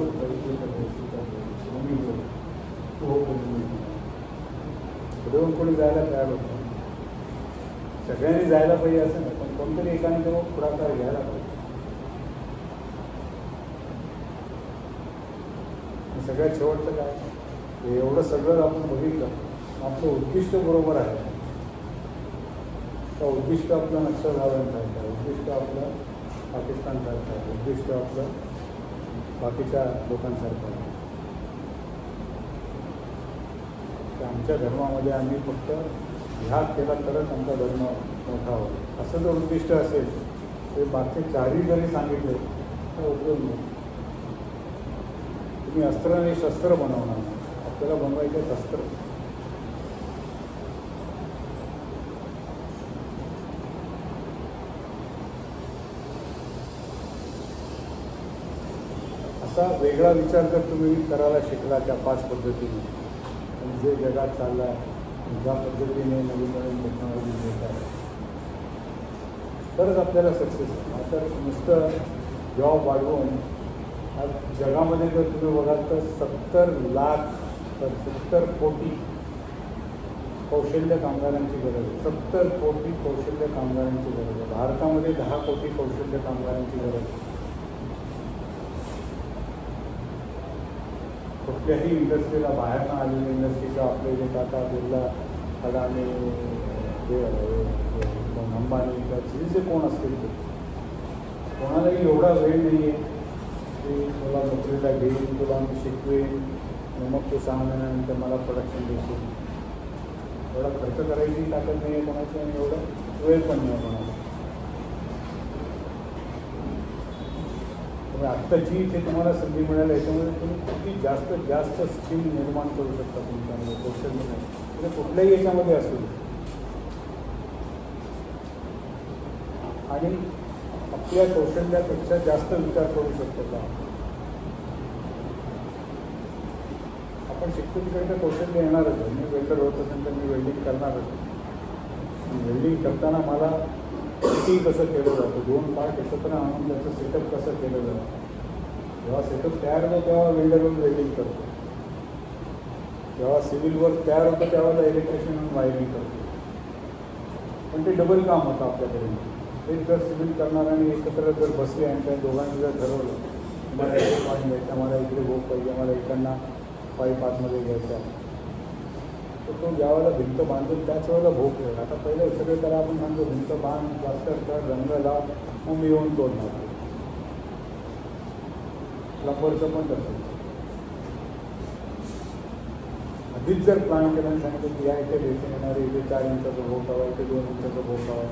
पुढे कोणी जायला तयार होतं. सगळ्यांनी जायला पाहिजे असं नाही, पण कोणतरी एकाने तेव्हा पुढाकार घ्यायला पाहिजे. सगळ्यात शेवटचं काय, एवढं सगळं आपण बघितलं आपलं उद्दिष्ट बरोबर आहे का? उद्दिष्ट आपलं नक्षलवाद्यांचं आहे का? उद्दिष्ट आपलं पाकिस्तानसारखं आहे? उद्दिष्ट आपलं बाकीच्या लोकांसारखं आहे? आमच्या धर्मामध्ये आम्ही फक्त ह्याग केला तरच आमचा धर्म मोठा होईल असं जर उद्दिष्ट असेल ते मागचे चारही जरी सांगितले तर उपयोग नाही. तुम्ही अस्त्र आणि शस्त्र बनवणार, आपल्याला बनवायचे अस्त्र. असा वेगळा विचार जर तुम्ही करायला शिकला त्या 5 पद्धतीने, जे जगात चाललं आहे ज्या पद्धतीने नवीन नवीन टेक्नॉलॉजी येत आहे तरच आपल्याला सक्सेस आहे. तर नुसतं जॉब वाढवून आज जगामध्ये जर तुम्ही बघाल तर 70 कोटी कौशल्य कामगारांची गरज आहे. 70 कोटी कौशल्य कामगारांची गरज आहे. भारतामध्ये 10 कोटी कौशल्य कामगारांची गरज आहे. कुठल्याही इंडस्ट्रीला बाहेरनं आलेल्या इंडस्ट्रीचा आपले जे टाटा, बिर्ला, अडाणी, अंबानी किंवा जे कोण असतील ते कोणालाही एवढा वेळ नाही आहे की तुला नोकरीला घेईन, तुला मी शिकवेन आणि मग तू 6 महिन्यानंतर मला प्रोडक्शन देशील. एवढा खर्च करायची ताकद नाही आहे कोणाची आणि एवढं वेळ पण नाही आहे कोणाला. आत्ताची इथे तुम्हाला संधी मिळाली याच्यामध्ये तुम्ही किती जास्तीत जास्त स्किल निर्माण करू शकता तुमच्यामध्ये कौशल्य म्हणजे कुठल्याही याच्यामध्ये असू आणि आपल्या कौशल्यापेक्षा जास्त विचार करू शकतो का? आपण शिकतो तिकडे तर कौशल्य येणारच आहे. मी वेल्डर होत असेल तर मी वेल्डिंग करणारच. वेल्डिंग करताना मला किती कसं केलं जातं, 2 पार्ट एकत्र आणून त्याचं सेटअप कसं केलं जातं. जेव्हा सेटअप तयार होतो तेव्हा वेल्डरवर वेल्डिंग करतो, जेव्हा सिव्हिल वर्क तयार होतं त्यावेळेला इलेक्ट्रिशियन वायरिंग करतो. पण ते डबल काम होतं आपल्याकडे. एक जर सिव्हिल करणार आणि एकत्र जर बसले आणि त्या दोघांनी जर ठरवलं मला इकडे पाणी घ्यायचं, मला इकडे भोग पाहिजे, मला इकडनं पाईप आतमध्ये घ्यायचा, तर तो ज्यावेळेला भिंत बांधून त्याच वेळेला भोग घ्यायला. आता पहिले सगळे त्याला आपण सांगतो भिंत बांध, जास्त कर, रंग लाव, मग मी येऊन तोडणार. प्लंबरचं पण तसंच. आधीच जर प्लॅन केलं आणि सांगितलं की या इथे बेसिन येणार, इथे 4 इंचाचं भोग हवा, इथे 2 इंचाचं भोग हवा,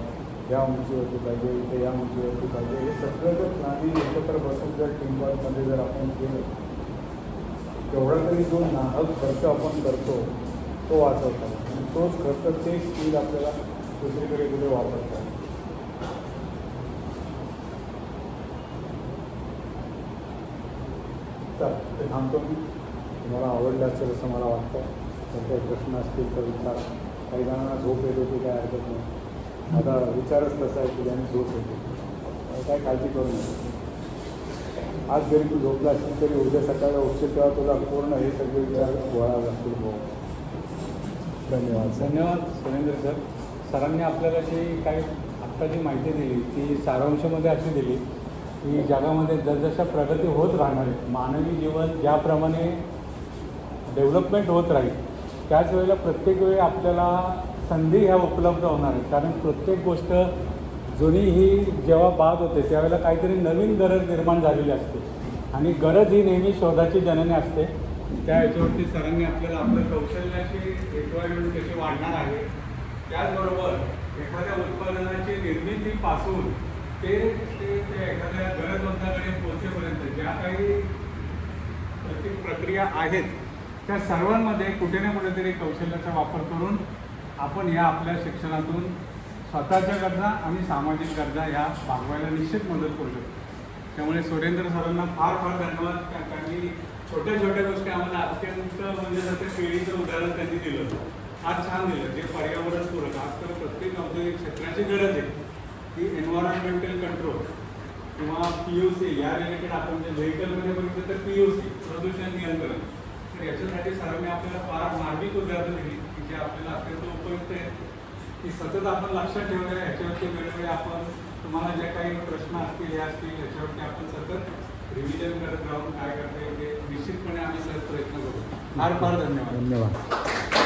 या उंचीवरती पाहिजे, इथे या उंचीवरती पाहिजे, हे सगळं जर प्लॅनिंग एकत्र बसून जर टीमवर्कमध्ये जर आपण केलं तेवढा तरी जो नाहक खर्च आपण करतो तो वाचवतात आणि तोच खर्च ते स्किल आपल्याला दुसरीकडे कुठे वापरतात. तर ते थांबतो मी. तुम्हाला आवडलं असेल असं मला वाटतं. जर काही प्रश्न असतील तर विचार. काही जणांना झोप येत होती, काय हरकत नाही. आता विचारच तसा आहे की ज्याने झोप येते, काय काळजी करू नये. आज जरी तू झोपला असेल तरी उद्या सकाळी उठशील तेव्हा तुला पूर्ण हे सगळे विचार गोळा लागतील. धन्यवाद सर. धन्यवाद सुरेंद्र सर. सरांनी आपल्याला जी काही आत्ता जी माहिती दिली ती सारांशामध्ये अशी दिली की जगामध्ये जसजशा प्रगती होत राहणार आहे, मानवी जीवन ज्याप्रमाणे डेव्हलपमेंट होत राहील त्याच वेळेला प्रत्येक वेळी आपल्याला संधी ह्या उपलब्ध होणार आहेत. कारण प्रत्येक गोष्ट जुनी ही जेव्हा बाद होते त्यावेळेला काहीतरी नवीन गरज निर्माण झालेली असते आणि गरज ही नेहमी शोधाची जननी असते. त्या ह्याच्यावरती सरांनी आपल्याला आपलं कौशल्याची रिक्वायरमेंट कशी वाढणार आहे, त्याचबरोबर एखाद्या उत्पादनाची निर्मितीपासून ते एखाद्या गरजवंताकडे पोहोचेपर्यंत ज्या काही प्रक्रिया आहेत त्या सर्वांमध्ये कुठे ना कुठेतरी कौशल्याचा वापर करून आपण या आपल्या शिक्षणातून स्वतःच्या गरजा आणि सामाजिक गरजा ह्या भागवायला निश्चित मदत करू शकतो. त्यामुळे सुरेंद्र सरांना फार फार धन्यवाद. त्यांनी छोट्या छोट्या गोष्टी आम्हाला अत्यंत म्हणजे जसं केळीचं उदाहरण त्यांनी दिलं, आज छान दिलं, जे पर्यावरणपूरक. आजकाल प्रत्येक औद्योगिक क्षेत्राची गरज आहे की एन्व्हायरमेंटल कंट्रोल किंवा PUC या रिलेटेड आपण जे व्हेकलमध्ये बघितलं तर PUC प्रदूषण नियंत्रण. तर याच्यासाठी सरांनी आपल्याला फार मार्मिक उदाहरणं दिली की जे आपल्याला अत्यंत उपयुक्त आहेत, की सतत आपण लक्षात ठेवूया. ह्याच्यावरती वेळोवेळी आपण तुम्हाला जे काही प्रश्न असतील हे असतील याच्यावरती आपण सतत रिव्हिजन करत राहून काय करता येईल ते निश्चितपणे आम्ही सहज प्रयत्न करू. फार फार धन्यवाद. धन्यवाद.